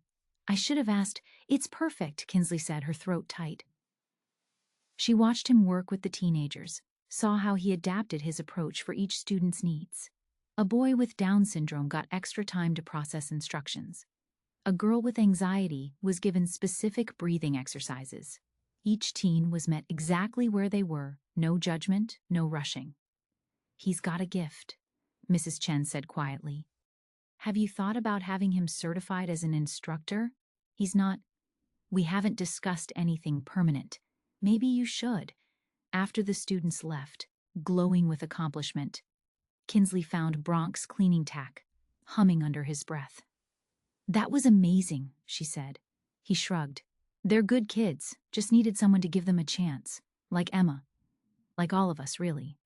Speaker 1: I should have asked. It's perfect, Kinsley said, her throat tight. She watched him work with the teenagers, saw how he adapted his approach for each student's needs. A boy with Down syndrome got extra time to process instructions. A girl with anxiety was given specific breathing exercises. Each teen was met exactly where they were, no judgment, no rushing. He's got a gift, Mrs. Chen said quietly. Have you thought about having him certified as an instructor? He's not. We haven't discussed anything permanent. Maybe you should. After the students left, glowing with accomplishment, Kinsley found Bronx cleaning tack, humming under his breath. That was amazing, she said. He shrugged. They're good kids, just needed someone to give them a chance. Like Emma. Like all of us, really.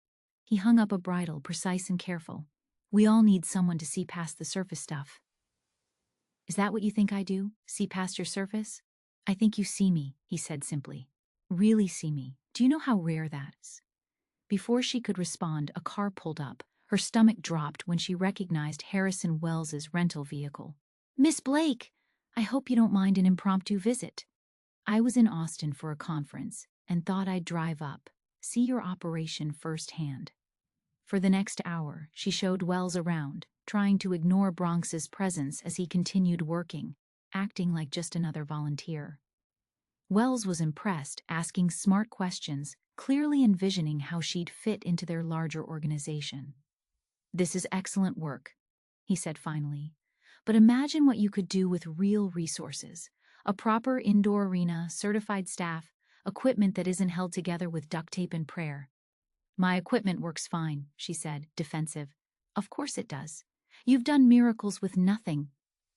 Speaker 1: He hung up a bridle, precise and careful. We all need someone to see past the surface stuff. Is that what you think I do? See past your surface? I think you see me, he said simply. Really see me. Do you know how rare that is? Before she could respond, a car pulled up. Her stomach dropped when she recognized Harrison Wells's rental vehicle. Miss Blake, I hope you don't mind an impromptu visit. I was in Austin for a conference and thought I'd drive up, see your operation firsthand. For the next hour, she showed Wells around, trying to ignore Bronx's presence as he continued working, acting like just another volunteer. Wells was impressed, asking smart questions, clearly envisioning how she'd fit into their larger organization. This is excellent work, he said finally. But imagine what you could do with real resources, A proper indoor arena, certified staff, equipment that isn't held together with duct tape and prayer. My equipment works fine, she said, defensive. Of course it does. You've done miracles with nothing.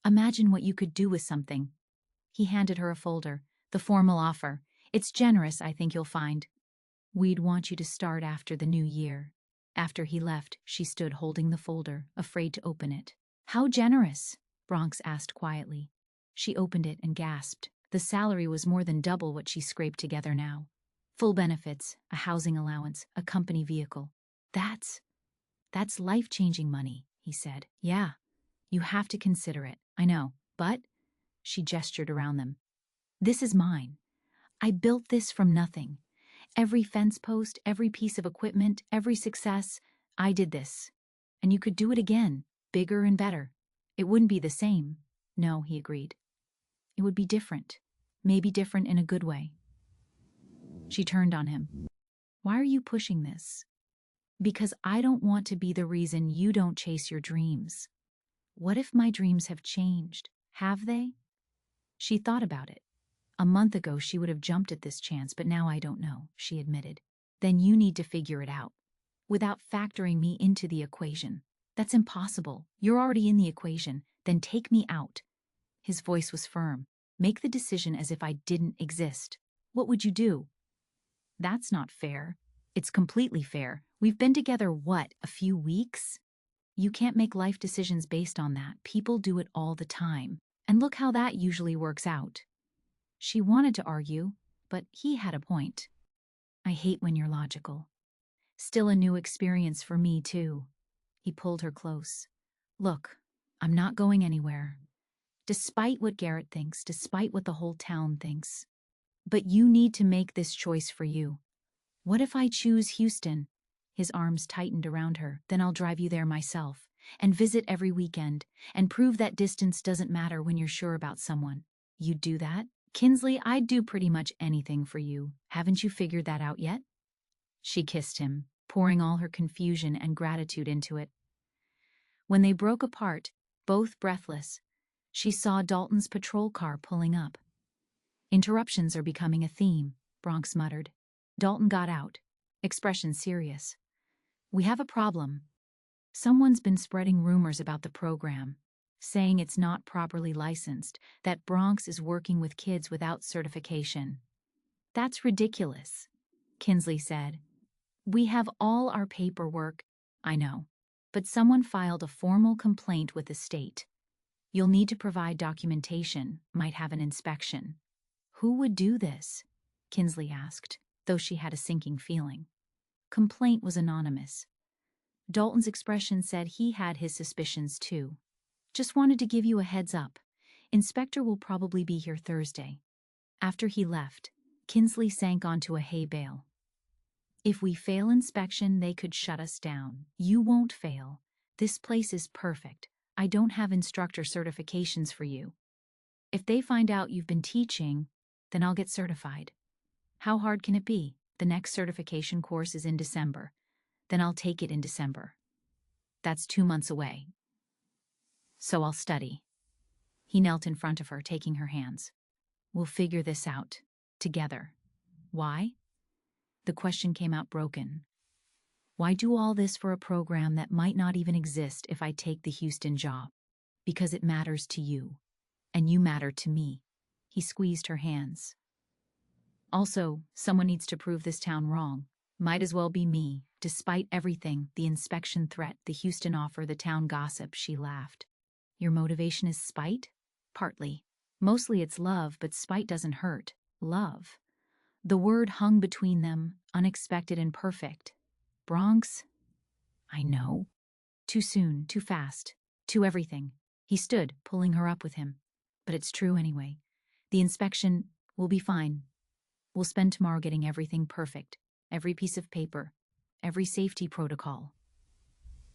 Speaker 1: Imagine what you could do with something. He handed her a folder, the formal offer. It's generous, I think you'll find. We'd want you to start after the new year. After he left, she stood holding the folder, afraid to open it. How generous? Bronx asked quietly. She opened it and gasped. The salary was more than double what she scraped together now. Full benefits, a housing allowance, a company vehicle. That's life-changing money, he said. Yeah, you have to consider it, I know, but, she gestured around them. This is mine. I built this from nothing. Every fence post, every piece of equipment, every success, I did this. And you could do it again, bigger and better. It wouldn't be the same. No, he agreed. It would be different. Maybe different in a good way. She turned on him. Why are you pushing this? Because I don't want to be the reason you don't chase your dreams. What if my dreams have changed? Have they? She thought about it. A month ago she would have jumped at this chance, but now I don't know, she admitted. Then you need to figure it out. Without factoring me into the equation. That's impossible. You're already in the equation. Then take me out. His voice was firm. Make the decision as if I didn't exist. What would you do? That's not fair. It's completely fair. We've been together, what, a few weeks? You can't make life decisions based on that. People do it all the time. And look how that usually works out. She wanted to argue, but he had a point. I hate when you're logical. Still a new experience for me, too. He pulled her close. Look, I'm not going anywhere. Despite what Garrett thinks, despite what the whole town thinks. But you need to make this choice for you. What if I choose Houston? His arms tightened around her. Then I'll drive you there myself, and visit every weekend, and prove that distance doesn't matter when you're sure about someone. You'd do that? Kinsley, I'd do pretty much anything for you. Haven't you figured that out yet? She kissed him, pouring all her confusion and gratitude into it. When they broke apart, both breathless, she saw Dalton's patrol car pulling up. Interruptions are becoming a theme, Bronx muttered. Dalton got out, expression serious. We have a problem. Someone's been spreading rumors about the program, saying it's not properly licensed, that Bronx is working with kids without certification. That's ridiculous, Kinsley said. We have all our paperwork, I know, but someone filed a formal complaint with the state. You'll need to provide documentation, might have an inspection. Who would do this? Kinsley asked, though she had a sinking feeling. Complaint was anonymous. Dalton's expression said he had his suspicions too. Just wanted to give you a heads up. Inspector will probably be here Thursday. After he left, Kinsley sank onto a hay bale. If we fail inspection, they could shut us down. You won't fail. This place is perfect. I don't have instructor certifications for you. If they find out you've been teaching, then I'll get certified. How hard can it be? The next certification course is in December. Then I'll take it in December. That's 2 months away. So I'll study. He knelt in front of her, taking her hands. We'll figure this out. Together. Why? The question came out broken. Why do all this for a program that might not even exist if I take the Houston job? Because it matters to you. And you matter to me. He squeezed her hands. Also, someone needs to prove this town wrong. Might as well be me. Despite everything, the inspection threat, the Houston offer, the town gossip, she laughed. Your motivation is spite? Partly. Mostly it's love, but spite doesn't hurt. Love. The word hung between them, unexpected and perfect. Bronx? I know. Too soon, too fast, too everything. He stood, pulling her up with him. But it's true anyway. The inspection will be fine. We'll spend tomorrow getting everything perfect. Every piece of paper. Every safety protocol.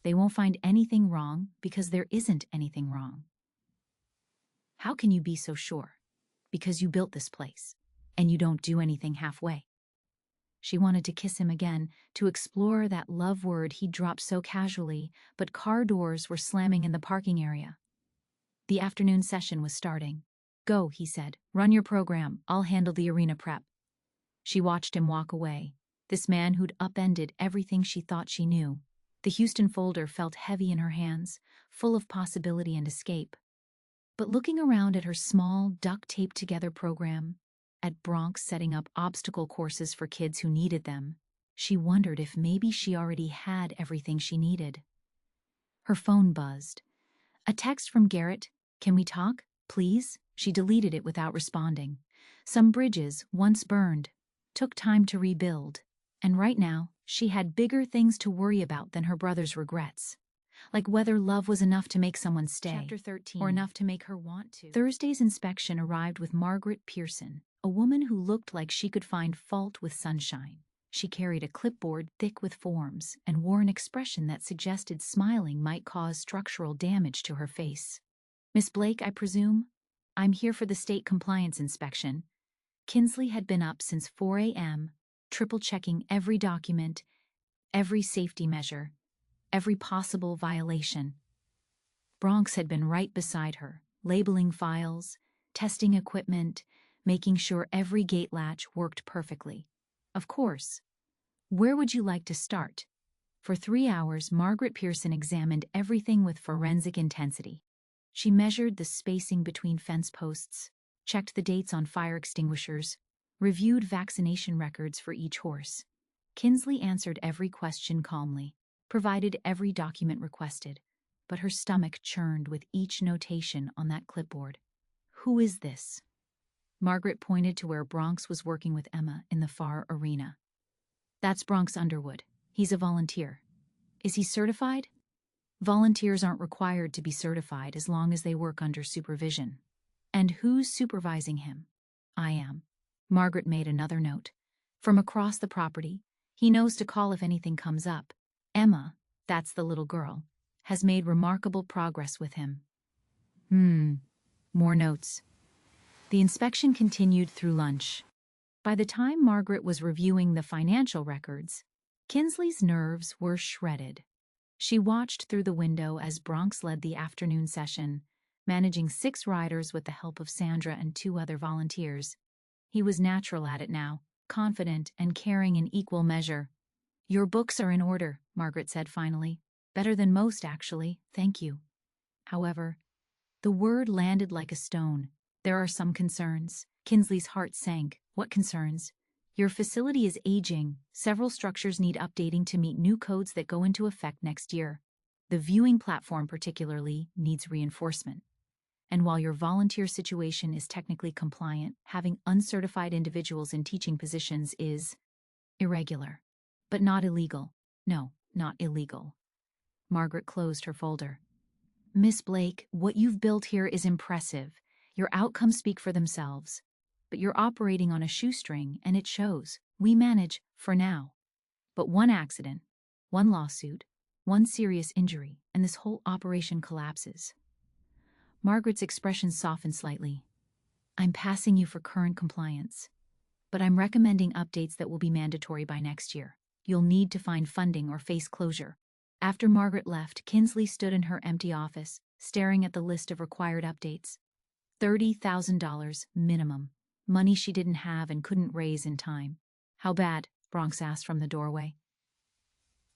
Speaker 1: They won't find anything wrong because there isn't anything wrong. How can you be so sure? Because you built this place, and you don't do anything halfway. She wanted to kiss him again, to explore that love word he dropped so casually, but car doors were slamming in the parking area. The afternoon session was starting. Go, he said. Run your program. I'll handle the arena prep. She watched him walk away. This man who'd upended everything she thought she knew. The Houston folder felt heavy in her hands, full of possibility and escape. But looking around at her small, duct-taped-together program, at Bronx setting up obstacle courses for kids who needed them, she wondered if maybe she already had everything she needed. Her phone buzzed. A text from Garrett. Can we talk, please? She deleted it without responding. Some bridges, once burned, took time to rebuild. And right now, she had bigger things to worry about than her brother's regrets. Like whether love was enough to make someone stay. Chapter 13. Or enough to make her want to. Thursday's inspection arrived with Margaret Pearson, a woman who looked like she could find fault with sunshine. She carried a clipboard thick with forms and wore an expression that suggested smiling might cause structural damage to her face. Miss Blake, I presume? I'm here for the state compliance inspection. Kinsley had been up since 4 a.m., triple-checking every document, every safety measure, every possible violation. Bronx had been right beside her, labeling files, testing equipment, making sure every gate latch worked perfectly. Of course. Where would you like to start? For 3 hours, Margaret Pearson examined everything with forensic intensity. She measured the spacing between fence posts, checked the dates on fire extinguishers, reviewed vaccination records for each horse. Kinsley answered every question calmly, provided every document requested, but her stomach churned with each notation on that clipboard. Who is this? Margaret pointed to where Bronx was working with Emma in the far arena. That's Bronx Underwood. He's a volunteer. Is he certified? Volunteers aren't required to be certified as long as they work under supervision. And who's supervising him? I am. Margaret made another note. From across the property, he knows to call if anything comes up. Emma, that's the little girl, has made remarkable progress with him. More notes. The inspection continued through lunch. By the time Margaret was reviewing the financial records, Kinsley's nerves were shredded. She watched through the window as Bronx led the afternoon session, managing 6 riders with the help of Sandra and 2 other volunteers. He was natural at it now, confident and caring in equal measure. Your books are in order, Margaret said finally. Better than most, actually, thank you. However, the word landed like a stone. There are some concerns. Kinsley's heart sank. What concerns? Your facility is aging. Several structures need updating to meet new codes that go into effect next year. The viewing platform particularly needs reinforcement. And while your volunteer situation is technically compliant, having uncertified individuals in teaching positions is irregular, but not illegal. No, not illegal. Margaret closed her folder. Miss Blake, what you've built here is impressive. Your outcomes speak for themselves. But you're operating on a shoestring, and it shows. We manage, for now. But one accident, one lawsuit, one serious injury, and this whole operation collapses. Margaret's expression softened slightly. I'm passing you for current compliance, but I'm recommending updates that will be mandatory by next year. You'll need to find funding or face closure. After Margaret left, Kinsley stood in her empty office, staring at the list of required updates. $30,000 minimum. Money she didn't have and couldn't raise in time. How bad? Bronx asked from the doorway.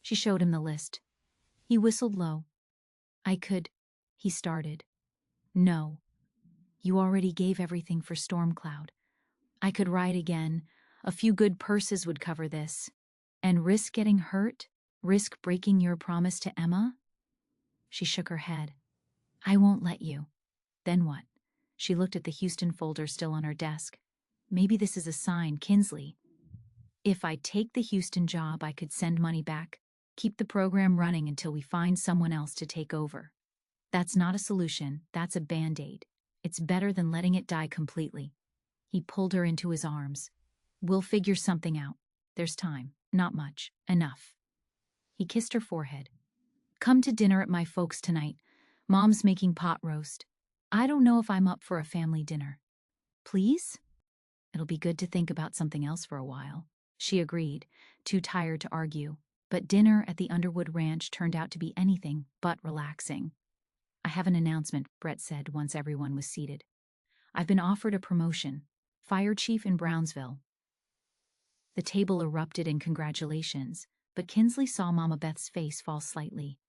Speaker 1: She showed him the list. He whistled low. I could, he started. No. You already gave everything for Storm Cloud. I could ride again. A few good purses would cover this. And risk getting hurt? Risk breaking your promise to Emma? She shook her head. I won't let you. Then what? She looked at the Houston folder still on her desk. Maybe this is a sign, Kinsley. If I take the Houston job, I could send money back, keep the program running until we find someone else to take over. That's not a solution, that's a band-aid. It's better than letting it die completely. He pulled her into his arms. We'll figure something out. There's time. Not much. Enough. He kissed her forehead. Come to dinner at my folks tonight. Mom's making pot roast. I don't know if I'm up for a family dinner. Please? It'll be good to think about something else for a while. She agreed, too tired to argue. But dinner at the Underwood Ranch turned out to be anything but relaxing. I have an announcement, Brett said once everyone was seated. I've been offered a promotion. Fire chief in Brownsville. The table erupted in congratulations, but Kinsley saw Mama Beth's face fall slightly.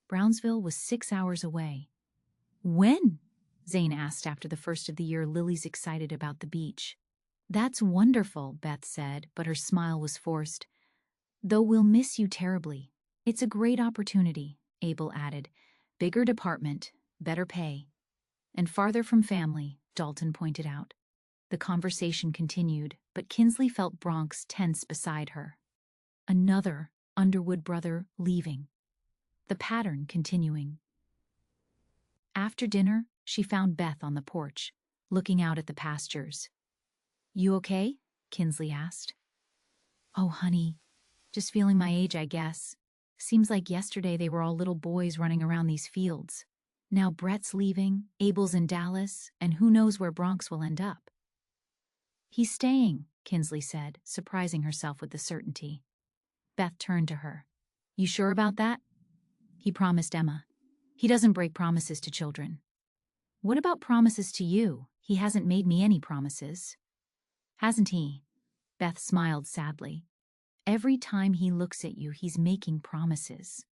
Speaker 1: Brownsville was 6 hours away. When? Zane asked after the first of the year. Lily's excited about the beach. That's wonderful, Beth said, but her smile was forced. Though we'll miss you terribly. It's a great opportunity, Abel added. Bigger department, better pay. And farther from family, Dalton pointed out. The conversation continued, but Kinsley felt Bronx tense beside her. Another Underwood brother leaving. The pattern continuing. After dinner, she found Beth on the porch, looking out at the pastures. You okay? Kinsley asked. Oh, honey, just feeling my age, I guess. Seems like yesterday they were all little boys running around these fields. Now Brett's leaving, Abel's in Dallas, and who knows where Bronx will end up. He's staying, Kinsley said, surprising herself with the certainty. Beth turned to her. You sure about that? He promised Emma. He doesn't break promises to children. What about promises to you? He hasn't made me any promises. Hasn't he? Beth smiled sadly. Every time he looks at you, he's making promises.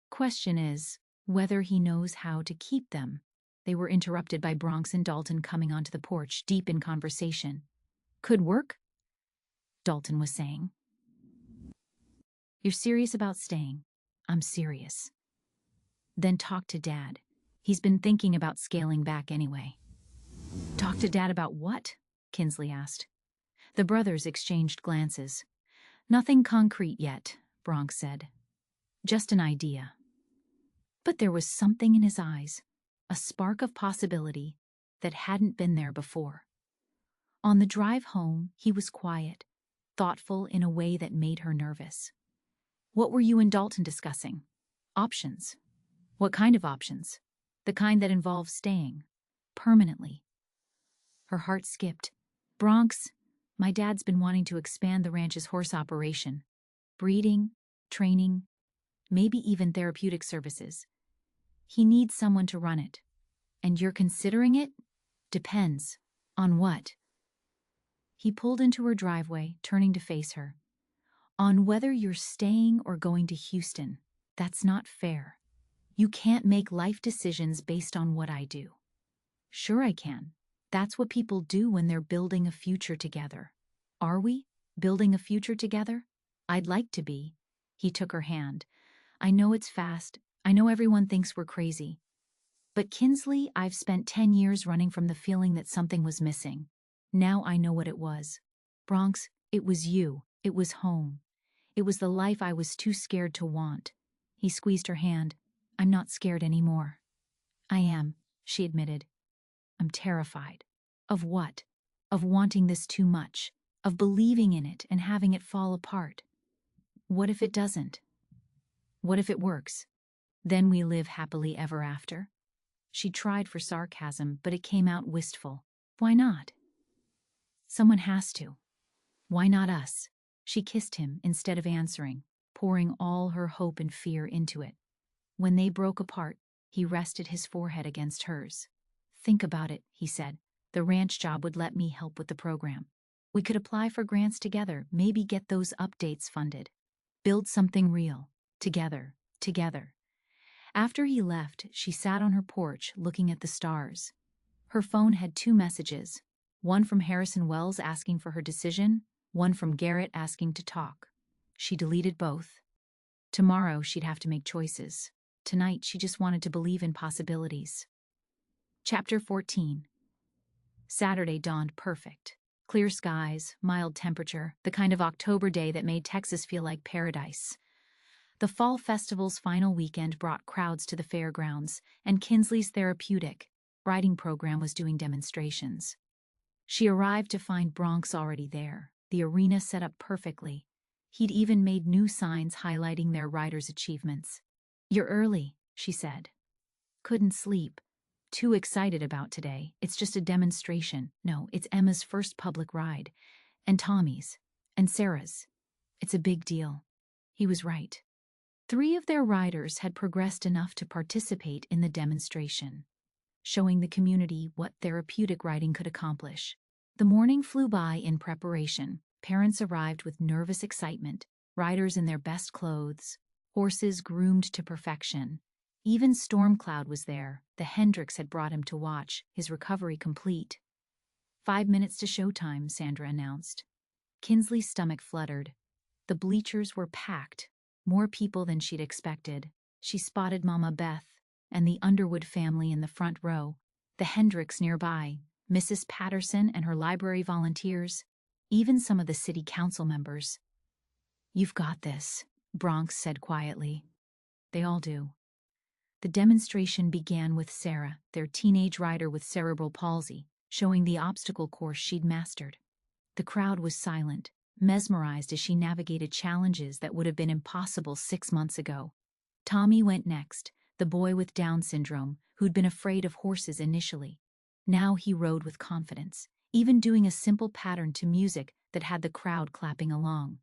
Speaker 1: Question is whether he knows how to keep them. They were interrupted by Bronx and Dalton coming onto the porch, deep in conversation. Could work? Dalton was saying. You're serious about staying? I'm serious. Then talk to Dad. He's been thinking about scaling back anyway. Talk to Dad about what? Kinsley asked. The brothers exchanged glances. Nothing concrete yet, Bronx said. Just an idea. But there was something in his eyes, a spark of possibility that hadn't been there before. On the drive home, he was quiet, thoughtful in a way that made her nervous. What were you and Dalton discussing? Options. What kind of options? The kind that involves staying. Permanently. Her heart skipped. Bronx, my dad's been wanting to expand the ranch's horse operation. Breeding, training, maybe even therapeutic services. He needs someone to run it. And you're considering it? Depends. On what? He pulled into her driveway, turning to face her. On whether you're staying or going to Houston. That's not fair. You can't make life decisions based on what I do. Sure I can. That's what people do when they're building a future together. Are we? Building a future together? I'd like to be. He took her hand. I know it's fast. I know everyone thinks we're crazy. But Kinsley, I've spent 10 years running from the feeling that something was missing. Now I know what it was. Bronx, it was you. It was home. It was the life I was too scared to want. He squeezed her hand. I'm not scared anymore. I am, she admitted. I'm terrified. Of what? Of wanting this too much. Of believing in it and having it fall apart. What if it doesn't? What if it works? Then we live happily ever after? She tried for sarcasm, but it came out wistful. Why not? Someone has to. Why not us? She kissed him instead of answering, pouring all her hope and fear into it. When they broke apart, he rested his forehead against hers. Think about it, he said. The ranch job would let me help with the program. We could apply for grants together, maybe get those updates funded. Build something real. Together. After he left, she sat on her porch looking at the stars. Her phone had 2 messages. One from Harrison Wells asking for her decision, one from Garrett asking to talk. She deleted both. Tomorrow she'd have to make choices. Tonight she just wanted to believe in possibilities. Chapter 14. Saturday dawned perfect. Clear skies, mild temperature, the kind of October day that made Texas feel like paradise. The fall festival's final weekend brought crowds to the fairgrounds, and Kinsley's therapeutic riding program was doing demonstrations. She arrived to find Bronx already there, the arena set up perfectly. He'd even made new signs highlighting their riders' achievements. You're early, she said. Couldn't sleep. Too excited about today. It's just a demonstration. No, it's Emma's first public ride. And Tommy's. And Sarah's. It's a big deal. He was right. 3 of their riders had progressed enough to participate in the demonstration. showing the community what therapeutic writing could accomplish. The morning flew by in preparation. Parents arrived with nervous excitement, riders in their best clothes, horses groomed to perfection. Even Stormcloud was there. The Hendricks had brought him to watch, his recovery complete. 5 minutes to showtime, Sandra announced. Kinsley's stomach fluttered. The bleachers were packed, more people than she'd expected. She spotted Mama Beth and the Underwood family in the front row, the Hendricks nearby, Mrs. Patterson and her library volunteers, even some of the city council members. "You've got this," Bronx said quietly. They all do. The demonstration began with Sarah, their teenage rider with cerebral palsy, showing the obstacle course she'd mastered. The crowd was silent, mesmerized as she navigated challenges that would have been impossible 6 months ago. Tommy went next, the boy with Down syndrome, who'd been afraid of horses initially. Now he rode with confidence, even doing a simple pattern to music that had the crowd clapping along.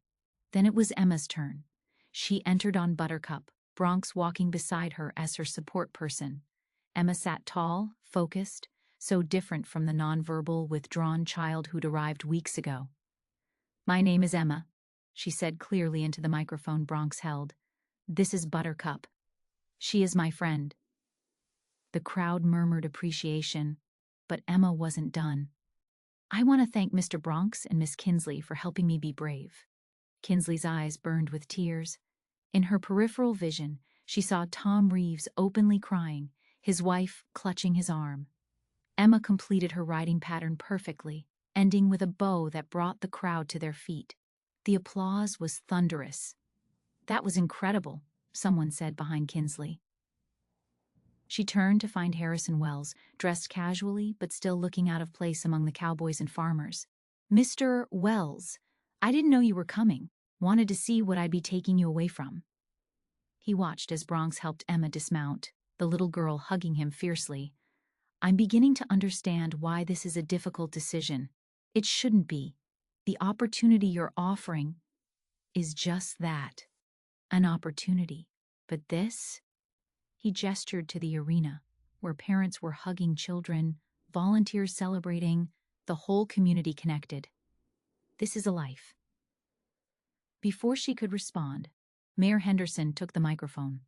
Speaker 1: Then it was Emma's turn. She entered on Buttercup, Bronx walking beside her as her support person. Emma sat tall, focused, so different from the nonverbal, withdrawn child who'd arrived weeks ago. "My name is Emma," she said clearly into the microphone Bronx held. "This is Buttercup. She is my friend." The crowd murmured appreciation, but Emma wasn't done. "I want to thank Mr. Bronx and Miss Kinsley for helping me be brave." Kinsley's eyes burned with tears. In her peripheral vision, she saw Tom Reeves openly crying, his wife clutching his arm. Emma completed her writing pattern perfectly, ending with a bow that brought the crowd to their feet. The applause was thunderous. "That was incredible," someone said behind Kinsley. She turned to find Harrison Wells, dressed casually but still looking out of place among the cowboys and farmers. "Mr. Wells, I didn't know you were coming. Wanted to see what I'd be taking you away from." He watched as Bronx helped Emma dismount, the little girl hugging him fiercely. "I'm beginning to understand why this is a difficult decision. It shouldn't be. The opportunity you're offering is just that, an opportunity. But this?" He gestured to the arena, where parents were hugging children, volunteers celebrating, the whole community connected. "This is a life." Before she could respond, Mayor Henderson took the microphone.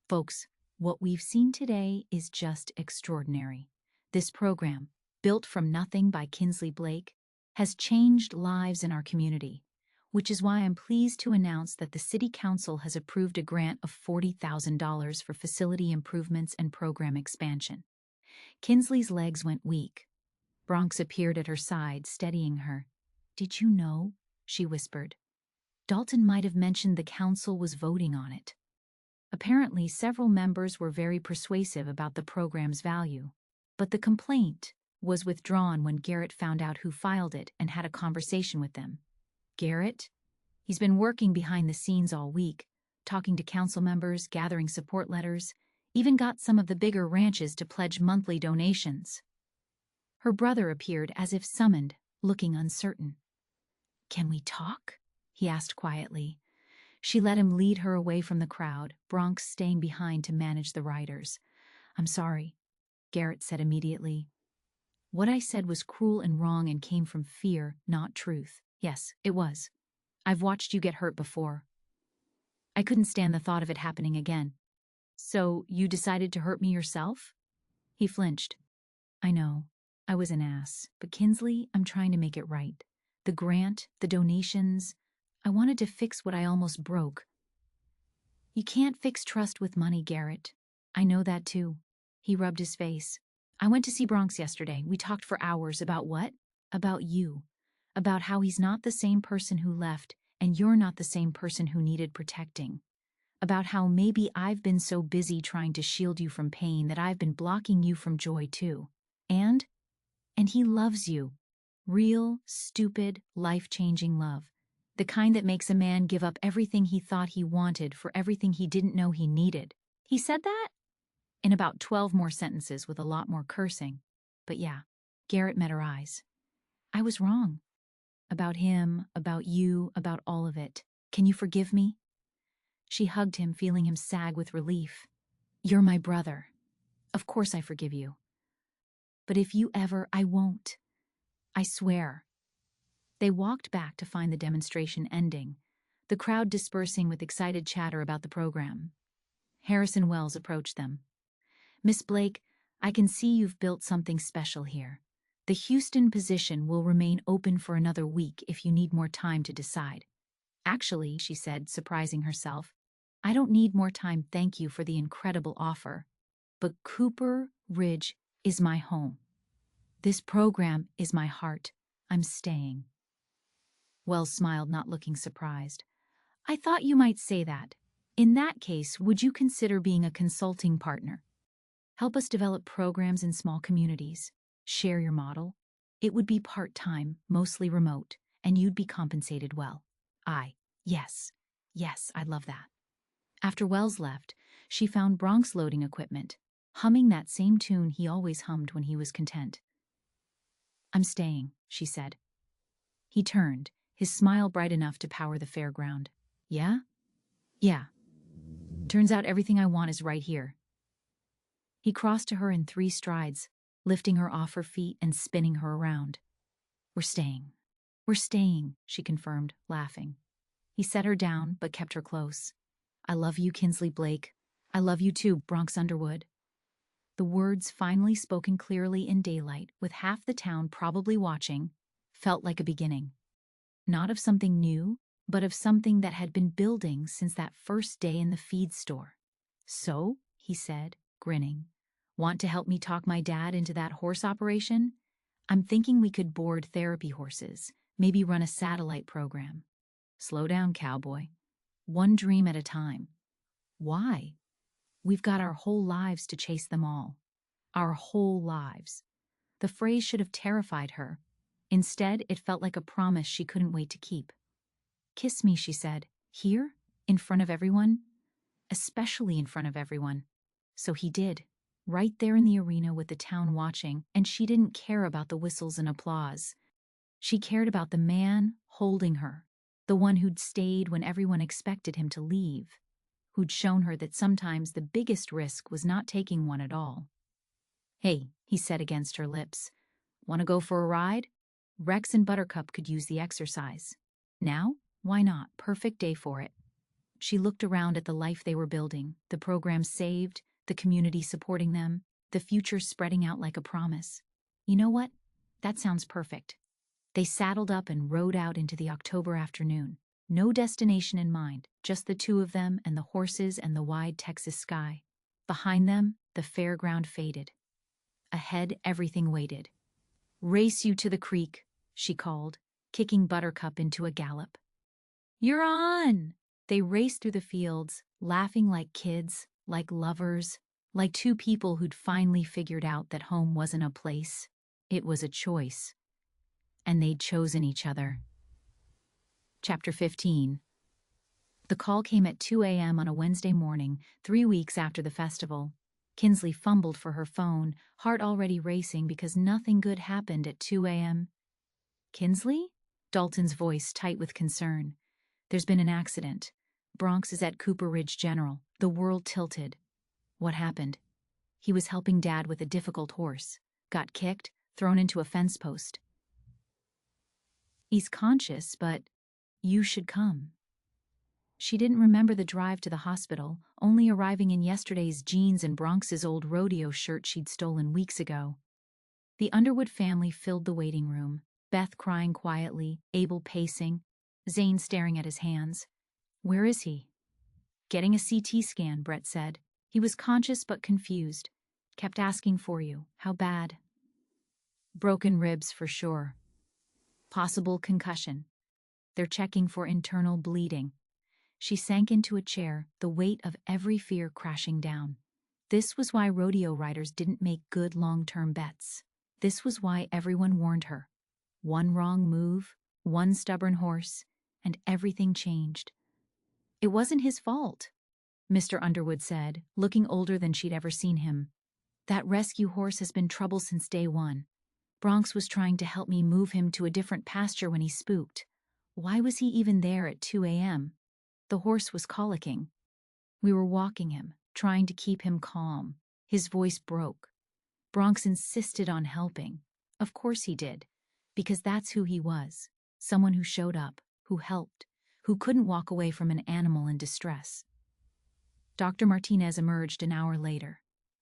Speaker 1: "Folks, what we've seen today is just extraordinary. This program, built from nothing by Kinsley Blake, has changed lives in our community, which is why I'm pleased to announce that the City Council has approved a grant of $40,000 for facility improvements and program expansion." Kinsley's legs went weak. Bronx appeared at her side, steadying her. "Did you know?" she whispered. "Dalton might have mentioned the council was voting on it." Apparently, several members were very persuasive about the program's value, but the complaint was withdrawn when Garrett found out who filed it and had a conversation with them. "Garrett? He's been working behind the scenes all week, talking to council members, gathering support letters, even got some of the bigger ranches to pledge monthly donations." Her brother appeared as if summoned, looking uncertain. "Can we talk?" he asked quietly. She let him lead her away from the crowd, Bronx staying behind to manage the riders. "I'm sorry," Garrett said immediately. "What I said was cruel and wrong and came from fear, not truth. Yes, it was. I've watched you get hurt before. I couldn't stand the thought of it happening again." "So you decided to hurt me yourself?" He flinched. "I know. I was an ass. But Kinsley, I'm trying to make it right. The grant, the donations, I wanted to fix what I almost broke." "You can't fix trust with money, Garrett. I know that too." He rubbed his face. "I went to see Bronx yesterday. We talked for hours about what? About you. About how he's not the same person who left, and you're not the same person who needed protecting. About how maybe I've been so busy trying to shield you from pain that I've been blocking you from joy too. And he loves you. Real, stupid, life-changing love. The kind that makes a man give up everything he thought he wanted for everything he didn't know he needed." He said that in about 12 more sentences with a lot more cursing. But yeah, Garrett met her eyes. "I was wrong. About him, about you, about all of it. Can you forgive me?" She hugged him, feeling him sag with relief. "You're my brother. Of course I forgive you. But if you ever, I won't. I swear." They walked back to find the demonstration ending, the crowd dispersing with excited chatter about the program. Harrison Wells approached them. "Miss Blake, I can see you've built something special here. The Houston position will remain open for another week if you need more time to decide." "Actually," she said, surprising herself, "I don't need more time, thank you for the incredible offer. But Cooper Ridge is my home. This program is my heart. I'm staying." Wells smiled, not looking surprised. "I thought you might say that. In that case, would you consider being a consulting partner? Help us develop programs in small communities. Share your model. It would be part-time, mostly remote, and you'd be compensated well." Yes, I'd love that." After Wells left, she found Bronx loading equipment, humming that same tune he always hummed when he was content. "I'm staying," she said. He turned, his smile bright enough to power the fairground. "Yeah? Yeah. Turns out everything I want is right here." He crossed to her in 3 strides, lifting her off her feet and spinning her around. We're staying, she confirmed, laughing. He set her down, but kept her close. "I love you, Kinsley Blake. I love you too, Bronx Underwood." The words, finally spoken clearly in daylight, with half the town probably watching, felt like a beginning. Not of something new, but of something that had been building since that first day in the feed store. "So," he said, grinning, "want to help me talk my dad into that horse operation? I'm thinking we could board therapy horses, maybe run a satellite program." "Slow down, cowboy. One dream at a time." "Why? We've got our whole lives to chase them all. Our whole lives." The phrase should have terrified her. Instead, it felt like a promise she couldn't wait to keep. "Kiss me," she said. "Here? In front of everyone?" Especially in front of everyone. So he did, right there in the arena with the town watching, and she didn't care about the whistles and applause. She cared about the man holding her, the one who'd stayed when everyone expected him to leave, who'd shown her that sometimes the biggest risk was not taking one at all. "Hey," he said against her lips. "Want to go for a ride? Rex and Buttercup could use the exercise." "Now? Why not? Perfect day for it." She looked around at the life they were building, the programs saved, the community supporting them, the future spreading out like a promise. "You know what? That sounds perfect." They saddled up and rode out into the October afternoon. No destination in mind, just the two of them and the horses and the wide Texas sky. Behind them, the fairground faded. Ahead, everything waited. "Race you to the creek," she called, kicking Buttercup into a gallop. "You're on!" They raced through the fields, laughing like kids, like lovers, like two people who'd finally figured out that home wasn't a place, it was a choice. And they'd chosen each other. Chapter 15. The call came at 2 a.m. on a Wednesday morning, 3 weeks after the festival. Kinsley fumbled for her phone, heart already racing because nothing good happened at 2 a.m. "Kinsley?" Dalton's voice tight with concern. "There's been an accident. Bronx is at Cooper Ridge General. The world tilted." "What happened?" "He was helping Dad with a difficult horse. Got kicked, thrown into a fence post. He's conscious, but you should come." She didn't remember the drive to the hospital, only arriving in yesterday's jeans and Bronx's old rodeo shirt she'd stolen weeks ago. The Underwood family filled the waiting room, Beth crying quietly, Abel pacing, Zane staring at his hands. "Where is he?" "Getting a CT scan," Brett said. "He was conscious but confused. Kept asking for you. How bad?" "Broken ribs for sure. Possible concussion. They're checking for internal bleeding." She sank into a chair, the weight of every fear crashing down. This was why rodeo riders didn't make good long-term bets. This was why everyone warned her. One wrong move, one stubborn horse, and everything changed. "It wasn't his fault," Mr. Underwood said, looking older than she'd ever seen him. "That rescue horse has been trouble since day one. Bronx was trying to help me move him to a different pasture when he spooked. Why was he even there at 2 a.m.? The horse was colicking. We were walking him, trying to keep him calm." His voice broke. Bronx insisted on helping. Of course he did, because that's who he was. Someone who showed up, who helped, who couldn't walk away from an animal in distress. Dr. Martinez emerged an hour later.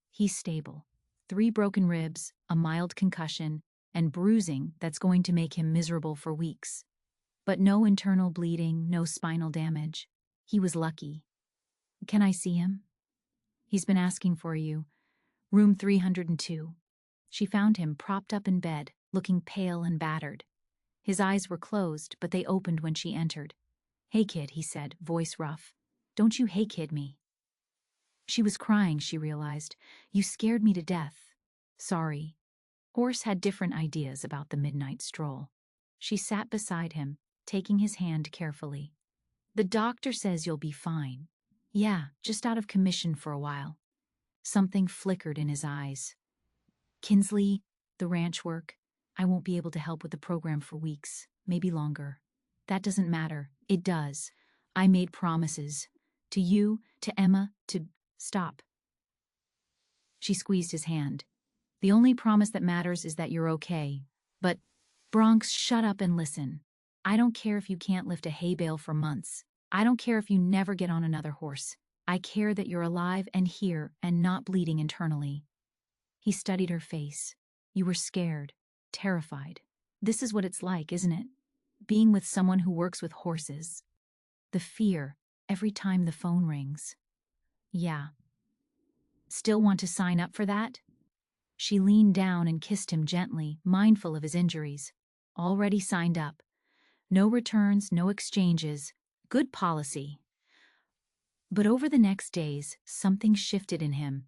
Speaker 1: He's stable. 3 broken ribs, a mild concussion, and bruising that's going to make him miserable for weeks. But no internal bleeding, no spinal damage. He was lucky. Can I see him? He's been asking for you. Room 302. She found him propped up in bed, looking pale and battered. His eyes were closed, but they opened when she entered. "Hey, kid," he said, voice rough. "Don't you hey kid me." She was crying, she realized. "You scared me to death." "Sorry." Horse had different ideas about the midnight stroll. She sat beside him, taking his hand carefully. "The doctor says you'll be fine." "Yeah, just out of commission for a while." Something flickered in his eyes. "Kinsley, the ranch work. I won't be able to help with the program for weeks, maybe longer." "That doesn't matter." "It does. I made promises. To you, to Emma, to..." "Stop." She squeezed his hand. "The only promise that matters is that you're okay. But..." "Bronx, shut up and listen. I don't care if you can't lift a hay bale for months. I don't care if you never get on another horse. I care that you're alive and here and not bleeding internally." He studied her face. "You were scared, terrified. This is what it's like, isn't it? Being with someone who works with horses. The fear every time the phone rings." "Yeah." "Still want to sign up for that?" She leaned down and kissed him gently, mindful of his injuries. "Already signed up. No returns, no exchanges. Good policy." But over the next days, something shifted in him.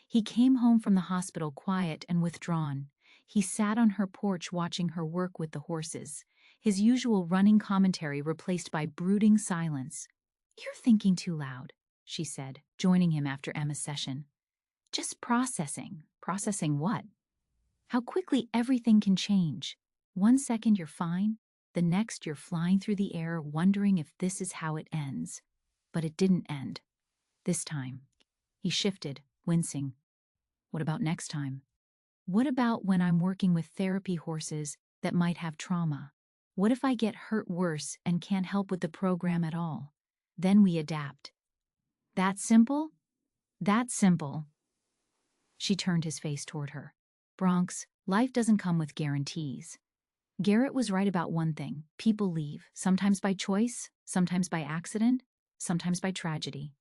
Speaker 1: He came home from the hospital quiet and withdrawn. He sat on her porch watching her work with the horses, his usual running commentary replaced by brooding silence. "You're thinking too loud," she said, joining him after Emma's session. "Just processing." "Processing what?" "How quickly everything can change. One second you're fine, the next you're flying through the air wondering if this is how it ends." But it didn't end. This time. He shifted, wincing. "What about next time?" "What about when I'm working with therapy horses that might have trauma? What if I get hurt worse and can't help with the program at all? Then we adapt." "That simple?" "That simple." She turned his face toward her. "Bronx, life doesn't come with guarantees. Garrett was right about one thing. People leave, sometimes by choice, sometimes by accident, sometimes by tragedy.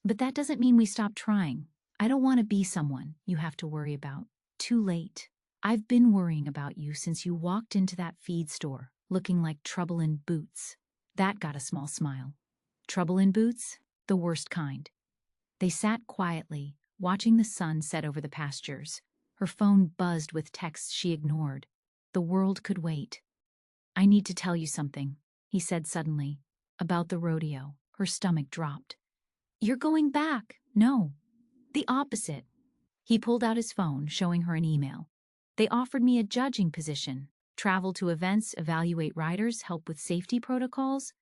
Speaker 1: But that doesn't mean we stop trying. I don't want to be someone you have to worry about. Too late. I've been worrying about you since you walked into that feed store, looking like trouble in boots." That got a small smile. Trouble in boots? The worst kind. They sat quietly, watching the sun set over the pastures. Her phone buzzed with texts she ignored. The world could wait. "I need to tell you something," he said suddenly. "About the rodeo." Her stomach dropped. "You're going back." "No. The opposite." He pulled out his phone, showing her an email. "They offered me a judging position. Travel to events, evaluate riders, help with safety protocols.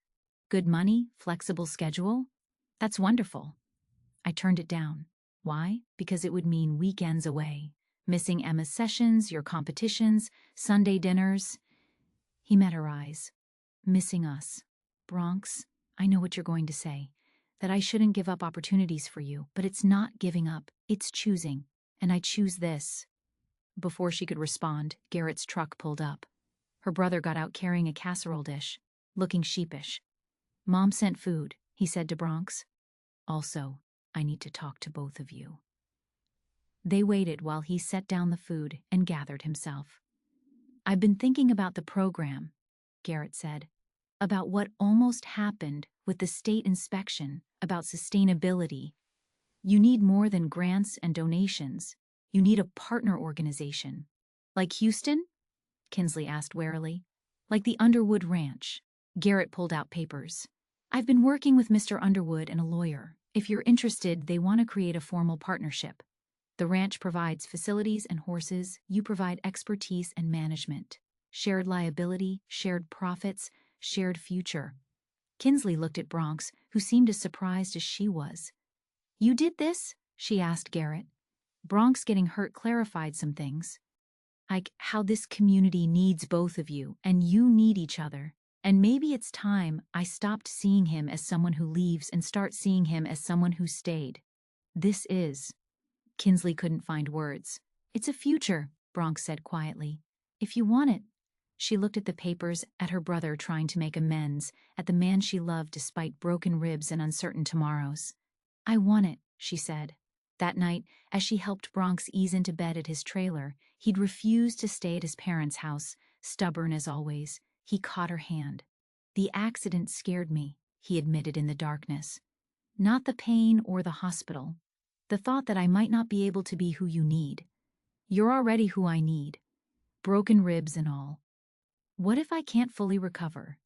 Speaker 1: Good money, flexible schedule. That's wonderful." I turned it down. "Why?" "Because it would mean weekends away. Missing Emma's sessions, your competitions, Sunday dinners." He met her eyes. "Missing us. Bronx, I know what you're going to say. That I shouldn't give up opportunities for you, but it's not giving up, it's choosing. And I choose this." Before she could respond, Garrett's truck pulled up. Her brother got out carrying a casserole dish, looking sheepish. "Mom sent food," he said to Bronx. "Also, I need to talk to both of you." They waited while he set down the food and gathered himself. "I've been thinking about the program," Garrett said. "About what almost happened with the state inspection, about sustainability. You need more than grants and donations. You need a partner organization." "Like Houston?" Kinsley asked warily. "Like the Underwood Ranch." Garrett pulled out papers. "I've been working with Mr. Underwood and a lawyer. If you're interested, they want to create a formal partnership. The ranch provides facilities and horses. You provide expertise and management. Shared liability, shared profits, shared future." Kinsley looked at Bronx, who seemed as surprised as she was. "You did this?" she asked Garrett. Bronx getting hurt clarified some things, like how this community needs both of you and you need each other. And maybe it's time I stopped seeing him as someone who leaves and start seeing him as someone who stayed. This is. Kinsley couldn't find words. It's a future, Bronx said quietly. If you want it. She looked at the papers, at her brother trying to make amends, at the man she loved despite broken ribs and uncertain tomorrows. I want it, she said. That night, as she helped Bronx ease into bed at his trailer, he'd refused to stay at his parents' house, stubborn as always. He caught her hand. The accident scared me, he admitted in the darkness. Not the pain or the hospital. The thought that I might not be able to be who you need. You're already who I need. Broken ribs and all. What if I can't fully recover?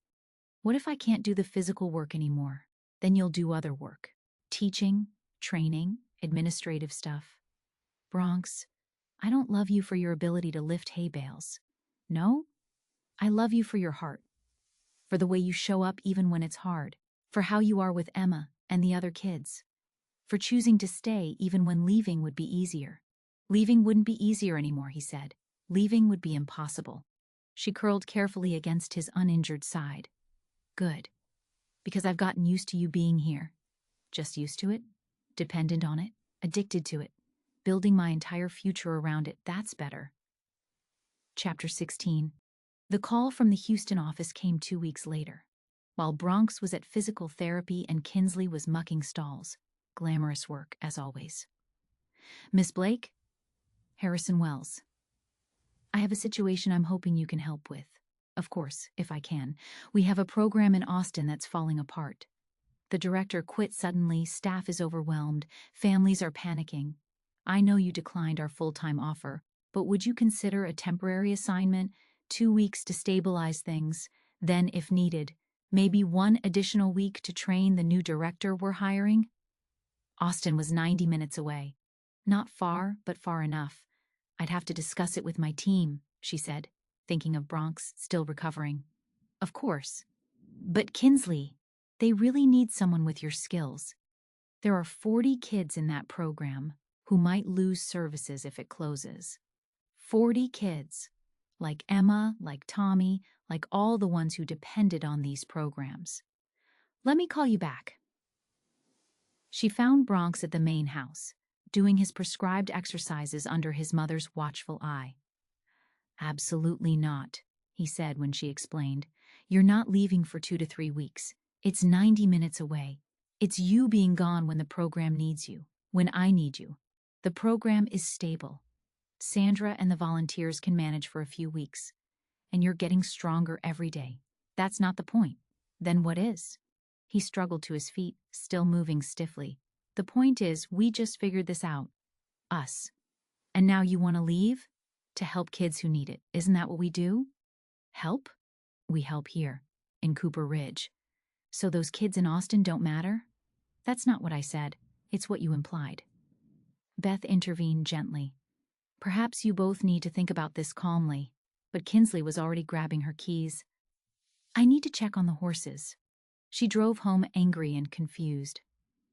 Speaker 1: What if I can't do the physical work anymore? Then you'll do other work. Teaching, training, administrative stuff. Bronx, I don't love you for your ability to lift hay bales. No? I love you for your heart. For the way you show up even when it's hard. For how you are with Emma and the other kids. For choosing to stay even when leaving would be easier. Leaving wouldn't be easier anymore, he said. Leaving would be impossible. She curled carefully against his uninjured side. Good. Because I've gotten used to you being here. Just used to it? Dependent on it? Addicted to it? Building my entire future around it, that's better. Chapter 16. The call from the Houston office came 2 weeks later. While Bronx was at physical therapy and Kinsley was mucking stalls. Glamorous work, as always. Miss Blake? Harrison Wells. I have a situation I'm hoping you can help with. Of course, if I can. We have a program in Austin that's falling apart. The director quit suddenly, staff is overwhelmed, families are panicking. I know you declined our full-time offer, but would you consider a temporary assignment, 2 weeks to stabilize things, then, if needed, maybe 1 additional week to train the new director we're hiring? Austin was 90 minutes away. Not far, but far enough. I'd have to discuss it with my team, she said, thinking of Bronx, still recovering. Of course. But Kinsley, they really need someone with your skills. There are 40 kids in that program who might lose services if it closes. 40 kids. Like Emma, like Tommy, like all the ones who depended on these programs. Let me call you back. She found Bronx at the main house, doing his prescribed exercises under his mother's watchful eye. Absolutely not, he said when she explained. You're not leaving for 2 to 3 weeks. It's 90 minutes away. It's you being gone when the program needs you, when I need you. The program is stable. Sandra and the volunteers can manage for a few weeks. And you're getting stronger every day. That's not the point. Then what is? He struggled to his feet, still moving stiffly. The point is, we just figured this out. Us. And now you want to leave? To help kids who need it. Isn't that what we do? Help? We help here, in Cooper Ridge. So those kids in Austin don't matter? That's not what I said. It's what you implied. Beth intervened gently. Perhaps you both need to think about this calmly. But Kinsley was already grabbing her keys. I need to check on the horses. She drove home angry and confused.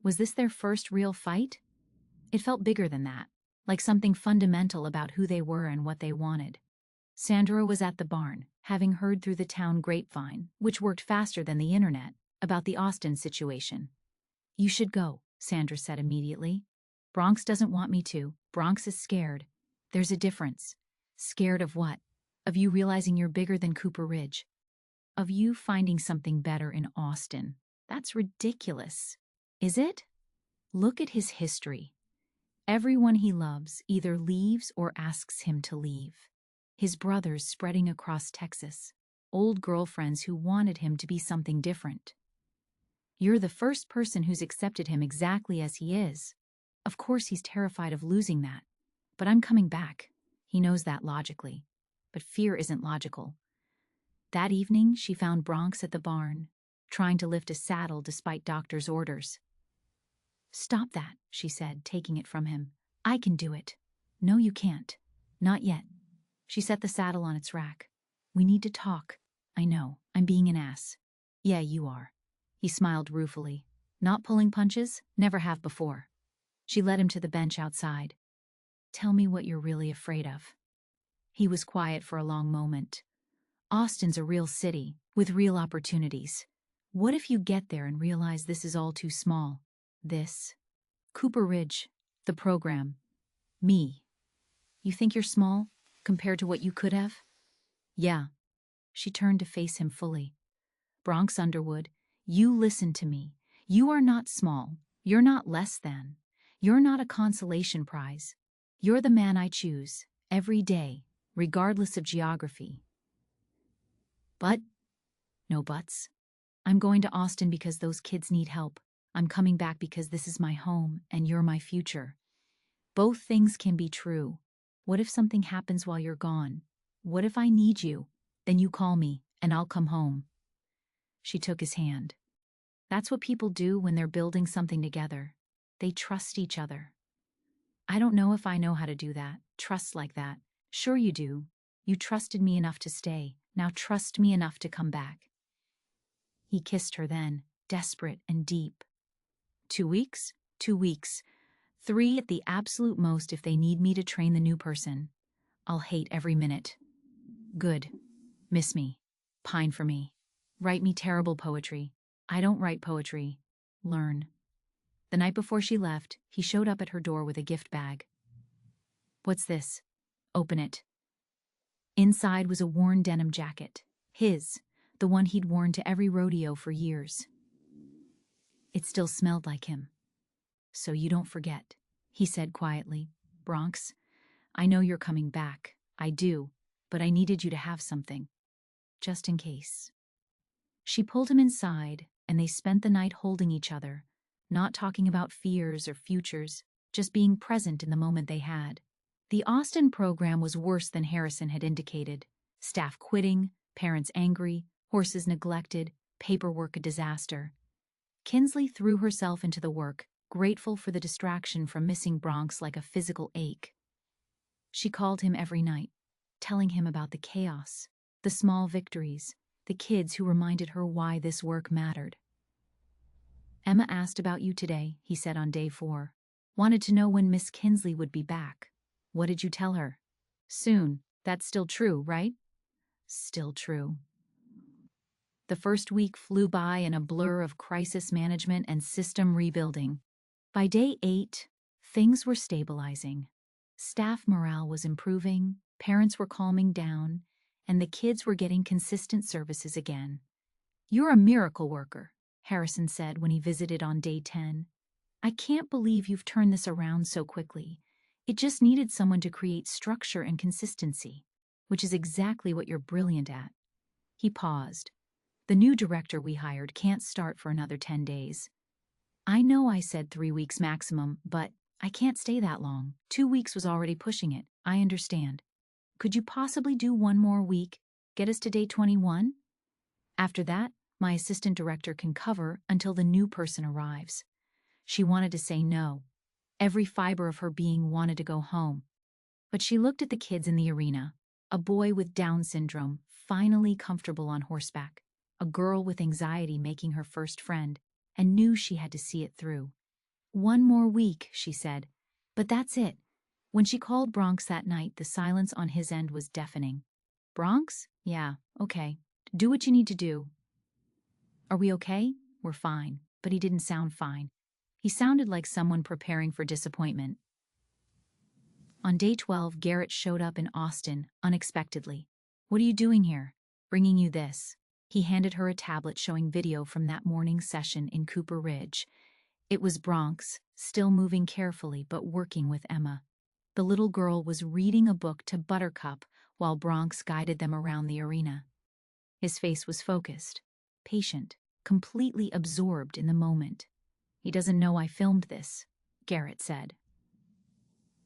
Speaker 1: Was this their first real fight? It felt bigger than that, like something fundamental about who they were and what they wanted. Sandra was at the barn, having heard through the town grapevine, which worked faster than the internet, about the Austin situation. You should go, Sandra said immediately. Bronx doesn't want me to. Bronx is scared. There's a difference. Scared of what? Of you realizing you're bigger than Cooper Ridge. Of you finding something better in Austin. That's ridiculous. Is it? Look at his history. Everyone he loves either leaves or asks him to leave. His brothers spreading across Texas. Old girlfriends who wanted him to be something different. You're the first person who's accepted him exactly as he is. Of course he's terrified of losing that. But I'm coming back. He knows that logically. But fear isn't logical. That evening, she found Bronx at the barn, trying to lift a saddle despite doctor's orders. Stop that, she said, taking it from him. I can do it. No, you can't. Not yet. She set the saddle on its rack. We need to talk. I know, I'm being an ass. Yeah, you are. He smiled ruefully. Not pulling punches? Never have before. She led him to the bench outside. Tell me what you're really afraid of. He was quiet for a long moment. Austin's a real city, with real opportunities. What if you get there and realize this is all too small? This. Cooper Ridge. The program. Me. You think you're small, compared to what you could have? Yeah. She turned to face him fully. Bronx Underwood, you listen to me. You are not small. You're not less than. You're not a consolation prize. You're the man I choose, every day, regardless of geography. But, no buts. I'm going to Austin because those kids need help. I'm coming back because this is my home and you're my future. Both things can be true. What if something happens while you're gone? What if I need you? Then you call me and I'll come home. She took his hand. That's what people do when they're building something together. They trust each other. I don't know if I know how to do that, trust like that. Sure you do. You trusted me enough to stay. Now trust me enough to come back. He kissed her then, desperate and deep. 2 weeks? 2 weeks. 3 at the absolute most if they need me to train the new person. I'll hate every minute. Good. Miss me. Pine for me. Write me terrible poetry. I don't write poetry. Learn. The night before she left, he showed up at her door with a gift bag. What's this? Open it. Inside was a worn denim jacket. His, the one he'd worn to every rodeo for years. It still smelled like him. So you don't forget, he said quietly. Bronx, I know you're coming back. I do, but I needed you to have something. Just in case. She pulled him inside, and they spent the night holding each other, not talking about fears or futures, just being present in the moment they had. The Austin program was worse than Harrison had indicated. Staff quitting, parents angry, horses neglected, paperwork a disaster. Kinsley threw herself into the work, grateful for the distraction from missing Bronx like a physical ache. She called him every night, telling him about the chaos, the small victories, the kids who reminded her why this work mattered. Emma asked about you today, he said on day 4. Wanted to know when Miss Kinsley would be back. What did you tell her? Soon. That's still true, right? Still true. The first week flew by in a blur of crisis management and system rebuilding. By day 8, things were stabilizing. Staff morale was improving, parents were calming down, and the kids were getting consistent services again. You're a miracle worker, Harrison said when he visited on day 10. I can't believe you've turned this around so quickly. It just needed someone to create structure and consistency, which is exactly what you're brilliant at. He paused. The new director we hired can't start for another 10 days. I know I said 3 weeks maximum, but I can't stay that long. 2 weeks was already pushing it. I understand. Could you possibly do 1 more week? Get us to day 21? After that, my assistant director can cover until the new person arrives. She wanted to say no. Every fiber of her being wanted to go home. But she looked at the kids in the arena. A boy with Down syndrome, finally comfortable on horseback. A girl with anxiety making her first friend, and knew she had to see it through. 1 more week, she said. But that's it. When she called Bronx that night, the silence on his end was deafening. Bronx? Yeah, okay. Do what you need to do. Are we okay? We're fine. But he didn't sound fine. He sounded like someone preparing for disappointment. On day 12, Garrett showed up in Austin, unexpectedly. What are you doing here? Bringing you this. He handed her a tablet showing video from that morning's session in Cooper Ridge. It was Bronx, still moving carefully but working with Emma. The little girl was reading a book to Buttercup while Bronx guided them around the arena. His face was focused, patient, completely absorbed in the moment. He doesn't know I filmed this, Garrett said.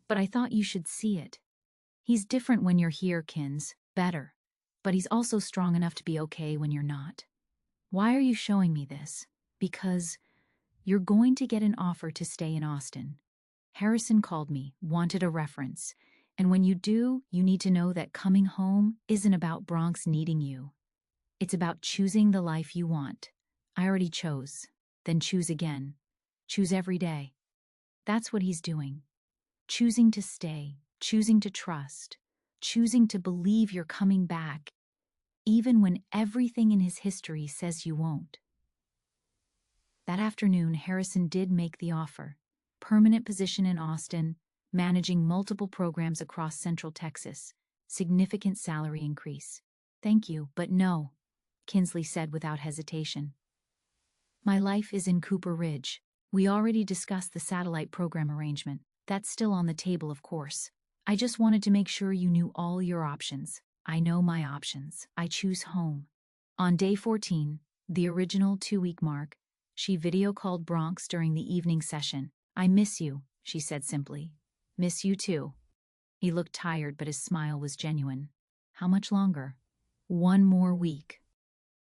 Speaker 1: But I thought you should see it. He's different when you're here, Kins, better. But he's also strong enough to be okay when you're not. Why are you showing me this? Because you're going to get an offer to stay in Austin. Harrison called me, wanted a reference. And when you do, you need to know that coming home isn't about Bronx needing you. It's about choosing the life you want. I already chose. Then choose again. Choose every day. That's what he's doing. choosing to stay, choosing to trust, choosing to believe you're coming back, even when everything in his history says you won't. That afternoon, Harrison did make the offer. Permanent position in Austin, managing multiple programs across Central Texas, significant salary increase. Thank you, but no, Kinsley said without hesitation. My life is in Cooper Ridge. We already discussed the satellite program arrangement. That's still on the table, of course. I just wanted to make sure you knew all your options. I know my options. I choose home. On day 14, the original 2-week mark, she video called Bronx during the evening session. I miss you, she said simply. Miss you too. He looked tired, but his smile was genuine. How much longer? 1 more week.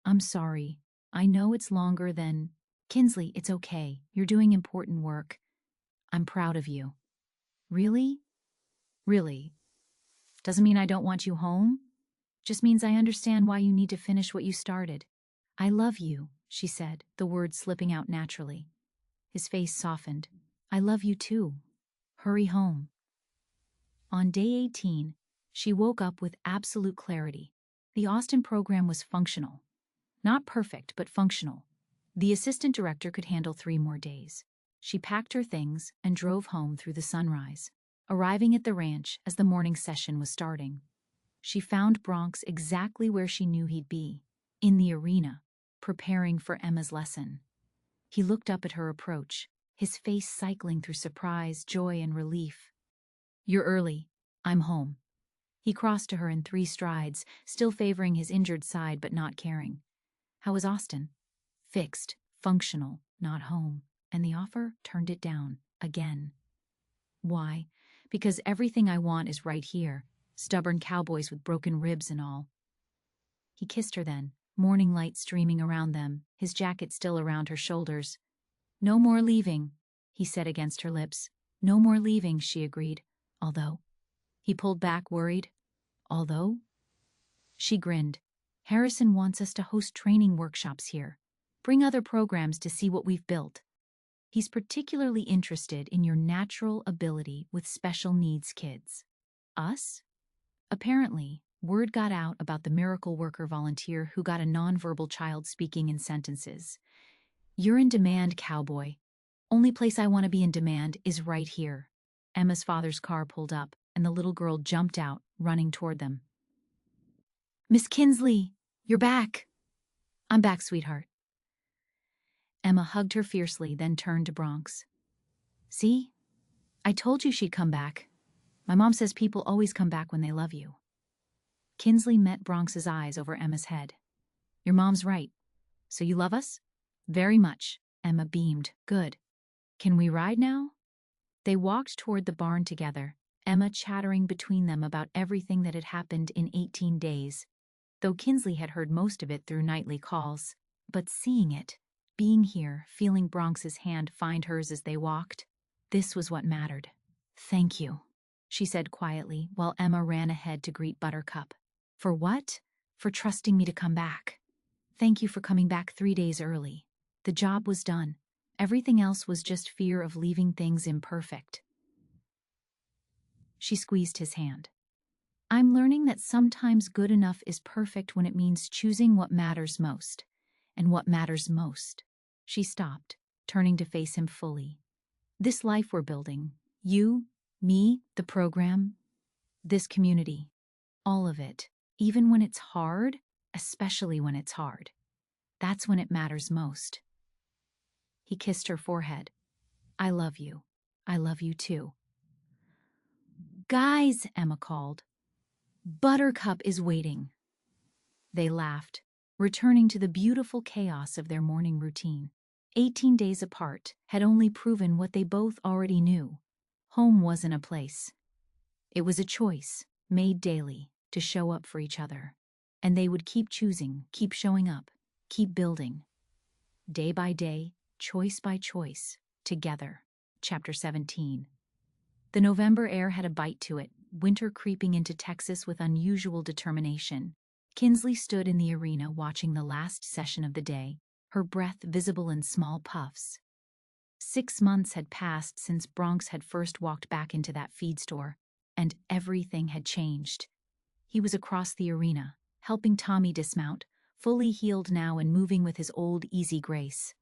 Speaker 1: I'm sorry. I know it's longer than... Kinsley, it's okay. You're doing important work. I'm proud of you. Really? Really? Doesn't mean I don't want you home? Just means I understand why you need to finish what you started. I love you, she said, the words slipping out naturally. His face softened. I love you too. Hurry home. On day 18, she woke up with absolute clarity. The Austin program was functional. Not perfect, but functional. The assistant director could handle 3 more days. She packed her things and drove home through the sunrise, arriving at the ranch as the morning session was starting. She found Bronx exactly where she knew he'd be, in the arena, preparing for Emma's lesson. He looked up at her approach, his face cycling through surprise, joy, and relief. You're early. I'm home. He crossed to her in 3 strides, still favoring his injured side but not caring. How was Austin? Fixed, functional, not home. And the offer turned it down, again. Why? Because everything I want is right here. Stubborn cowboys with broken ribs and all. He kissed her then, morning light streaming around them, his jacket still around her shoulders. No more leaving, he said against her lips. No more leaving, she agreed. Although. He pulled back, worried. Although? She grinned. Harrison wants us to host training workshops here. Bring other programs to see what we've built. He's particularly interested in your natural ability with special needs kids. Us? Apparently, word got out about the miracle worker volunteer who got a nonverbal child speaking in sentences. You're in demand, Cowboy. Only place I want to be in demand is right here. Emma's father's car pulled up, and the little girl jumped out, running toward them. Miss Kinsley, you're back. I'm back, sweetheart. Emma hugged her fiercely, then turned to Bronx. See? I told you she'd come back. My mom says people always come back when they love you. Kinsley met Bronx's eyes over Emma's head. Your mom's right. So you love us? Very much. Emma beamed. Good. Can we ride now? They walked toward the barn together, Emma chattering between them about everything that had happened in 18 days, though Kinsley had heard most of it through nightly calls. But seeing it, being here, feeling Bronx's hand find hers as they walked, this was what mattered. Thank you, she said quietly, while Emma ran ahead to greet Buttercup. For what? For trusting me to come back. Thank you for coming back 3 days early. The job was done. Everything else was just fear of leaving things imperfect. She squeezed his hand. I'm learning that sometimes good enough is perfect when it means choosing what matters most. And what matters most. She stopped, turning to face him fully. This life we're building, you, me, the program, this community, all of it, even when it's hard, especially when it's hard. That's when it matters most. He kissed her forehead. I love you. I love you too. Guys, Emma called. Buttercup is waiting. They laughed, returning to the beautiful chaos of their morning routine. 18 days apart had only proven what they both already knew. Home wasn't a place. It was a choice, made daily, to show up for each other. And they would keep choosing, keep showing up, keep building. Day by day, choice by choice, together. Chapter 17. The November air had a bite to it, winter creeping into Texas with unusual determination. Kinsley stood in the arena watching the last session of the day, her breath visible in small puffs. 6 months had passed since Bronx had first walked back into that feed store, and everything had changed. He was across the arena, helping Tommy dismount, fully healed now and moving with his old easy grace.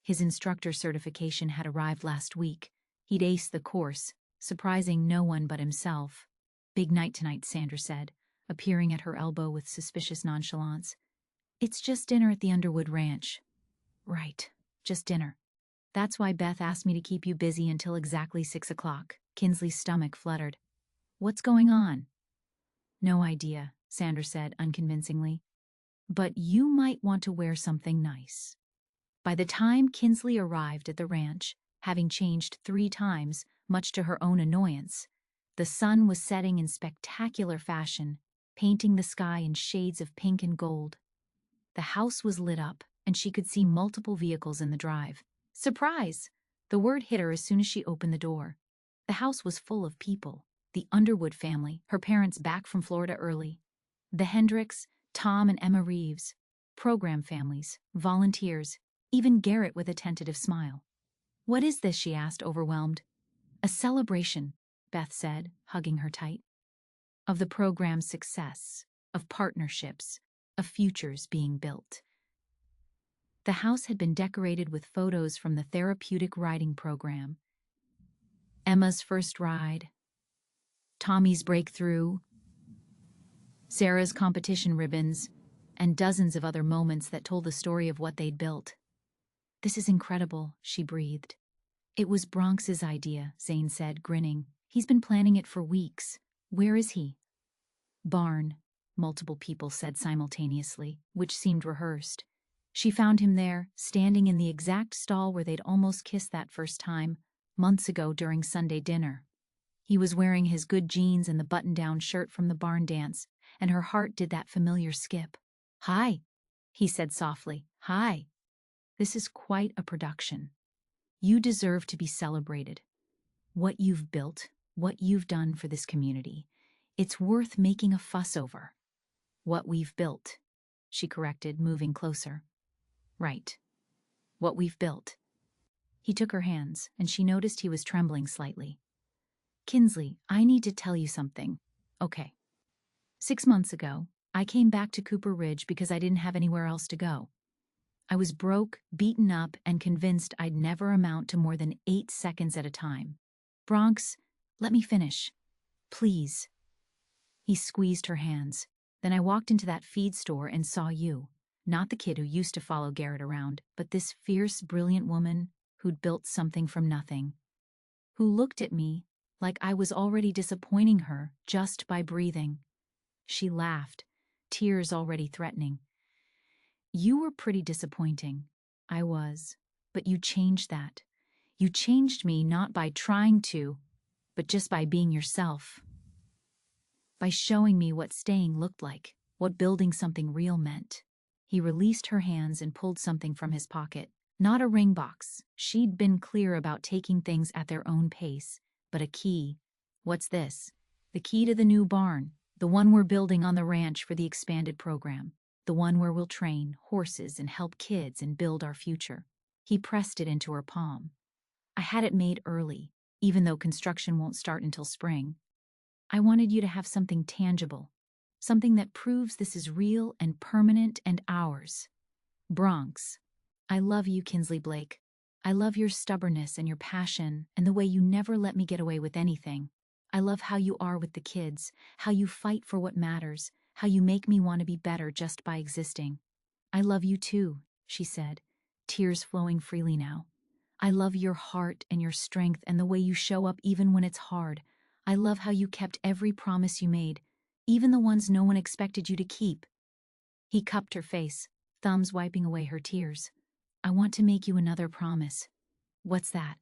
Speaker 1: His instructor certification had arrived last week. He'd aced the course, surprising no one but himself. "Big night tonight," Sandra said, appearing at her elbow with suspicious nonchalance. "It's just dinner at the Underwood Ranch." "Right, just dinner. That's why Beth asked me to keep you busy until exactly 6 o'clock. Kinsley's stomach fluttered. "What's going on?" "No idea," Sandra said unconvincingly. "But you might want to wear something nice." By the time Kinsley arrived at the ranch, having changed 3 times, much to her own annoyance, the sun was setting in spectacular fashion, painting the sky in shades of pink and gold. The house was lit up, and she could see multiple vehicles in the drive. Surprise! The word hit her as soon as she opened the door. The house was full of people. The Underwood family, her parents back from Florida early. The Hendricks, Tom and Emma Reeves. Program families, volunteers, even Garrett with a tentative smile. "What is this?" she asked, overwhelmed. "A celebration," Beth said, hugging her tight. "Of the program's success, of partnerships, of futures being built." The house had been decorated with photos from the therapeutic riding program. Emma's first ride, Tommy's breakthrough, Sarah's competition ribbons, and dozens of other moments that told the story of what they'd built. "This is incredible," she breathed. "It was Bronx's idea," Zane said, grinning. "He's been planning it for weeks. Where is he?" "Barn," multiple people said simultaneously, which seemed rehearsed. She found him there, standing in the exact stall where they'd almost kissed that first time, months ago during Sunday dinner. He was wearing his good jeans and the button-down shirt from the barn dance, and her heart did that familiar skip. "Hi," he said softly. "Hi. This is quite a production. You deserve to be celebrated. What you've built, what you've done for this community, it's worth making a fuss over." "What we've built," she corrected, moving closer. "Right. What we've built." He took her hands, and she noticed he was trembling slightly. "Kinsley, I need to tell you something." "Okay." 6 months ago, I came back to Cooper Ridge because I didn't have anywhere else to go. I was broke, beaten up, and convinced I'd never amount to more than 8 seconds at a time. "Bronx, let me finish. Please." He squeezed her hands. "Then I walked into that feed store and saw you. Not the kid who used to follow Garrett around, but this fierce, brilliant woman who'd built something from nothing. Who looked at me like I was already disappointing her just by breathing." She laughed, tears already threatening. "You were pretty disappointing." "I was. But you changed that. You changed me not by trying to, but just by being yourself. By showing me what staying looked like, what building something real meant." He released her hands and pulled something from his pocket. Not a ring box. She'd been clear about taking things at their own pace, but a key. "What's this?" "The key to the new barn, the one we're building on the ranch for the expanded program. The one where we'll train horses and help kids and build our future." He pressed it into her palm. "I had it made early, even though construction won't start until spring. I wanted you to have something tangible, something that proves this is real and permanent and ours. Bronx. I love you, Kinsley Blake. I love your stubbornness and your passion and the way you never let me get away with anything. I love how you are with the kids, how you fight for what matters, how you make me want to be better just by existing. I love you too," she said, tears flowing freely now. "I love your heart and your strength and the way you show up even when it's hard. I love how you kept every promise you made, even the ones no one expected you to keep." He cupped her face, thumbs wiping away her tears. "I want to make you another promise." "What's that?"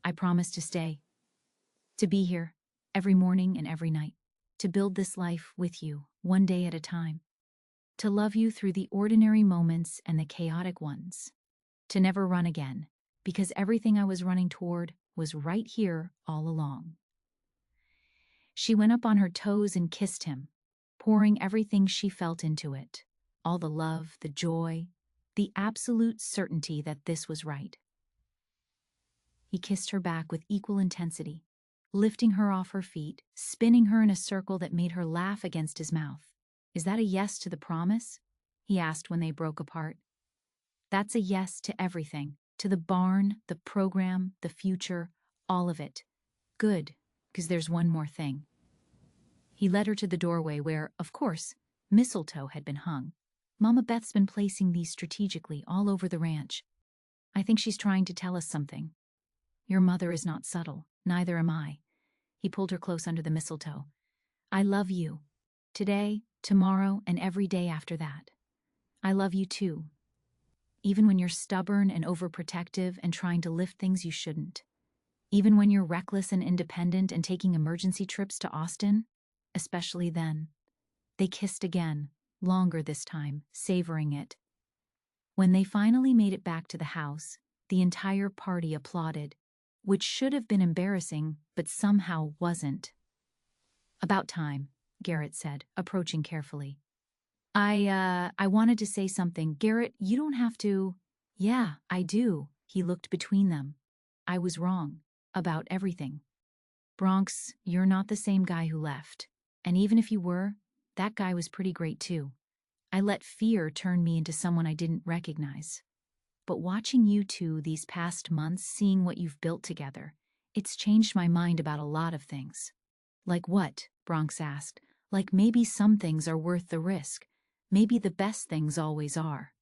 Speaker 1: "I promise to stay. To be here, every morning and every night. To build this life with you, one day at a time. To love you through the ordinary moments and the chaotic ones. To never run again, because everything I was running toward was right here all along." She went up on her toes and kissed him, pouring everything she felt into it. All the love, the joy, the absolute certainty that this was right. He kissed her back with equal intensity, lifting her off her feet, spinning her in a circle that made her laugh against his mouth. "Is that a yes to the promise?" he asked when they broke apart. "That's a yes to everything. To the barn, the program, the future, all of it. Good, because there's one more thing." He led her to the doorway where, of course, mistletoe had been hung. "Mama Beth's been placing these strategically all over the ranch. I think she's trying to tell us something. Your mother is not subtle, neither am I." He pulled her close under the mistletoe. "I love you. Today, tomorrow, and every day after that. I love you too. Even when you're stubborn and overprotective and trying to lift things you shouldn't. Even when you're reckless and independent and taking emergency trips to Austin. Especially then." They kissed again, longer this time, savoring it. When they finally made it back to the house, the entire party applauded, which should have been embarrassing, but somehow wasn't. "About time," Garrett said, approaching carefully. I wanted to say something. Garrett, you don't have to." "Yeah, I do." He looked between them. "I was wrong. About everything. Bronx, you're not the same guy who left. And even if you were, that guy was pretty great too. I let fear turn me into someone I didn't recognize. But watching you two these past months, seeing what you've built together, it's changed my mind about a lot of things." "Like what?" Bronx asked. "Like maybe some things are worth the risk. Maybe the best things always are."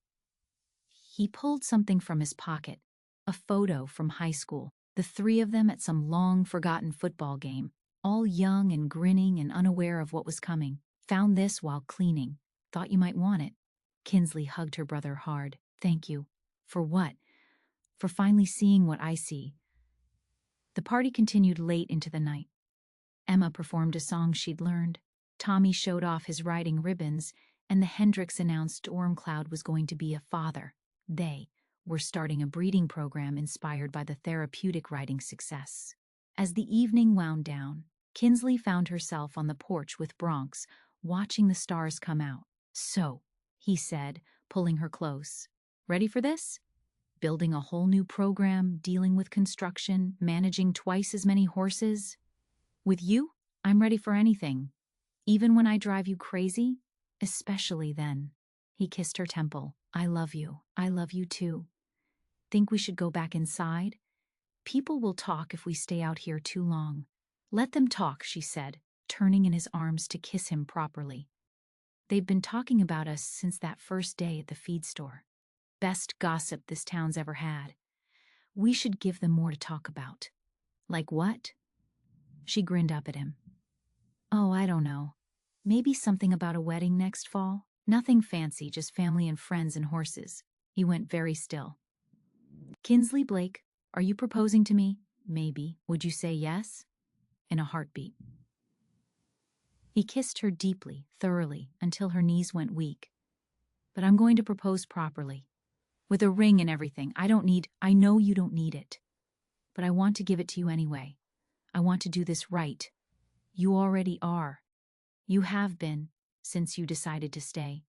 Speaker 1: He pulled something from his pocket, a photo from high school, the three of them at some long-forgotten football game, all young and grinning and unaware of what was coming. "Found this while cleaning. Thought you might want it." Kinsley hugged her brother hard. "Thank you." "For what?" "For finally seeing what I see." The party continued late into the night. Emma performed a song she'd learned. Tommy showed off his riding ribbons, and the Hendricks announced Ormcloud was going to be a father. They were starting a breeding program inspired by the therapeutic writing success. As the evening wound down, Kinsley found herself on the porch with Bronx, watching the stars come out. "So," he said, pulling her close. "Ready for this? Building a whole new program, dealing with construction, managing twice as many horses. With you, I'm ready for anything. Even when I drive you crazy, especially then." He kissed her temple. "I love you. I love you too. Think we should go back inside? People will talk if we stay out here too long." "Let them talk," she said, turning in his arms to kiss him properly. "They've been talking about us since that first day at the feed store. Best gossip this town's ever had. We should give them more to talk about." "Like what?" She grinned up at him. "Oh, I don't know. Maybe something about a wedding next fall. Nothing fancy, just family and friends and horses." He went very still. "Kinsley Blake, are you proposing to me?" "Maybe. Would you say yes?" In a heartbeat. He kissed her deeply, thoroughly, until her knees went weak. "But I'm going to propose properly. With a ring and everything. I know you don't need it. But I want to give it to you anyway. I want to do this right. You already are. You have been, since you decided to stay."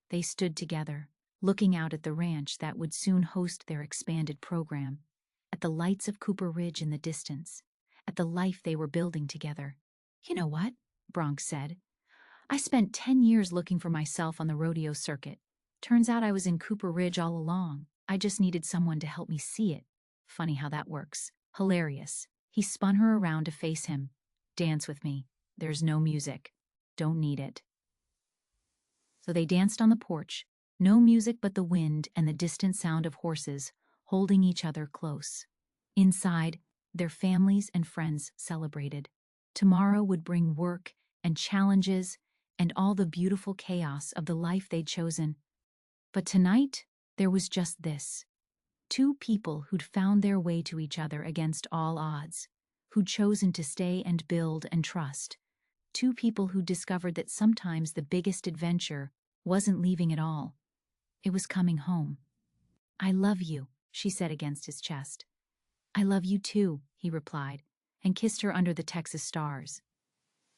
Speaker 1: They stood together, looking out at the ranch that would soon host their expanded program, at the lights of Cooper Ridge in the distance, at the life they were building together. "You know what?" Bronx said. "I spent 10 years looking for myself on the rodeo circuit. Turns out I was in Cooper Ridge all along. I just needed someone to help me see it. Funny how that works. Hilarious." He spun her around to face him. "Dance with me. There's no music. Don't need it." So they danced on the porch, no music but the wind and the distant sound of horses, holding each other close. Inside, their families and friends celebrated. Tomorrow would bring work and challenges and all the beautiful chaos of the life they'd chosen. But tonight, there was just this. Two people who'd found their way to each other against all odds, who'd chosen to stay and build and trust. Two people who discovered that sometimes the biggest adventure wasn't leaving at all. It was coming home. "I love you," she said against his chest. "I love you too," he replied, and kissed her under the Texas stars.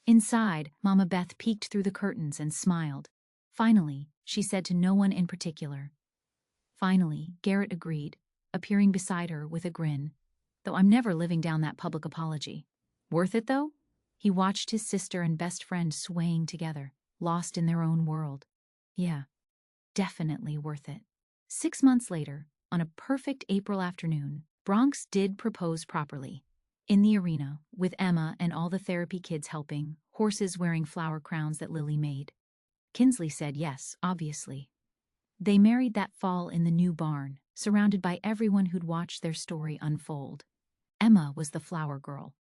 Speaker 1: Inside, Mama Beth peeked through the curtains and smiled. "Finally," she said to no one in particular. "Finally," Garrett agreed, appearing beside her with a grin. though I'm never living down that public apology. Worth it, though? He watched his sister and best friend swaying together, lost in their own world. Yeah, definitely worth it. 6 months later, on a perfect April afternoon, Bronx did propose properly. In the arena, with Emma and all the therapy kids helping, horses wearing flower crowns that Lily made. Kinsley said yes, obviously. They married that fall in the new barn, surrounded by everyone who'd watched their story unfold. Emma was the flower girl,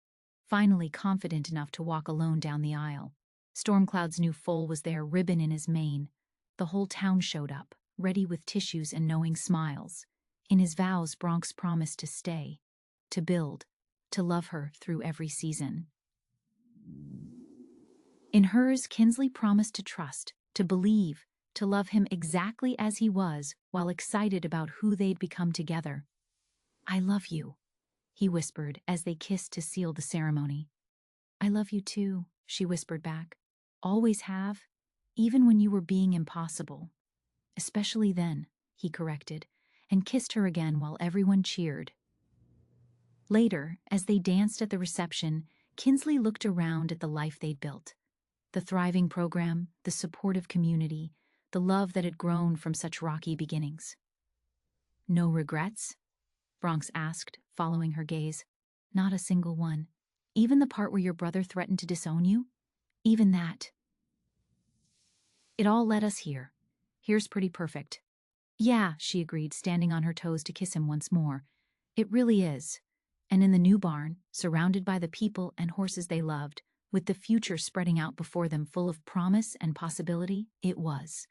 Speaker 1: finally confident enough to walk alone down the aisle. Stormcloud's new foal was there, ribbon in his mane. The whole town showed up, ready with tissues and knowing smiles. In his vows, Bronx promised to stay, to build, to love her through every season. In hers, Kinsley promised to trust, to believe, to love him exactly as he was, while excited about who they'd become together. "I love you," he whispered as they kissed to seal the ceremony. "I love you too," she whispered back. "Always have, even when you were being impossible." "Especially then," he corrected, and kissed her again while everyone cheered. Later, as they danced at the reception, Kinsley looked around at the life they'd built. The thriving program, the supportive community, the love that had grown from such rocky beginnings. "No regrets?" Bronx asked, following her gaze. "Not a single one. Even the part where your brother threatened to disown you? Even that. It all led us here. Here's pretty perfect." "Yeah," she agreed, standing on her toes to kiss him once more. "It really is." And in the new barn, surrounded by the people and horses they loved, with the future spreading out before them full of promise and possibility, it was.